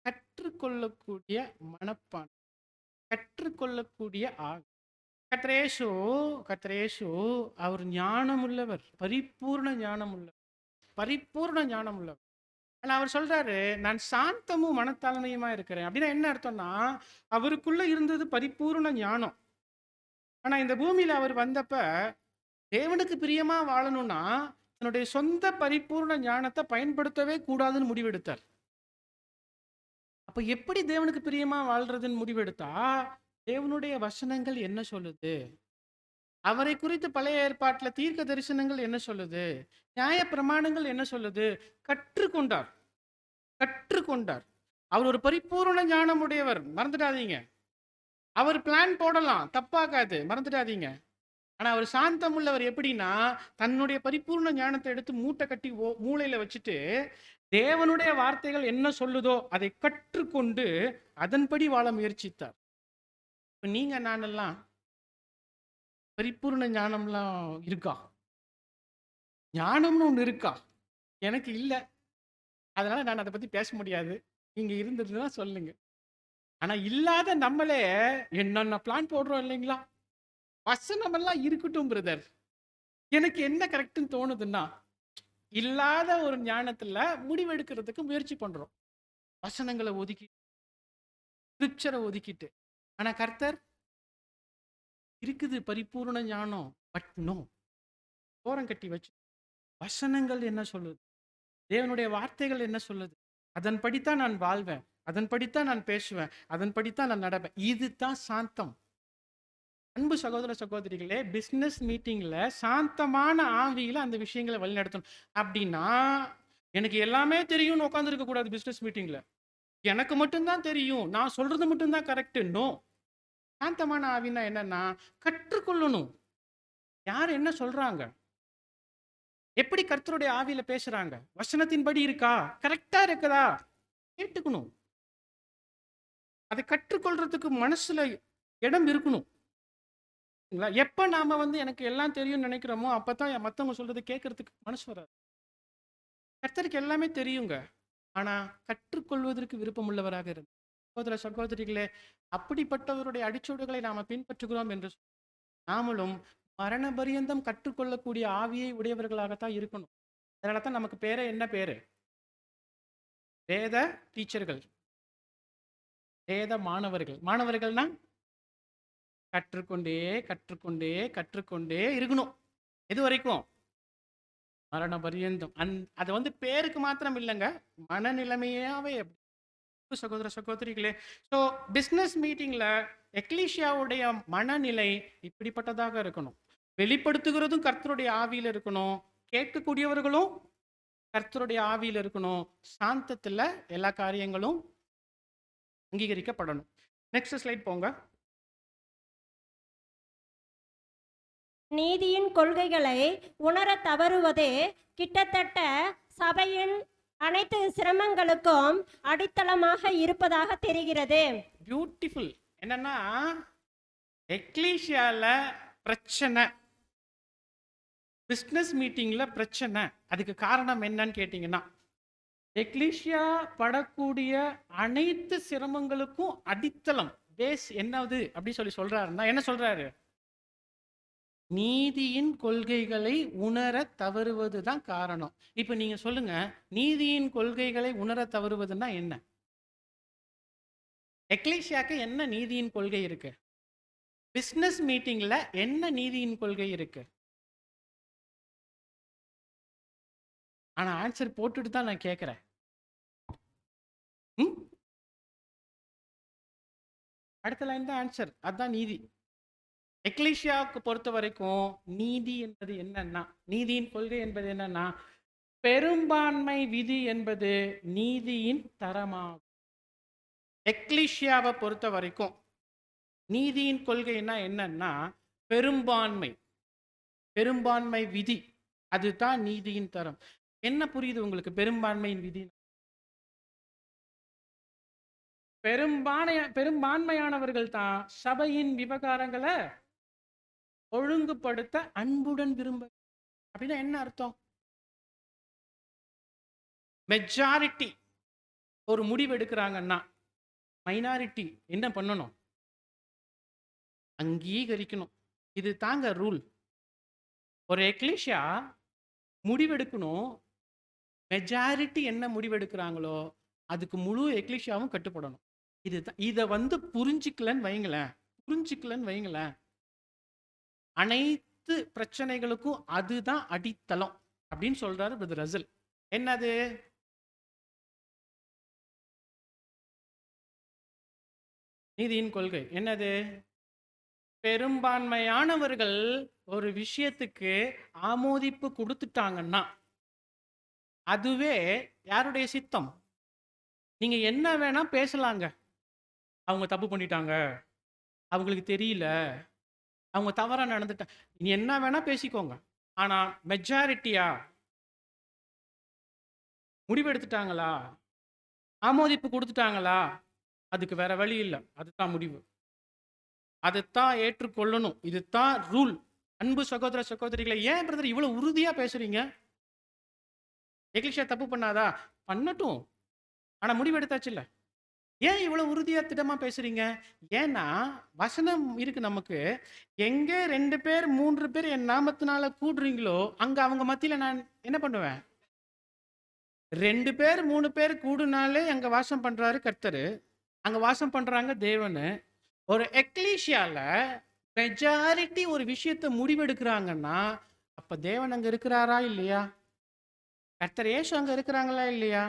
கற்றுக்கொள்ளக்கூடிய மனப்பான், கற்றுக்கொள்ளக்கூடிய ஆவி. கர்த்தரேசு கர்த்தரேசு அவர் ஞானம் உள்ளவர், பரிபூர்ண ஞானம் உள்ளவர், பரிபூர்ண ஞானம் உள்ளவர். ஆனா அவர் சொல்றாரு, நான் சாந்தமும் மனத்தாழ்மையுமா இருக்கிறேன். அப்படின்னா என்ன அர்த்தம்னா, அவருக்குள்ள இருந்தது பரிபூர்ண ஞானம். ஆனா இந்த பூமியில அவர் வந்தப்ப தேவனுக்கு பிரியமா வாழணும்னா தன்னுடைய சொந்த பரிபூர்ண ஞானத்தை பயன்படுத்தவே கூடாதுன்னு முடிவெடுத்தார். அப்ப எப்படி தேவனுக்கு பிரியமா வாழ்றதுன்னு முடிவெடுத்தா, தேவனுடைய வசனங்கள் என்ன சொல்லுது, அவரை குறித்து பழைய ஏற்பாட்டுல தீர்க்க தரிசனங்கள் என்ன சொல்லுது, நியாய பிரமாணங்கள் என்ன சொல்லுது, கற்றுக்கொண்டார். கற்றுக்கொண்டார். அவர் ஒரு பரிபூர்ண ஞானம் உடையவர், மறந்துடாதீங்க. அவர் பிளான் போடலாம், தப்பாகாது, மறந்துடாதீங்க. ஆனா அவர் சாந்தம் உள்ளவர். எப்படின்னா, தன்னுடைய பரிபூர்ண ஞானத்தை எடுத்து மூட்டை கட்டி மூளையில வச்சுட்டு தேவனுடைய வார்த்தைகள் என்ன சொல்லுதோ அதை கற்றுக்கொண்டு அதன்படி வாழ முயற்சித்தார். இப்ப நீங்க நானெல்லாம் பரிபூர்ண ஞானம்லாம் இருக்கா? ஞானம்னு ஒண்ணு இருக்கா? எனக்கு இல்ல. அதனால நான் அதை பத்தி பேச முடியாது. நீங்க இருந்ததுன்னா சொல்லுங்க. ஆனா இல்லாத நம்மளே என்னென்ன பிளான் போடுறோம் இல்லைங்களா? வசனம் எல்லாம் இருக்கட்டும் பிரதர், எனக்கு என்ன கரெக்ட்னு தோணுதுன்னா, இல்லாத ஒரு ஞானத்துல முடிவெடுக்கிறதுக்கு முயற்சி பண்றோம். வசனங்களை ஒதுக்கி, ஸ்கிரிப்சரை ஒதுக்கிட்டு. ஆனா கர்த்தர் இருக்குது பரிபூர்ண ஞானம். பட் நோ, ஓரம் கட்டி வச்சு வசனங்கள் என்ன சொல்லுது, தேவனுடைய வார்த்தைகள் என்ன சொல்லுது, அதன்படித்தான் நான் வாழ்வேன். அதன்படித்தான் நான் பேசுவேன், அதன்படித்தான் நான் நடப்பேன். இதுதான் சாந்தம். அன்பு சகோதர சகோதரிகளே, பிசினஸ் மீட்டிங்ல சாந்தமான ஆவியில அந்த விஷயங்களை வழிநடத்தணும். அப்படின்னா எனக்கு எல்லாமே தெரியும்னு உட்காந்துருக்க கூடாது. பிசினஸ் மீட்டிங்ல எனக்கு மட்டும்தான் தெரியும், நான் சொல்றது மட்டும்தான் கரெக்ட். நோ. சாந்தமான ஆவினா என்னன்னா, கற்றுக்கொள்ளணும். யார் என்ன சொல்றாங்க, எப்படி கர்த்தருடைய ஆவியில பேசுறாங்க, வசனத்தின்படி இருக்கா, கரெக்டா இருக்குதா, கேட்டுக்கணும். அதை கற்றுக்கொள்றதுக்கு மனசுல இடம் இருக்கணும். சரிங்களா? எப்ப நாம எனக்கு எல்லாம் தெரியும்னு நினைக்கிறோமோ அப்பதான் மத்தவங்க சொல்றது கேட்கறதுக்கு மனசு வராது. கர்த்தருக்கு எல்லாமே தெரியுங்க, ஆனா கற்றுக்கொள்வதற்கு விருப்பமுள்ளவராக இருந்து. சகோதர சகோதரிகளே, அப்படிப்பட்டவருடைய அடிச்சூடுகளை நாம பின்பற்றுகிறோம் என்று நாமளும் மரண பரியந்தம் கற்றுக்கொள்ளக்கூடிய ஆவியை உடையவர்களாகத்தான் இருக்கணும். அதனால தான் நமக்கு பேரே என்ன பேரு? வேத டீச்சர்கள், வேத மாணவர்கள். மாணவர்கள்னா கற்றுக்கொண்டே கற்றுக்கொண்டே கற்றுக்கொண்டே இருக்கணும். எது வரைக்கும்? மரண பரியந்தம். அது பேருக்கு மாத்திரம் இல்லைங்க, மனநிலைமையாவே. சகோதர சகோதரிகளே, ஸோ பிஸ்னஸ் மீட்டிங்ல எக்லீஷியாவுடைய மனநிலை இப்படிப்பட்டதாக இருக்கணும். வெளிப்படுத்துகிறதும் கர்த்தருடைய ஆவியில் இருக்கணும், கேட்கக்கூடியவர்களும் கர்த்தருடைய ஆவியில் இருக்கணும். சாந்தத்துல எல்லா காரியங்களும் அங்கீகரிக்கப்படணும். நெக்ஸ்ட் ஸ்லைட் போங்க. நீதியின் கொள்கைகளை உணர தவறுவதே கிட்டத்தட்ட சபையின் அனைத்து சிரமங்களுக்கும் அடித்தளமாக இருப்பதாக தெரிகிறது. பியூட்டிஃபுல். என்னன்னா, எக்லீஷியால பிரச்சனை, பிஸ்னஸ் மீட்டிங்ல பிரச்சனை. அதுக்கு காரணம் என்னன்னு கேட்டீங்கன்னா, எக்லீஷியா படக்கூடிய அனைத்து சிரமங்களுக்கும் அடித்தளம், பேஸ் என்னது அப்படி சொல்றாருன்னா என்ன சொல்றாரு? நீதியின் கொள்கைகளை உணர தவறுவது தான் காரணம். இப்ப நீங்க சொல்லுங்க, நீதியின் கொள்கைகளை உணர தவறுவதுன்னா என்ன? எக்லீஷியாக்கு என்ன நீதியின் கொள்கை இருக்கு? பிசினஸ் மீட்டிங்ல என்ன நீதியின் கொள்கை இருக்கு? ஆனா ஆன்சர் போட்டுட்டு தான் நான் கேட்கிறேன். அடுத்த லைன் தான் ஆன்சர். அதுதான் நீதி. எக்லீஷியாவுக்கு பொறுத்த வரைக்கும் நீதி என்பது என்னன்னா, நீதியின் கொள்கை என்பது என்னன்னா, பெரும்பான்மை விதி என்பது நீதியின் தரமாகும். எக்லீஷியாவை பொறுத்த வரைக்கும் நீதியின் கொள்கைன்னா என்னன்னா, பெரும்பான்மை, பெரும்பான்மை விதி, அதுதான் நீதியின் தரம். என்ன புரியுது உங்களுக்கு பெரும்பான்மையின் விதி? பெரும்பான்மையானவர்கள் தான் சபையின் விவகாரங்களை ஒழுங்குபடுத்த அன்புடன் விரும்ப. அப்படின்னா என்ன அர்த்தம்? மெஜாரிட்டி ஒரு முடிவு எடுக்கிறாங்கன்னா மைனாரிட்டி என்ன பண்ணணும்? அங்கீகரிக்கணும். இது தாங்க ரூல். ஒரு எக்லீஷியா முடிவெடுக்கணும், மெஜாரிட்டி என்ன முடிவெடுக்கிறாங்களோ அதுக்கு முழு எக்லீஷியாவும் கட்டுப்படணும். இதுதான். இதை புரிஞ்சிக்கலன்னு வைங்களேன், அனைத்து பிரச்சனைகளுக்கும் அதுதான் அடித்தளம் அப்படின்னு சொல்றாரு பிரதர் ரசல். என்னது? நீதியின் கொள்கை என்னது? பெரும்பான்மையானவர்கள் ஒரு விஷயத்துக்கு ஆமோதிப்பு கொடுத்துட்டாங்கன்னா அதுவே யாருடைய சித்தம்? நீங்க என்ன வேணா பேசலாங்க, அவங்க தப்பு பண்ணிட்டாங்க, அவங்களுக்கு தெரியல, அவங்க தவறா நடந்துட்டாங்க, நீ என்ன வேணா பேசிக்கோங்க. ஆனா மெஜாரிட்டியா முடிவெடுத்துட்டாங்களா, ஆமோதிப்பு கொடுத்துட்டாங்களா, அதுக்கு வேற வழி இல்லை, அதுதான் முடிவு, அதைத்தான் ஏற்றுக்கொள்ளணும். இதுதான் ரூல். அன்பு சகோதர சகோதரிகளை, ஏன் பிரதர் இவ்வளவு உறுதியா பேசுறீங்க? எக்லிஷியா தப்பு பண்ணாதா? பண்ணட்டும், ஆனா முடிவெடுத்தாச்சு இல்ல. ஏன் இவ்வளவு உறுதியா திடமா பேசுறீங்க? ஏன்னா வசனம் இருக்கு நமக்கு, எங்க 2 பேர் 3 பேர் என் நாமத்தினால கூடுறீங்களோ அங்க அவங்க மத்தியில நான் என்ன பண்ணுவேன்? 2 பேர் 3 பேர் கூடுனாலே அங்க வாசம் பண்றாரு கர்த்தரு, அங்க வாசம் பண்றாங்க தேவனு. ஒரு எக்லீஷியால மெஜாரிட்டி ஒரு விஷயத்தை முடிவெடுக்கிறாங்கன்னா அப்ப தேவன் அங்க இருக்கிறாரா இல்லையா? கர்த்தர் இயேசு அங்க இருக்கிறாங்களா இல்லையா?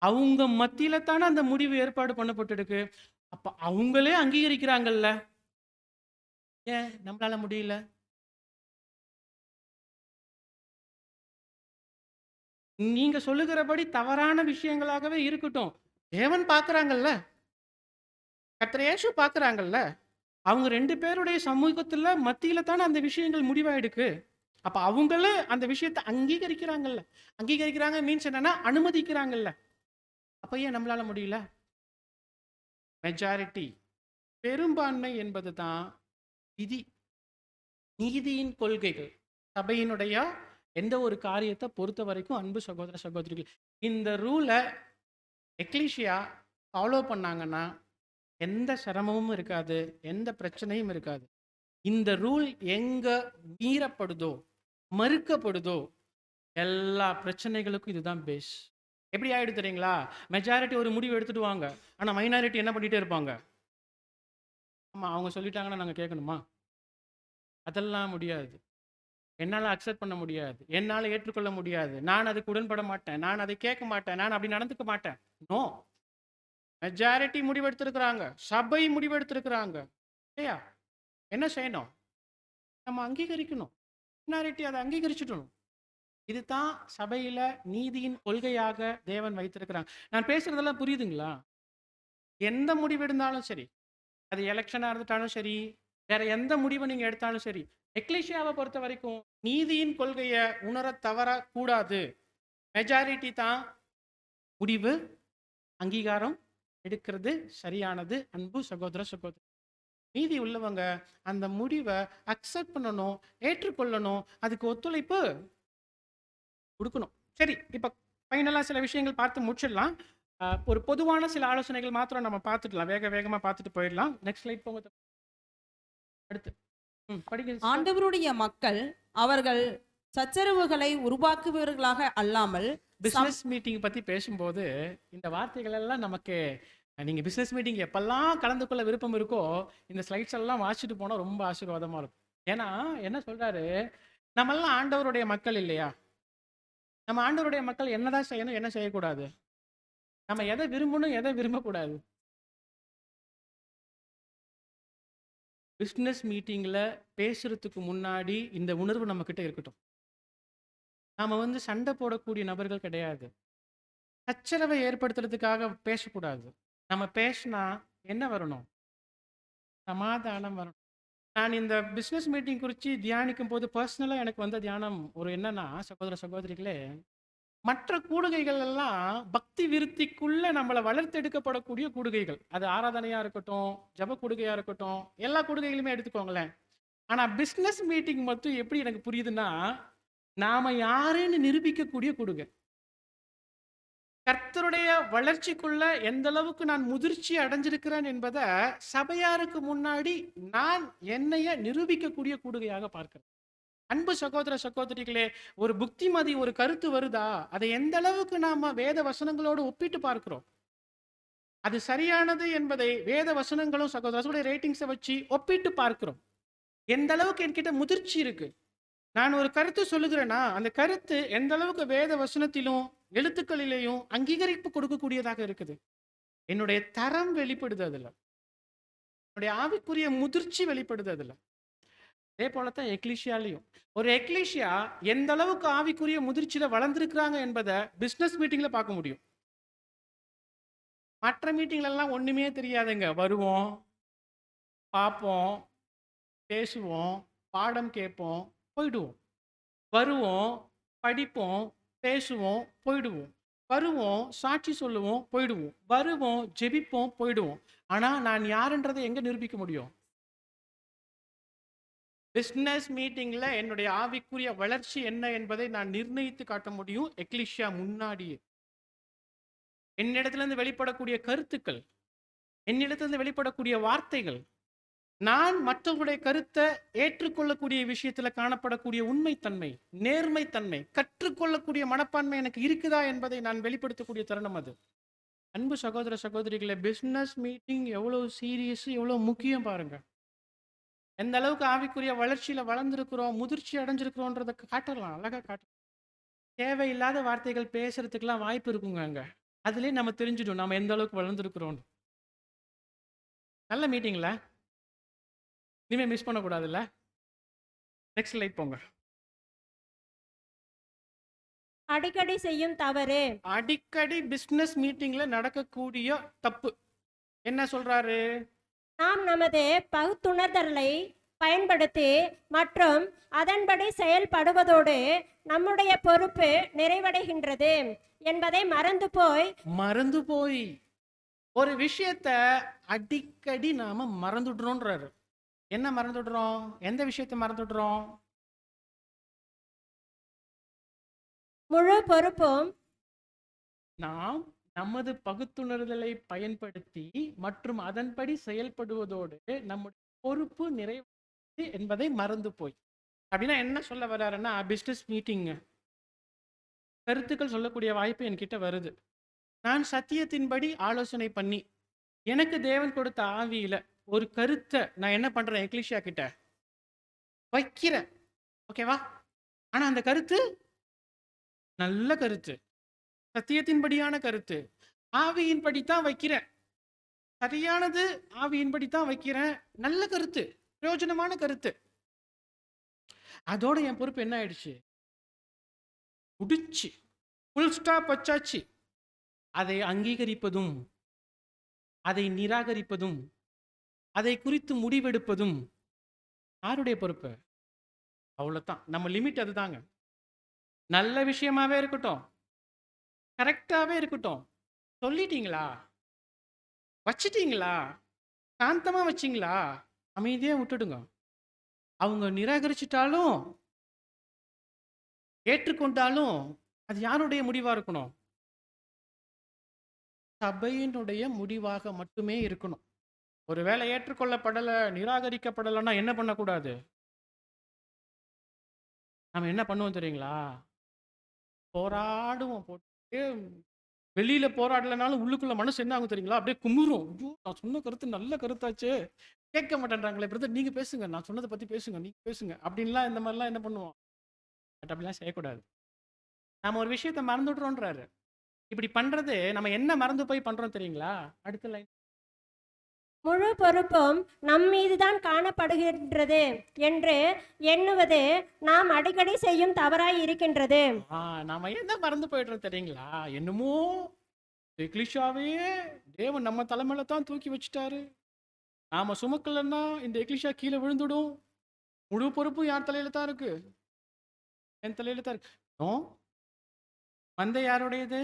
அவங்க மத்தியில தானே அந்த முடிவு ஏற்பாடு பண்ணப்பட்டிருக்கு. அப்ப அவங்களே அங்கீகரிக்கிறாங்கல்ல. ஏன் நம்மளால முடியல? நீங்க சொல்லுகிறபடி தவறான விஷயங்களாகவே இருக்கட்டும். தேவன் பார்க்குறாங்கல்ல. கர்த்தர் இயேசு பார்க்குறாங்கல்ல. அவங்க 2 பேருடைய சமூகத்துல மத்தியில தானே அந்த விஷயங்கள் முடிவாயிருக்கு. அப்ப அவங்களே அந்த விஷயத்த அங்கீகரிக்கிறாங்கல்ல. அங்கீகரிக்கிறாங்க மீன்ஸ் என்னன்னா அனுமதிக்கிறாங்கல்ல. அப்ப ஏன் நம்மளால முடியல? மெஜாரிட்டி பெரும்பான்மை என்பது தான் விதி. நீதியின் கொள்கைகள். சபையினுடைய எந்த ஒரு காரியத்தை பொறுத்த வரைக்கும் அன்பு சகோதர சகோதரிகள், இந்த ரூல எக்லீசியா ஃபாலோ பண்ணாங்கன்னா எந்த சிரமமும் இருக்காது, எந்த பிரச்சனையும் இருக்காது. இந்த ரூல் எங்க மீறப்படுதோ, மறுக்கப்படுதோ, எல்லா பிரச்சனைகளுக்கும் இதுதான் பேஸ். எப்படி ஆயிடுது தெரியுங்களா? மெஜாரிட்டி ஒரு முடிவு எடுத்துடுவாங்க. ஆனா மைனாரிட்டி என்ன பண்ணிட்டே இருப்பாங்க? ஆமா, அவங்க சொல்லிட்டாங்கன்னா நாங்க கேட்கணுமா? அதெல்லாம் முடியாது. என்னால அக்செப்ட் பண்ண முடியாது. என்னால ஏற்றுக்கொள்ள முடியாது. நான் அதுக்கு உடன்பட மாட்டேன். நான் அதை கேட்க மாட்டேன். நான் அப்படி நடந்துக்க மாட்டேன். நோ. மெஜாரிட்டி முடிவெடுத்திருக்கிறாங்க. சபை முடிவெடுத்திருக்கிறாங்க. இல்லையா? என்ன செய்யணும்? நம்ம அங்கீகரிக்கணும். மைனாரிட்டி அதை அங்கீகரிச்சுடணும். இதுதான் சபையில நீதியின் கொள்கையாக தேவன் வைத்திருக்கிறாங்க. நான் பேசுறதெல்லாம் புரியுதுங்களா? எந்த முடிவு எடுத்தாலும் சரி, அது எலெக்ஷனா இருந்துட்டாலும் சரி, வேற எந்த முடிவை நீங்க எடுத்தாலும் சரி, எக்லீசியாவை பொறுத்த வரைக்கும் நீதியின் கொள்கையை உணர தவறக்கூடாது. மெஜாரிட்டி தான் முடிவு, அங்கீகாரம் எடுக்கிறது சரியானது. அன்பு சகோதர சகோதரி, நீதி உள்ளவங்க அந்த முடிவை அக்செப்ட் பண்ணணும், ஏற்றுக்கொள்ளணும், அதுக்கு ஒத்துழைப்பு கொடுக்கணும். சரி, இப்போ ஃபைனலாக சில விஷயங்கள் பார்த்து முடிச்சிடலாம். ஒரு பொதுவான சில ஆலோசனைகள் மாத்திரம் நம்ம பார்த்துடலாம். வேகமாக பார்த்துட்டு போயிடலாம். நெக்ஸ்ட் ஸ்லைட் போங்க. அடுத்து படிங்க sister. ஆண்டவருடைய மக்கள் அவர்கள் சச்சரவுகளை உருவாக்குபவர்களாக அல்லாமல் பிசினஸ் மீட்டிங் பத்தி பேசும்போது இந்த வார்த்தைகள் எல்லாம் நமக்கு, நீங்க பிசினஸ் மீட்டிங் எப்பெல்லாம் கலந்து கொள்ள விருப்பம் இருக்கோ இந்த ஸ்லைட்ஸ் எல்லாம் வாசிச்சுட்டு போனா ரொம்ப ஆசீர்வாதமா இருக்கும். ஏன்னா என்ன சொல்றாரு, நம்மெல்லாம் ஆண்டவருடைய மக்கள் இல்லையா? நம்ம ஆண்டவருடைய மக்கள் என்னதான் செய்யணும், என்ன செய்யக்கூடாது, நம்ம எதை விரும்பணும், எதை விரும்பக்கூடாது. பிசினஸ் மீட்டிங்ல பேசுறதுக்கு முன்னாடி இந்த உணர்வு நம்ம கிட்ட இருக்கட்டும். நாம வந்து சண்டை போடக்கூடிய நபர்கள் கிடையாது. சச்சரவை ஏற்படுத்துறதுக்காக பேசக்கூடாது. நம்ம பேசினா என்ன வரணும்? சமாதானம் வரணும். நான் இந்த பிஸ்னஸ் மீட்டிங் குறித்து தியானிக்கும் போது பர்சனலாக எனக்கு வந்த தியானம் ஒரு என்னன்னா, சகோதர சகோதரிகளே, மற்ற கூடுகைகள் எல்லாம் பக்தி விருத்திக்குள்ள நம்மளை வளர்த்தெடுக்கப்படக்கூடிய கூடுகைகள். அது ஆராதனையா இருக்கட்டும், ஜப கூடுகையா இருக்கட்டும், எல்லா கூடுகைகளுமே எடுத்துக்கோங்களேன். ஆனா பிஸ்னஸ் மீட்டிங் மட்டும் எப்படி எனக்கு புரியுதுன்னா, நாம யாருன்னு நிரூபிக்கக்கூடிய கூடுகை. கர்த்தருடைய வளர்ச்சிக்குள்ள எந்த அளவுக்கு நான் முதிர்ச்சி அடைஞ்சிருக்கிறேன் என்பதை சபையாருக்கு முன்னாடி நான் என்னைய நிரூபிக்கக்கூடிய கூடுகையாக பார்க்கிறேன். அன்பு சகோதர சகோதரிகளே, ஒரு புத்திமதி, ஒரு கருத்து வருதா, அதை எந்த அளவுக்கு நாம வேத வசனங்களோடு ஒப்பிட்டு பார்க்கிறோம், அது சரியானது என்பதை வேத வசனங்களும் சகோதர ரேட்டிங்ஸை வச்சு ஒப்பிட்டு பார்க்கிறோம். எந்த அளவுக்கு என்கிட்ட முதிர்ச்சி இருக்கு, நான் ஒரு கருத்து சொல்லுகிறேன்னா அந்த கருத்து எந்த அளவுக்கு வேத வசனத்திலும் எழுத்துக்களிலேயும் அங்கீகரிப்பு கொடுக்கக்கூடியதாக இருக்குது. என்னுடைய தரம் வெளிப்படுது அதுல, என்னுடைய ஆவிக்குரிய முதிர்ச்சி வெளிப்படுது அதுல. அதே போலத்தான் எக்லீஷியாலையும் ஒரு எக்லீஷியா எந்த அளவுக்கு ஆவிக்குரிய முதிர்ச்சியில வளர்ந்துருக்கிறாங்க என்பதை பிசினஸ் மீட்டிங்ல பார்க்க முடியும். மற்ற மீட்டிங்ல எல்லாம் ஒண்ணுமே தெரியாதுங்க. வருவோம், பார்ப்போம், பேசுவோம், பாடம் கேட்போம், போயிடுவோம். வருவோம், படிப்போம், பேசுவோம், போயிடுவோம். வருவோம், சாட்சி சொல்லுவோம், போயிடுவோம். வருவோம், ஜெபிப்போம், போயிடுவோம். ஆனா நான் யாருன்றதை எங்க நிரூபிக்க முடியும்? பிஸ்னஸ் மீட்டிங்ல என்னுடைய ஆவிக்குரிய வளர்ச்சி என்ன என்பதை நான் நிர்ணயித்து காட்ட முடியும் எக்லிஷியா முன்னாடியே. என்னிடத்திலிருந்து வெளிப்படக்கூடிய கருத்துக்கள், என்னிடத்திலிருந்து வெளிப்படக்கூடிய வார்த்தைகள், நான் மற்றவர்களுடைய கருத்தை ஏற்றுக்கொள்ளக்கூடிய விஷயத்துல காணப்படக்கூடிய உண்மைத்தன்மை, நேர்மைத்தன்மை, கற்றுக்கொள்ளக்கூடிய மனப்பான்மை எனக்கு இருக்குதா என்பதை நான் வெளிப்படுத்தக்கூடிய தருணம் அது. அன்பு சகோதர சகோதரிகளை, பிசினஸ் மீட்டிங் எவ்வளவு சீரியஸ், எவ்வளவு முக்கியம் பாருங்க. எந்த அளவுக்கு ஆவிக்குரிய வளர்ச்சியில வளர்ந்துருக்கிறோம், முதிர்ச்சி அடைஞ்சிருக்கிறோன்றதை காட்டலாம், அழகா காட்டலாம். தேவையில்லாத வார்த்தைகள் பேசுறதுக்கெல்லாம் வாய்ப்பு இருக்குங்க அங்க. அதுலயே நம்ம தெரிஞ்சிடும் நம்ம எந்த அளவுக்கு வளர்ந்துருக்கிறோம். நல்ல மீட்டிங்ல இனிமே மிஸ் பண்ணக்கூடாதுல்ல. நெக்ஸ்ட் ஸ்லைட் போங்க. அடிக்கடி செய்யும் தவறு. அடிக்கடி பிசினஸ் மீட்டிங்ல நடக்கக்கூடிய தப்பு என்ன சொல்றாரு? நாம் நமது பகுத்துணர்தலை பயன்படுத்தி மற்றும் அதன்படி செயல்படுவதோடு நம்முடைய பொறுப்பு நிறைவடைகின்றது என்பதை மறந்து போய் ஒரு விஷயத்த அடிக்கடி நாம மறந்துடுறோன்றாரு. என்ன மறந்துடுறோம்? எந்த விஷயத்தை மறந்துடுறோம்? முழு பொறுப்பும் நாம் நமது பகுத்துணர்தலை பயன்படுத்தி மற்றும் அதன்படி செயல்படுவதோடு நம்முடைய பொறுப்பு நிறைவு என்பதை மறந்து போய். அப்படின்னா என்ன சொல்ல வர்றாருன்னா, பிசினஸ் மீட்டிங் கருத்துக்கள் சொல்லக்கூடிய வாய்ப்பு என்கிட்ட வருது. நான் சத்தியத்தின்படி ஆலோசனை பண்ணி எனக்கு தேவன் கொடுத்த ஆவியில ஒரு கருத்தை நான் என்ன பண்றேன், எக்லிஷியா கிட்ட வைக்கிறேன். ஓகேவா? ஆனா அந்த கருத்து நல்ல கருத்து, சத்தியத்தின்படியான கருத்து, ஆவியின்படி தான் வைக்கிறேன். சரியானது, ஆவியின்படி தான் வைக்கிறேன். நல்ல கருத்து, பிரயோஜனமான கருத்து. அதோட என் பொறுப்பு என்ன ஆயிடுச்சு? முடிச்சு, ஃபுல் ஸ்டாப் வச்சாச்சு. அதை அங்கீகரிப்பதும் அதை நிராகரிப்பதும் அதை குறித்து முடிவெடுப்பதும் யாருடைய பொறுப்பு? அவ்வளவுதான். நம்ம லிமிட் அதுதாங்க. நல்ல விஷயமாவே இருக்கட்டும், கரெக்டாவே இருக்கட்டும், சொல்லிட்டீங்களா, வச்சிட்டீங்களா, சாந்தமா வச்சிங்களா, அமைதியா விட்டுடுங்க. அவங்க நிராகரிச்சிட்டாலும் ஏற்றுக்கொண்டாலும் அது யாருடைய முடிவா இருக்கணும்? சபையினுடைய முடிவாக மட்டுமே இருக்கணும். ஒருவேளை ஏற்றுக்கொள்ளப்படலை, நிராகரிக்கப்படலைன்னா என்ன பண்ணக்கூடாது? நம்ம என்ன பண்ணுவோம் தெரியுங்களா? போராடுவோம். போட்டு வெளியில போராடலைனாலும் உள்ளுக்குள்ள மனசு என்ன ஆகும் தெரியுங்களா? அப்படியே குமுறும். ஐயோ, நான் சொன்ன கருத்து நல்ல கருத்தாச்சு, கேட்க மாட்டேன்றாங்களே பிரதர், நீங்க பேசுங்க, நான் சொன்னதை பத்தி பேசுங்க, நீங்க பேசுங்க அப்படின்லாம் இந்த மாதிரிலாம் என்ன பண்ணுவோம்? பட் அப்படிலாம் செய்யக்கூடாது. நாம ஒரு விஷயத்தை மறந்துடுறோன்றாரு. இப்படி பண்றது நம்ம என்ன மறந்து போய் பண்றோம் தெரியுங்களா? அடுத்த லைன். முழு பொறுப்பும் நம் மீதுதான் காணப்படுகின்றது என்று எண்ணுவது நாம் அடிக்கடி செய்யும் தவறாய் இருக்கின்றது. நாம என்ன மறந்து போயிடுறோம் தெரியுங்களா? என்னமோ எக்லிஷாவே தேவன் நம்ம தலைமையில தான் தூக்கி வச்சுட்டாரு, நாம சுமக்கலன்னா இந்த எக்லிஷா கீழே விழுந்துடும், முழு பொறுப்பும் யார் தலையில தான் இருக்கு? என் தலையில தான் இருக்கு. மந்தை யாருடையது?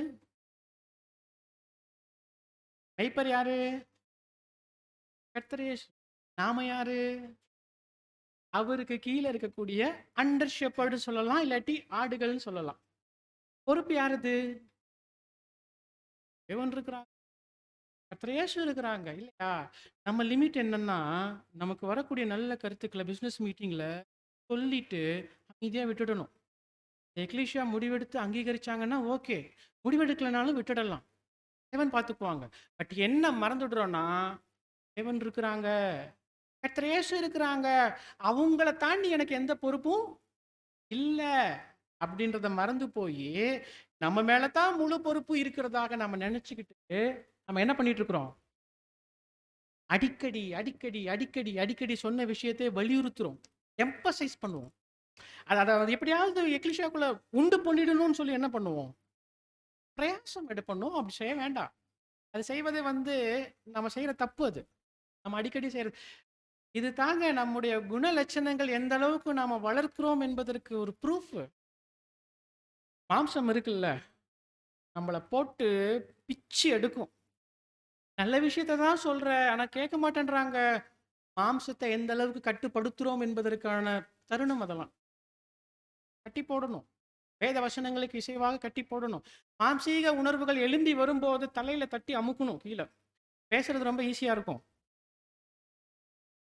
கைப்பர் யாரு? கர்த்தர் இயேசு. நாம யாரு? அவருக்கு கீழே இருக்கக்கூடிய அண்டர் ஷெப்பர்டு சொல்லலாம், இல்லாட்டி ஆடுகள்னு சொல்லலாம். பொறுப்பு யாருது? தேவன் இருக்கிறாங்க, கர்த்தர் இயேசு இருக்கிறாங்க இல்லையா? நம்ம லிமிட் என்னன்னா, நமக்கு வரக்கூடிய நல்ல கருத்துக்களை பிசினஸ் மீட்டிங்ல சொல்லிட்டு அமைதியா விட்டுடணும். எக்லிஷியா முடிவெடுத்து அங்கீகரிச்சாங்கன்னா ஓகே, முடிவெடுக்கலனாலும் விட்டுடலாம், தேவன் பார்த்துக்குவாங்க. பட் என்ன மறந்துடுறோம்னா, தேவன் இருக்கிறாங்க, கர்த்தர் இயேசு இருக்கிறாங்க, அவங்கள தாண்டி எனக்கு எந்த பொறுப்பும் இல்லை அப்படின்றத மறந்து போய் நம்ம மேல தான் முழு பொறுப்பு இருக்கிறதாக நம்ம நினைச்சுக்கிட்டு நம்ம என்ன பண்ணிட்டு இருக்கிறோம்? அடிக்கடி அடிக்கடி அடிக்கடி அடிக்கடி சொன்ன விஷயத்தை வலியுறுத்துறோம், எம்பசைஸ் பண்ணுவோம். அதாவது எப்படியாவது எக்லிஷியாக்குள்ள உண்டு பண்ணிடணும்னு சொல்லி என்ன பண்ணுவோம்? பிரயாசம் எடுப்பணும். அப்படி செய்ய வேண்டாம். அது செய்வது நம்ம செய்யற தப்பு. அது நம்ம அடிக்கடி செய்யறது. இது தாங்க நம்முடைய குண லட்சணங்கள் எந்த அளவுக்கு நாம வளர்க்கிறோம் என்பதற்கு ஒரு ப்ரூஃப். மாம்சம் இருக்குல்ல, நம்மளை போட்டு பிச்சு எடுக்கும். நல்ல விஷயத்தை தான் சொல்ற, ஆனா கேட்க மாட்டேன்றாங்க. மாம்சத்தை எந்த அளவுக்கு கட்டுப்படுத்துறோம் என்பதற்கான தருணம் அதெல்லாம். கட்டி போடணும், வேத வசனங்களுக்கு இசைவாக கட்டி போடணும். மாம்சீக உணர்வுகள் எழும்பி வரும்போது தலையில தட்டி அமுக்கணும். கீழே பேசுறது ரொம்ப ஈஸியா இருக்கும்,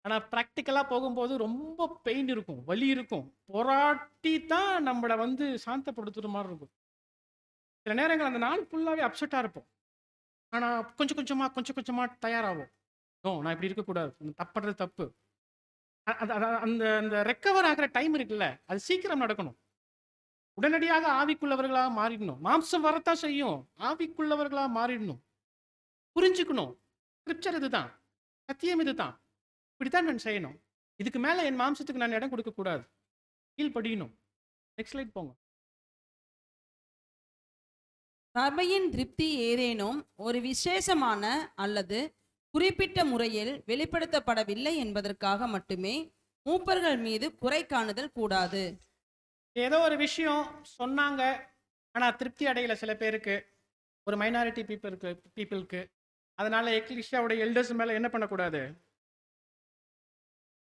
ஆனா ப்ராக்டிக்கலா போகும்போது ரொம்ப பெயின் இருக்கும், வலி இருக்கும். போராட்டி தான் நம்மளை சாந்தப்படுத்துற மாதிரி இருக்கும். சில நேரங்கள் அந்த நாள் ஃபுல்லாவே அப்செட்டா இருப்போம், ஆனா கொஞ்சம் கொஞ்சமா தயாராகும். நான் இப்படி இருக்கக்கூடாது, தப்புறது தப்பு. அந்த அந்த ரெக்கவர் ஆகிற டைம் இருக்குல்ல, அது சீக்கிரம் நடக்கணும். உடனடியாக ஆவிக்குள்ளவர்களாக மாறிடணும். மாம்சம் வரத்தான் செய்யும், ஆவிக்குள்ளவர்களாக மாறிடணும். புரிஞ்சுக்கணும். ஸ்கிரிப்சர் இதுதான், சத்தியம் இதுதான், இப்படித்தான் நான் செய்யணும். இதுக்கு மேல என் மாம்சத்துக்கு நான் இடம் கொடுக்க கூடாது, கீழ்ப்படியணும். நெக்ஸ்ட் ஸ்லைட் போங்க. சபையின் திருப்தி ஏதேனும் ஒரு விசேஷமான அல்லது குறிப்பிட்ட முறையில் வெளிப்படுத்தப்படவில்லை என்பதற்காக மட்டுமே மூப்பர்கள் மீது குறை காணுதல் கூடாது. ஏதோ ஒரு விஷயம் சொன்னாங்க, ஆனா திருப்தி அடையல சில பேருக்கு, ஒரு மைனாரிட்டி பீப்புளுக்கு. அதனால எக்லிஷியாவுடைய எல்டர்ஸ் மேல என்ன பண்ணக்கூடாது,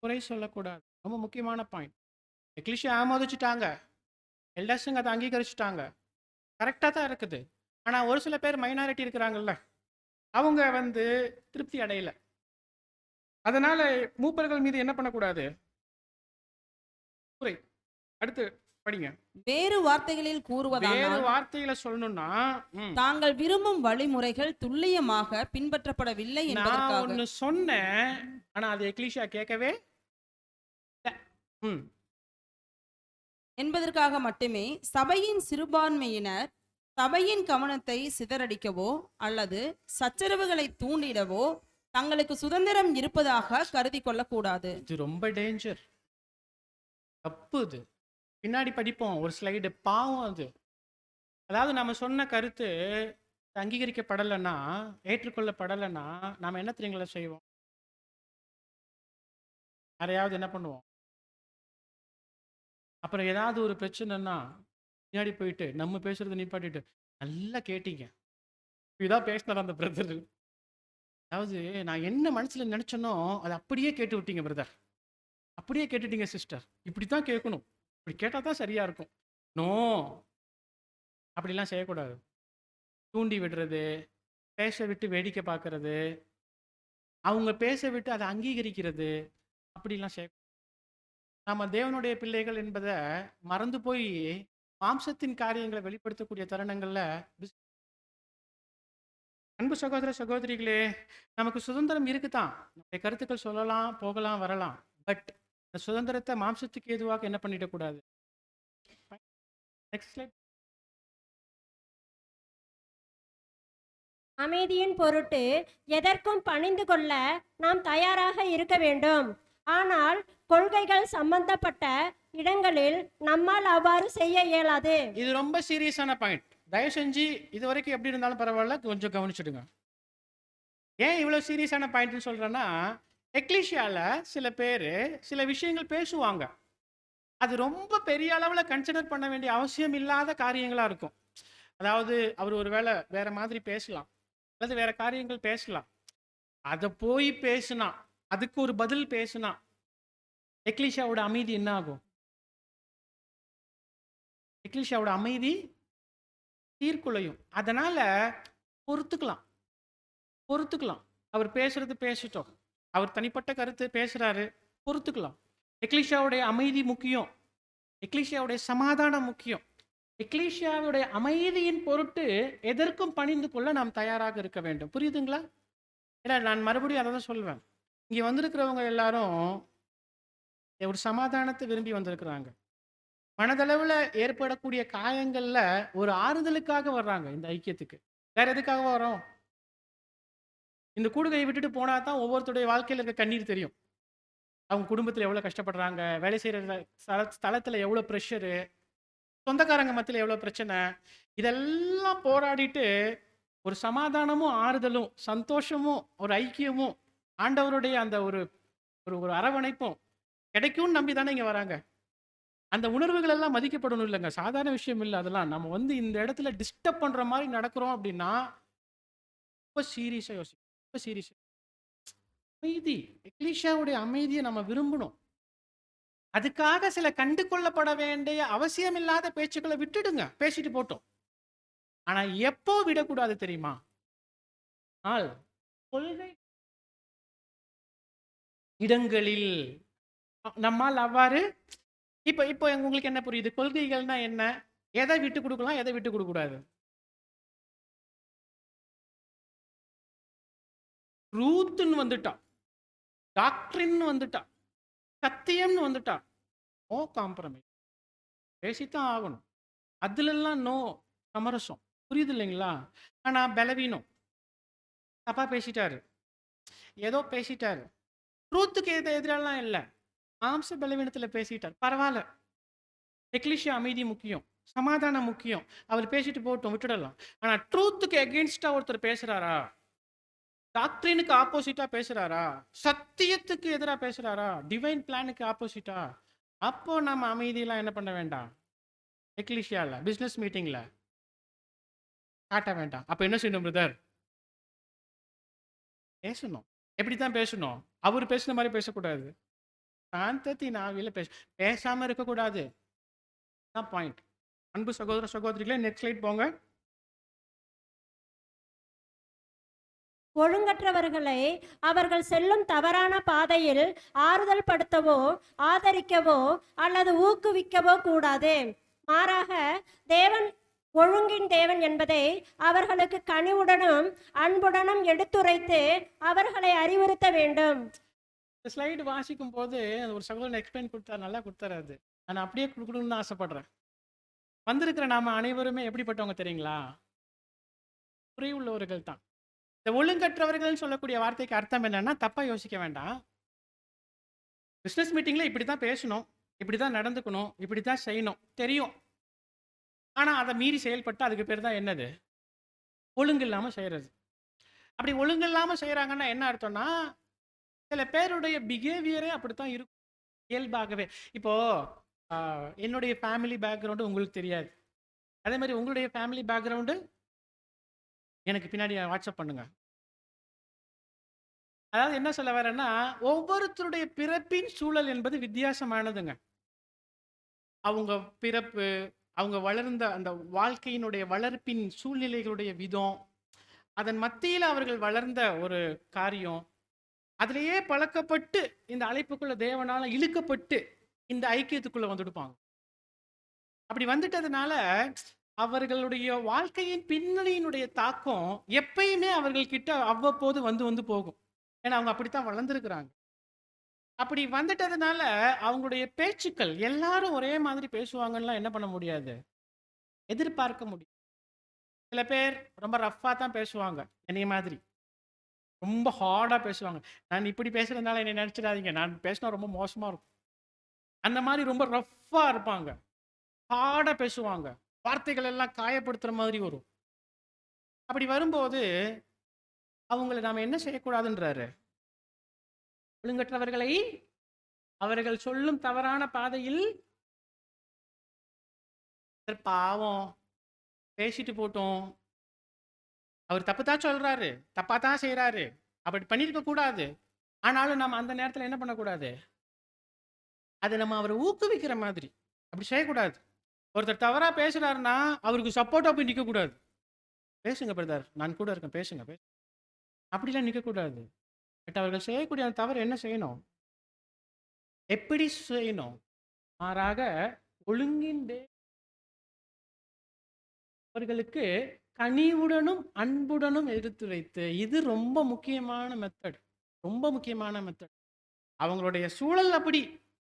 குறை சொல்லக்கூடாது. ரொம்ப முக்கியமான பாயிண்ட். எக்லிஷியா ஆமோதிச்சுட்டாங்க, எல்டர்ஸுங்க அதை அங்கீகரிச்சுட்டாங்க, கரெக்டாக தான் இருக்குது. ஆனால் ஒரு சில பேர் மைனாரிட்டி இருக்கிறாங்கல்ல, அவங்க திருப்தி அடையல. அதனால மூப்பர்கள் மீது என்ன பண்ணக்கூடாது, குறை. அடுத்து படிங்க. வேறு வார்த்தைகளில் வேறு கூறுவதானால் வார்த்தையில சொல்லணும்னா, தாங்கள் விரும்பும் வழிமுறைகள் துல்லியமாக பின்பற்றப்படவில்லை நான் என்பதற்காக ஒன்று சொன்னேன், ஆனா அது எக்லிஷியா கேட்கவே இல்ல. என்பதற்காக மட்டுமே சபையின் சிறுபான்மையினர் சபையின் கவனத்தை சிதறடிக்கவோ அல்லது சச்சரவுகளை தூண்டிடவோ தங்களுக்கு சுதந்திரம் இருப்பதாக கருதி கொள்ளக்கூடாது. இது ரொம்ப டேஞ்சர், தப்பு. இது பின்னாடி படிப்போம் ஒரு ஸ்லைடு, பாவம் அது. அதாவது நம்ம சொன்ன கருத்து அங்கீகரிக்கப்படலைன்னா, ஏற்றுக்கொள்ளப்படலைன்னா நாம என்ன தெரியுங்களா செய்வோம், யாரையாவது என்ன பண்ணுவோம், அப்புறம் ஏதாவது ஒரு பிரச்சனைன்னா பின்னாடி போயிட்டு நம்ம பேசுறதை நிப்பாட்டிட்டு, நல்லா கேட்டீங்க, இதான் பேசினார் அந்த பிரதர், அதாவது நான் என்ன மனசுல நினைச்சனோ அதை அப்படியே கேட்டு விட்டீங்க பிரதர், அப்படியே கேட்டுட்டீங்க சிஸ்டர், இப்படி தான் கேட்கணும், இப்படி கேட்டால் தான் சரியா இருக்கும். நோ, அப்படிலாம் செய்யக்கூடாது. தூண்டி விடுறது, பேச விட்டு வேடிக்கை பார்க்கறது, அவங்க பேச விட்டு அதை அங்கீகரிக்கிறது, அப்படிலாம் செய்ய. நம்ம தேவனுடைய பிள்ளைகள் என்பதை மறந்து போய் மாம்சத்தின் காரியங்களை வெளிப்படுத்தக்கூடிய தருணங்கள்ல அன்பு சகோதர சகோதரிகளே, நமக்கு சுதந்திரம் இருக்குதான், நம்முடைய கருத்துக்கள் சொல்லலாம், போகலாம், வரலாம். பட் இந்த சுதந்திரத்தை மாம்சத்துக்கு எதுவாக என்ன பண்ணிடக்கூடாது. Next slide. அமைதியின் பொருட்டு எதற்கும் பணிந்து கொள்ள நாம் தயாராக இருக்க வேண்டும். ஆனால் கொள்கைகள் சம்பந்தப்பட்ட இடங்களில் நம்மால் அவ்வாறு செய்ய இயலாது. இது ரொம்ப சீரியஸான பாயிண்ட். தயவு செஞ்சு இது வரைக்கும் எப்படி இருந்தாலும் பரவாயில்ல, கொஞ்சம் கவனிச்சுடுங்க. ஏன் இவ்வளோ சீரியஸான பாயிண்ட்னு சொல்கிறேன்னா, எக்லிஷியாவில் சில பேர் சில விஷயங்கள் பேசுவாங்க, அது ரொம்ப பெரிய அளவில் கன்சிடர் பண்ண வேண்டிய அவசியம் இல்லாத காரியங்களாக இருக்கும். அதாவது அவர் ஒரு வேளை வேற மாதிரி பேசலாம், அல்லது வேற காரியங்கள் பேசலாம், அதை போய் பேசுனா, அதுக்கு ஒரு பதில் பேசுனா எக்லிஷியாவோட அமைதி என்ன ஆகும், எக்லிஷியாவோட அமைதி சீர்குலையும். அதனால பொறுத்துக்கலாம், அவர் பேசுறது பேசிட்டோம், அவர் தனிப்பட்ட கருத்து பேசுறாரு, பொறுத்துக்கலாம். எக்லிஷியாவுடைய அமைதி முக்கியம், எக்லிஷியாவுடைய சமாதானம் முக்கியம். எக்லிஷியாவுடைய அமைதியின் பொருட்டு எதற்கும் பணிந்து கொள்ள நாம் தயாராக இருக்க வேண்டும். புரியுதுங்களா? ஏன்னா நான் மறுபடியும் அதை தான் சொல்வேன், இங்கே வந்திருக்கிறவங்க எல்லாரும் ஒரு சமாதானத்தை விரும்பி வந்திருக்கிறாங்க. மனதளவில் ஏற்படக்கூடிய காயங்கள்ல ஒரு ஆறுதலுக்காக வர்றாங்க இந்த ஐக்கியத்துக்கு. வேற எதுக்காக வரோம்? இந்த கூடுகையை விட்டுட்டு போனா தான் ஒவ்வொருத்தருடைய வாழ்க்கையில் இருக்க கண்ணீர் தெரியும். அவங்க குடும்பத்தில் எவ்வளோ கஷ்டப்படுறாங்க, வேலை செய்கிற ஸ்தலத்தில் எவ்வளோ ப்ரெஷரு, சொந்தக்காரங்க மத்தியில் எவ்வளோ பிரச்சனை, இதெல்லாம் போராடிட்டு ஒரு சமாதானமும் ஆறுதலும் சந்தோஷமும் ஒரு ஐக்கியமும் ஆண்டவருடைய அந்த ஒரு ஒரு அரவணைப்பும் கிடைக்கும்னு நம்பி தானே இங்கே வராங்க. அந்த உணர்வுகள் எல்லாம் மதிக்கப்படணும் இல்லைங்க, சாதாரண விஷயம் இல்லை. அதெல்லாம் நம்ம இந்த இடத்துல டிஸ்டர்ப் பண்ணுற மாதிரி நடக்கிறோம் அப்படின்னா ரொம்ப சீரியஸாக யோசிக்கும், ரொம்ப சீரியஸாக. அமைதி, எக்லிஷியாவுடைய அமைதியை நம்ம விரும்பணும். அதுக்காக சில கண்டு கொள்ளப்பட வேண்டிய அவசியம் இல்லாத பேச்சுக்களை விட்டுடுங்க, பேசிட்டு போட்டோம். ஆனா எப்போ விடக்கூடாது தெரியுமா? கொள்கை இடங்களில் நம்மால் அவ்வாறு இப்போ உங்களுக்கு என்ன புரியுது? கொள்கைகள்னா என்ன, எதை விட்டு கொடுக்கலாம், எதை விட்டு கொடுக்க கூடாது? ட்ரூத்னு வந்துட்டா, டாக்டரின் வந்துட்டா, சத்தியம்னு வந்துட்டா, நோ காம்ப்ரமைஸ், பேசித்தான் ஆகணும். அதுலலாம் நோ சமரசம். புரியுது இல்லைங்களா? ஆனா பலவீனம். தப்பா பேசிட்டாரு. ஏதோ பேசிட்டாரு. ட்ரூத்துக்கு எதிரெல்லாம் இல்ல. மாம்ச பலவீனத்துல பேசிட்டார். பரவால்ல. எக்லிஷியா அமைதி முக்கியம். சமாதானம் முக்கியம். அவர் பேசிட்டு போகட்டும், விட்டுடலாம். ஆனா ட்ரூத்துக்கு எகென்ஸ்டா ஒருத்தர் பேசுறாரா? டாக்ட்ரினுக்கு ஆப்போசிட்டா பேசுறாரா? சத்தியத்துக்கு எதிரா பேசுறாரா? டிவைன் பிளானுக்கு ஆப்போசிட்டா? அப்போ நம்ம அமைதியெல்லாம் என்ன பண்ண வேண்டாம். எக்லிஷியால, பிசினஸ் மீட்டிங்ல காட்ட வேண்டாம். அப்ப என்ன செய்யணும் பிரதர்? பேசணும். எப்படித்தான் பேசணும்? அவர் பேசுன மாதிரி பேசக்கூடாது. சாந்தத்தின் ஆவியில பேசாம இருக்கக்கூடாது. தான் பாயிண்ட். அன்பு சகோதர சகோதரிகளே, நெக்ஸ்ட் ஸ்லைட் போங்க. ஒழுங்கற்றவர்களை அவர்கள் செல்லும் தவறான பாதையில் ஆறுதல் படுத்தவோ ஆதரிக்கவோ அல்லது ஊக்குவிக்கவோ கூடாது. மாறாக தேவன் ஒழுங்கின் தேவன் என்பதை அவர்களுக்கு கனிவுடனும் அன்புடனும் எடுத்துரைத்து அவர்களை அறிவுறுத்த வேண்டும். இந்த ஸ்லைடு வாசிக்கும் போது ஒரு சகோதரன் எக்ஸ்பிளைன் கொடுத்தாரு, நல்லா கொடுத்தாரு. அது நான் அப்படியே கொடுக்கணும்னு ஆசைப்படுறேன். வந்திருக்கிற நாம அனைவருமே எப்படிப்பட்டவங்க தெரியுங்களா? குறைவுள்ளவர்கள் தான். இந்த ஒழுங்கற்றவர்கள் சொல்லக்கூடிய வார்த்தைக்கு அர்த்தம் என்னன்னா, தப்பா யோசிக்க வேண்டாம். பிசினஸ் மீட்டிங்ல இப்படித்தான் பேசணும், இப்படித்தான் நடந்துக்கணும், இப்படித்தான் செய்யணும் தெரியும். ஆனா அதை மீறி செயல்பட்டு அதுக்கு பேர் தான் என்னது? ஒழுங்கு இல்லாம செய்யறது. அப்படி ஒழுங்கு இல்லாம செய்யறாங்கன்னா என்ன அர்த்தம்னா, சில பேருடைய பிஹேவியரே அப்படித்தான் இருக்கும் இயல்பாகவே. இப்போ என்னுடைய ஃபேமிலி பேக்ரவுண்டு உங்களுக்கு தெரியாது. அதே மாதிரி உங்களுடைய ஃபேமிலி பேக்ரவுண்டு எனக்கு பின்னாடி வாட்ஸ்அப் பண்ணுங்க. அதாவது என்ன சொல்ல வரேன்னா, ஒவ்வொருத்தருடைய பிறப்பின் சூழல் என்பது வித்தியாசமானதுங்க. அவங்க பிறப்பு, அவங்க வளர்ந்த அந்த வாழ்க்கையினுடைய வளர்ப்பின் சூழ்நிலைகளுடைய விதம், அதன் மத்தியில் அவர்கள் வளர்ந்த ஒரு காரியம், அதிலேயே பழக்கப்பட்டு இந்த அழைப்புக்குள்ள தேவனால இழுக்கப்பட்டு இந்த ஐக்கியத்துக்குள்ள வந்துடுப்பாங்க. அப்படி வந்துட்டதுனால அவர்களுடைய வாழ்க்கையின் பின்னணியினுடைய தாக்கம் எப்பயுமே அவர்கள் கிட்ட அவ்வப்போது வந்து போகும். ஏன்னா அவங்க அப்படித்தான் வளர்ந்துருக்கிறாங்க. அப்படி வந்துட்டதுனால அவங்களுடைய பேச்சுக்கள் எல்லாரும் ஒரே மாதிரி பேசுவாங்கலாம் என்ன பண்ண முடியாது, எதிர்பார்க்க முடியும். சில பேர் ரொம்ப ரஃபா தான் பேசுவாங்க, என்னைய மாதிரி ரொம்ப ஹார்டா பேசுவாங்க. நான் இப்படி பேசுறதுனால என்னை நினைச்சிடாதீங்க, நான் பேசினா ரொம்ப மோசமா இருக்கும். அந்த மாதிரி ரொம்ப ரஃப்பா இருப்பாங்க, ஹார்டா பேசுவாங்க, வார்த்தைகள் எல்லாம் காயப்படுத்துற மாதிரி வரும். அப்படி வரும்போது அவங்களை நாம என்ன செய்யக்கூடாதுன்றாரு? ஒழுங்கற்றவர்களை அவர்கள் சொல்லும் தவறான பாதையில் பாவம் பேசிட்டு போட்டோம், அவர் தப்பு தான் சொல்றாரு, தப்பா தான் செய்யறாரு, அப்படி பண்ணிருக்க கூடாது. ஆனாலும் நம்ம அந்த நேரத்தில் என்ன பண்ணக்கூடாது, அதை நம்ம அவரை ஊக்குவிக்கிற மாதிரி அப்படி செய்யக்கூடாது. ஒருத்தர் தவறா பேசுறாருன்னா அவருக்கு சப்போர்ட்டா போய் நிற்க கூடாது. பேசுங்க பிரதர், நான் கூட இருக்கேன், பேசுங்க அப்படிலாம் நிற்க கூடாது. பட் அவர்கள் செய்யக்கூடிய அந்த தவறு என்ன செய்யணும், எப்படி செய்யணும்? மாறாக ஒழுங்கின் அவர்களுக்கு கனிவுடனும் அன்புடனும் எடுத்துரைத்து, இது ரொம்ப முக்கியமான மெத்தட், ரொம்ப முக்கியமான மெத்தட். அவங்களுடைய சூழல் அப்படி,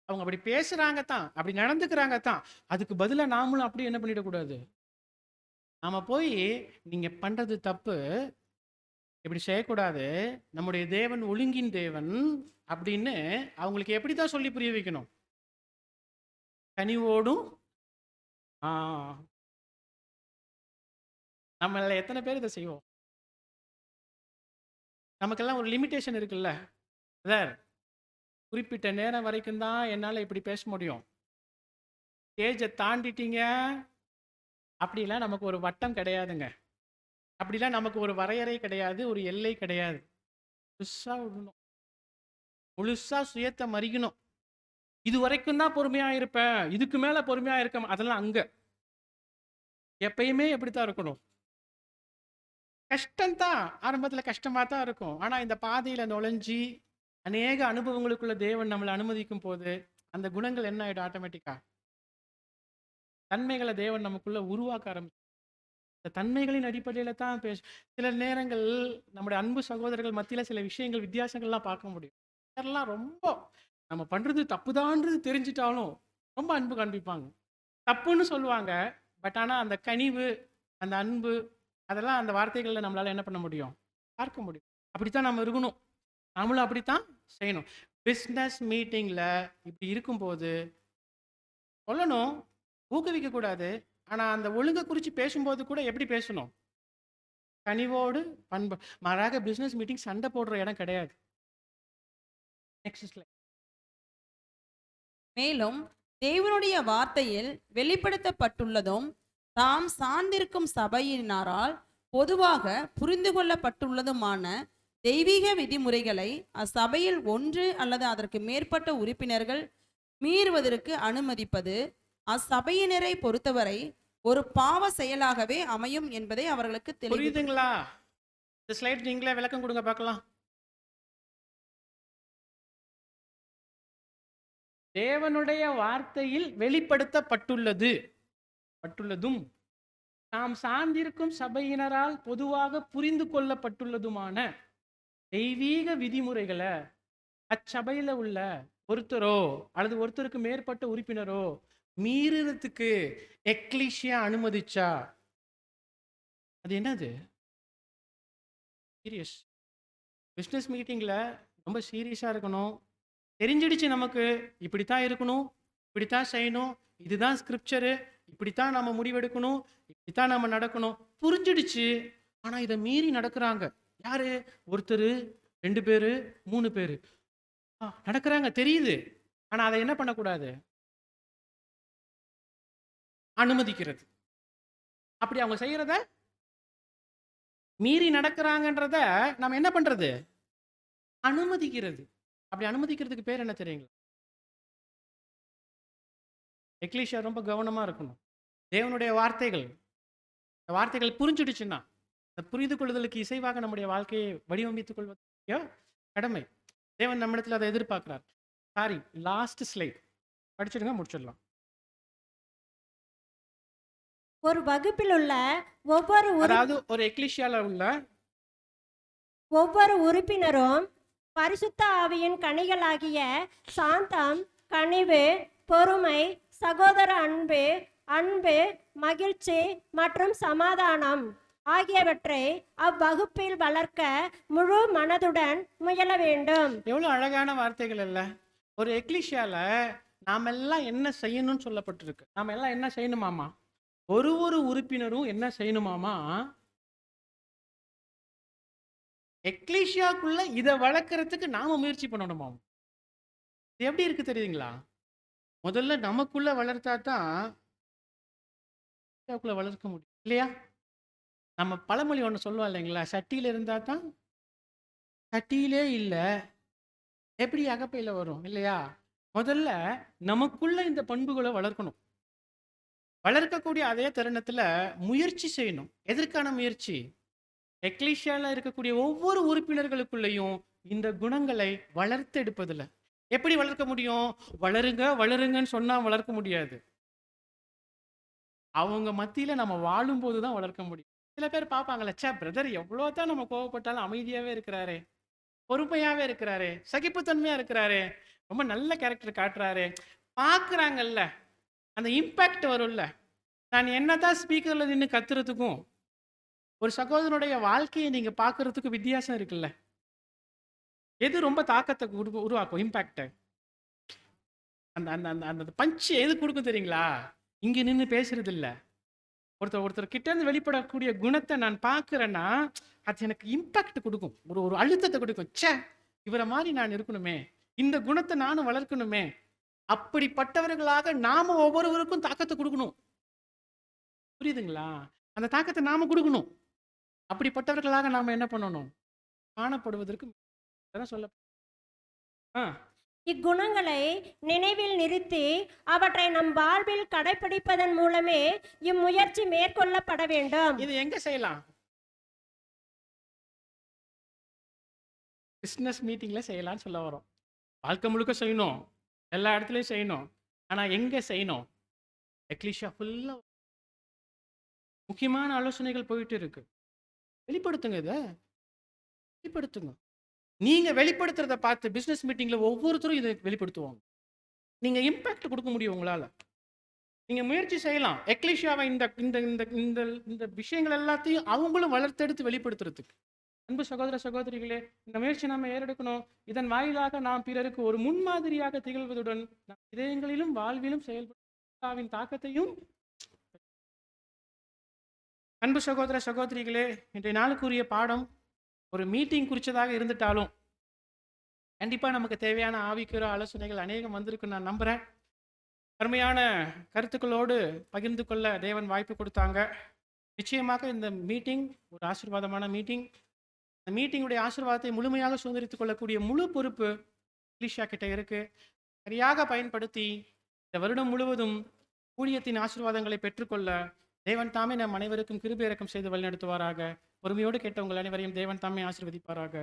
அவங்க அப்படி பேசுறாங்க தான், அப்படி நடந்துக்கிறாங்க தான், அதுக்கு பதிலா நாமளும் அப்படி என்ன பண்ணிடக்கூடாது. நாம போய் நீங்க பண்றது தப்பு, இப்படி செய்யக்கூடாது, நம்முடைய தேவன் ஒழுங்கின் தேவன் அப்படின்னு அவங்களுக்கு எப்படிதான் சொல்லி புரிய வைக்கணும்? கனிவோடும். நம்மள எத்தனை பேர் இதை செய்வோம்? நமக்கெல்லாம் ஒரு லிமிட்டேஷன் இருக்குல்ல சார், குறிப்பிட்ட நேரம் வரைக்கும் தான் என்னால் இப்படி பேச முடியும், ஸ்டேஜை தாண்டிட்டீங்க அப்படிலாம் நமக்கு ஒரு வட்டம் கிடையாதுங்க. அப்படிலாம் நமக்கு ஒரு வரையறை கிடையாது, ஒரு எல்லை கிடையாது. முழுசா விடணும், முழுசா சுயத்தை மறிக்கணும். இது வரைக்கும் தான் பொறுமையா இருப்பேன், இதுக்கு மேல பொறுமையா இருக்க, அதெல்லாம் அங்க எப்பயுமே எப்படித்தான் இருக்கணும். கஷ்டம்தான், ஆரம்பத்தில் கஷ்டமா தான் இருக்கும். ஆனா இந்த பாதையில நுழைஞ்சி அநேக அனுபவங்களுக்குள்ள தேவன் நம்மளை அனுமதிக்கும் போது அந்த குணங்கள் என்ன ஆயிடும்? ஆட்டோமேட்டிக்கா தன்மைகளை தேவன் நமக்குள்ள உருவாக்க ஆரம்பிச்சு, இந்த தன்மைகளின் அடிப்படையில தான் சில நேரங்கள் நம்முடைய அன்பு சகோதரர்கள் மத்தியில சில விஷயங்கள் வித்தியாசங்கள்லாம் பார்க்க முடியும். இதெல்லாம் ரொம்ப நம்ம பண்றது தப்புதான்றது தெரிஞ்சிட்டாலும் ரொம்ப அன்பு காண்பிப்பாங்க. தப்புன்னு சொல்லுவாங்க, பட் ஆனால் அந்த கனிவு, அந்த அன்பு, அதெல்லாம் அந்த வார்த்தைகளில் நம்மளால் என்ன பண்ண முடியும்? பார்க்க முடியும். அப்படித்தான் நம்ம இருக்கணும். நம்மளும் அப்படித்தான் செய்யணும். பிஸ்னஸ் மீட்டிங்கில் இப்படி இருக்கும்போது சொல்லணும், ஊக்குவிக்கக்கூடாது. ஆனால் அந்த ஒழுங்கை குறித்து பேசும்போது கூட எப்படி பேசணும்? கனிவோடு, பண்பு. மாறாக பிஸ்னஸ் மீட்டிங் சண்டை போடுற இடம் கிடையாது. Next slide. மேலும் தேவனுடைய வார்த்தையில் வெளிப்படுத்தப்பட்டுள்ளதும் தாம் சார்ந்திருக்கும் சபையினரால் பொதுவாக புரிந்து கொள்ளப்பட்டுள்ளதுமான தெய்வீக விதிமுறைகளை அச்சபையில் ஒன்று அல்லது அதற்கு மேற்பட்ட உறுப்பினர்கள் மீறுவதற்கு அனுமதிப்பது அச்சபையினரை பொறுத்தவரை ஒரு பாவ செயலாகவே அமையும் என்பதை அவர்களுக்கு தெளிவு. புரியுதுங்களா? இந்த ஸ்லைட் நீங்களே விளக்கம் கொடுங்க பார்க்கலாம். தேவனுடைய வார்த்தையில் வெளிப்படுத்தப்பட்டுள்ளதும் நாம் சார்ந்திருக்கும் சபையினரால் பொதுவாக புரிந்து கொள்ளப்பட்டுள்ளதுமான தெய்வீக விதிமுறைகளை அச்சபையில் உள்ள ஒருத்தரோ அல்லது ஒருத்தருக்கு மேற்பட்ட உறுப்பினரோ மீறுறதுக்கு எக்லீசியா அனுமதிச்சா அது என்னது? சீரியஸ். பிஸ்னஸ் மீட்டிங்கில் ரொம்ப சீரியஸாக இருக்கணும். தெரிஞ்சிடுச்சு நமக்கு, இப்படித்தான் இருக்கணும், இப்படித்தான் செய்யணும், இதுதான் ஸ்கிரிப்சரு, இப்படித்தான் நம்ம முடிவெடுக்கணும், இப்படித்தான் நம்ம நடக்கணும், புரிஞ்சிடுச்சு. ஆனால் இதை மீறி நடக்கிறாங்க. யாரு? ஒருத்தர், 2 பேர், 3 பேர் நடக்கிறாங்க, தெரியுது. ஆனால் அதை என்ன பண்ணக்கூடாது? அனுமதிக்கிறது. அப்படி அவங்க செய்யறத மீறி நடக்கிறாங்கன்றத நம்ம என்ன பண்றது? அனுமதிக்கிறது. அப்படி அனுமதிக்கிறதுக்கு பேர் என்ன தெரியுங்களா? எக்லீசியா ரொம்ப கவனமா இருக்கணும். தேவனுடைய வார்த்தைகள் புரிஞ்சுடுச்சுன்னா, அந்த புரிந்து கொள்ளுதலுக்கு இசைவாக நம்முடைய வாழ்க்கையை வடிவமைத்துக் கொள்வதற்கு கடமை. தேவன் நம்மிடத்தில் அதை எதிர்பார்க்கிறார். சாரி, லாஸ்ட் ஸ்லைட் படிச்சிடுங்க, முடிச்சிடலாம். ஒரு வகுப்பில் உள்ள அதாவது ஒரு எக்லீசியால உள்ள ஒவ்வொரு உறுப்பினரும் பரிசுத்த ஆவியின் கனிகளாகிய சாந்தம், கனிவு, பொறுமை, சகோதர அன்பு, மகிழ்ச்சி மற்றும் சமாதானம் ஆகியவற்றை அவ்வகுப்பில் வளர்க்க முழு மனதுடன் முயல வேண்டும். எவ்வளவு அழகான வார்த்தைகள் இல்ல? ஒரு எக்லீசியால நாம எல்லாம் என்ன செய்யணும்னு சொல்லப்பட்டிருக்கு. நாம எல்லாம் என்ன செய்யணுமாமா? ஒரு உறுப்பினரும் என்ன செய்யணுமாமா? எக்லீசியாக்குள்ள இதை வளர்க்கறதுக்கு நாம முயற்சி பண்ணணுமா? இது எப்படி இருக்கு தெரியுங்களா? முதல்ல நமக்குள்ள வளர்த்தா தான் வளர்க்க முடியும், இல்லையா? நம்ம பழமொழி ஒன்று சொல்லுவோம் இல்லைங்களா? சட்டியில இருந்தா தான் சட்டியிலே இல்லை, எப்படி அகப்பையில் வரும், இல்லையா? முதல்ல நமக்குள்ள இந்த பண்புகளை வளர்க்கணும். வளர்க்கக்கூடிய அதே தருணத்துல முயற்சி செய்யணும். எதற்கான முயற்சி? எக்லீசியால இருக்கக்கூடிய ஒவ்வொரு உறுப்பினர்களுக்குள்ளேயும் இந்த குணங்களை வளர்த்து எடுப்பதில்லை. எப்படி வளர்க்க முடியும்? வளருங்கன்னு சொன்னா வளர்க்க முடியாது. அவங்க மத்தியில நம்ம வாழும் போதுதான் வளர்க்க முடியும். சில பேர் பார்ப்பாங்கல்ல, சே பிரதர் எவ்வளோதான் நம்ம கோவப்பட்டாலும் அமைதியாவே இருக்கிறாரு, பொறுமையாவே இருக்கிறாரு, சகிப்புத்தன்மையா இருக்கிறாரு, ரொம்ப நல்ல கேரக்டர் காட்டுறாரு, பார்க்குறாங்கல்ல, அந்த இம்பேக்ட் வரும்ல. நான் என்னதான் ஸ்பீக்கர்ல நின்று கத்துறதுக்கும் ஒரு சகோதரனுடைய வாழ்க்கையை நீங்க பார்க்கறதுக்கு வித்தியாசம் இருக்குல்ல? எது ரொம்ப தாக்கத்தை உருவாக்கும், இம்பேக்ட்? அந்த அந்த அந்த அந்த பஞ்சு எது கொடுக்கும் தெரியுங்களா? இங்க நின்று பேசுறது இல்லை. ஒருத்தர் கிட்ட இருந்து வெளிப்படக்கூடிய குணத்தை நான் பார்க்கிறேன்னா அது எனக்கு இம்பாக்ட் கொடுக்கும், ஒரு அழுத்தத்தை கொடுக்கும். சே, இவரை மாதிரி நான் இருக்கணுமே, இந்த குணத்தை நானும் வளர்க்கணுமே. அப்படிப்பட்டவர்களாக நாம ஒவ்வொருவருக்கும் தாக்கத்தை கொடுக்கணும். புரியுதுங்களா? அந்த தாக்கத்தை நாம கொடுக்கணும். அப்படிப்பட்டவர்களாக நாம என்ன பண்ணணும்? காணப்படுவதற்கு சொல்ல. இக்குணங்களை நினைவில் நிறுத்தி அவற்றை நம் வாழ்வில் கடைபிடிப்பதன் மூலமே இம்முயற்சி மேற்கொள்ளப்பட வேண்டும். இது எங்க செய்யலாம்? பிசினஸ் மீட்டிங்ல செய்யலாம்னு சொல்ல வரோம். வாழ்க்கை முழுக்க செய்யணும், எல்லா இடத்துலையும் செய்யணும். ஆனா எங்க செய்யணும்? எக்லீசியா ஃபுல்லா முக்கியமான ஆலோசனைகள் போயிட்டு இருக்கு. வெளிப்படுத்துங்க, இதை வெளிப்படுத்துங்க. நீங்க வெளிப்படுத்துறத பார்த்து பிசினஸ் மீட்டிங்ல ஒவ்வொருத்தரும் இதை வெளிப்படுத்துவாங்க. நீங்க இம்பாக்ட் கொடுக்க முடியும் உங்களால. நீங்க முயற்சி செய்யலாம். எக்லீசியாவை இந்த இந்த இந்த இந்த இந்த விஷயங்கள் எல்லாத்தையும் அவங்களும் வளர்த்தெடுத்து வெளிப்படுத்துறதுக்கு. அன்பு சகோதர சகோதரிகளே, இந்த முயற்சி நாம ஏறெடுக்கணும். இதன் வாயிலாக நாம் பிறருக்கு ஒரு முன்மாதிரியாக திகழ்வதுடன் நம் இதயங்களிலும் வாழ்விலும் செயல்படும் தாக்கத்தையும். அன்பு சகோதர சகோதரிகளே, இன்றைய நாளுக்குரிய பாடம் ஒரு மீட்டிங் குறிச்சதாக இருந்துட்டாலும் கண்டிப்பா நமக்கு தேவையான ஆவிக்குரிய ஆலோசனைகள் அநேகம் வந்திருக்குன்னு நான் நம்புறேன். அருமையான கருத்துக்களோடு பகிர்ந்து கொள்ள தேவன் வாய்ப்பு கொடுத்தாங்க. நிச்சயமாக இந்த மீட்டிங் ஒரு ஆசீர்வாதமான மீட்டிங். இந்த மீட்டிங்குடைய ஆசீர்வாதத்தை முழுமையாக சுதந்திரித்துக் கொள்ளக்கூடிய முழு பொறுப்பு எலீஷா கிட்ட இருக்கு. சரியாக பயன்படுத்தி இந்த வருடம் முழுவதும் ஊழியத்தின் ஆசீர்வாதங்களை பெற்றுக்கொள்ள தேவன் தாமே நம் அனைவருக்கும் கிருபை இரக்கம் செய்து வழிநடத்துவாராக. பொறுமையோடு கேட்ட உங்கள் அனைவரையும் தேவன் தாமே ஆசீர்வதிப்பாராக.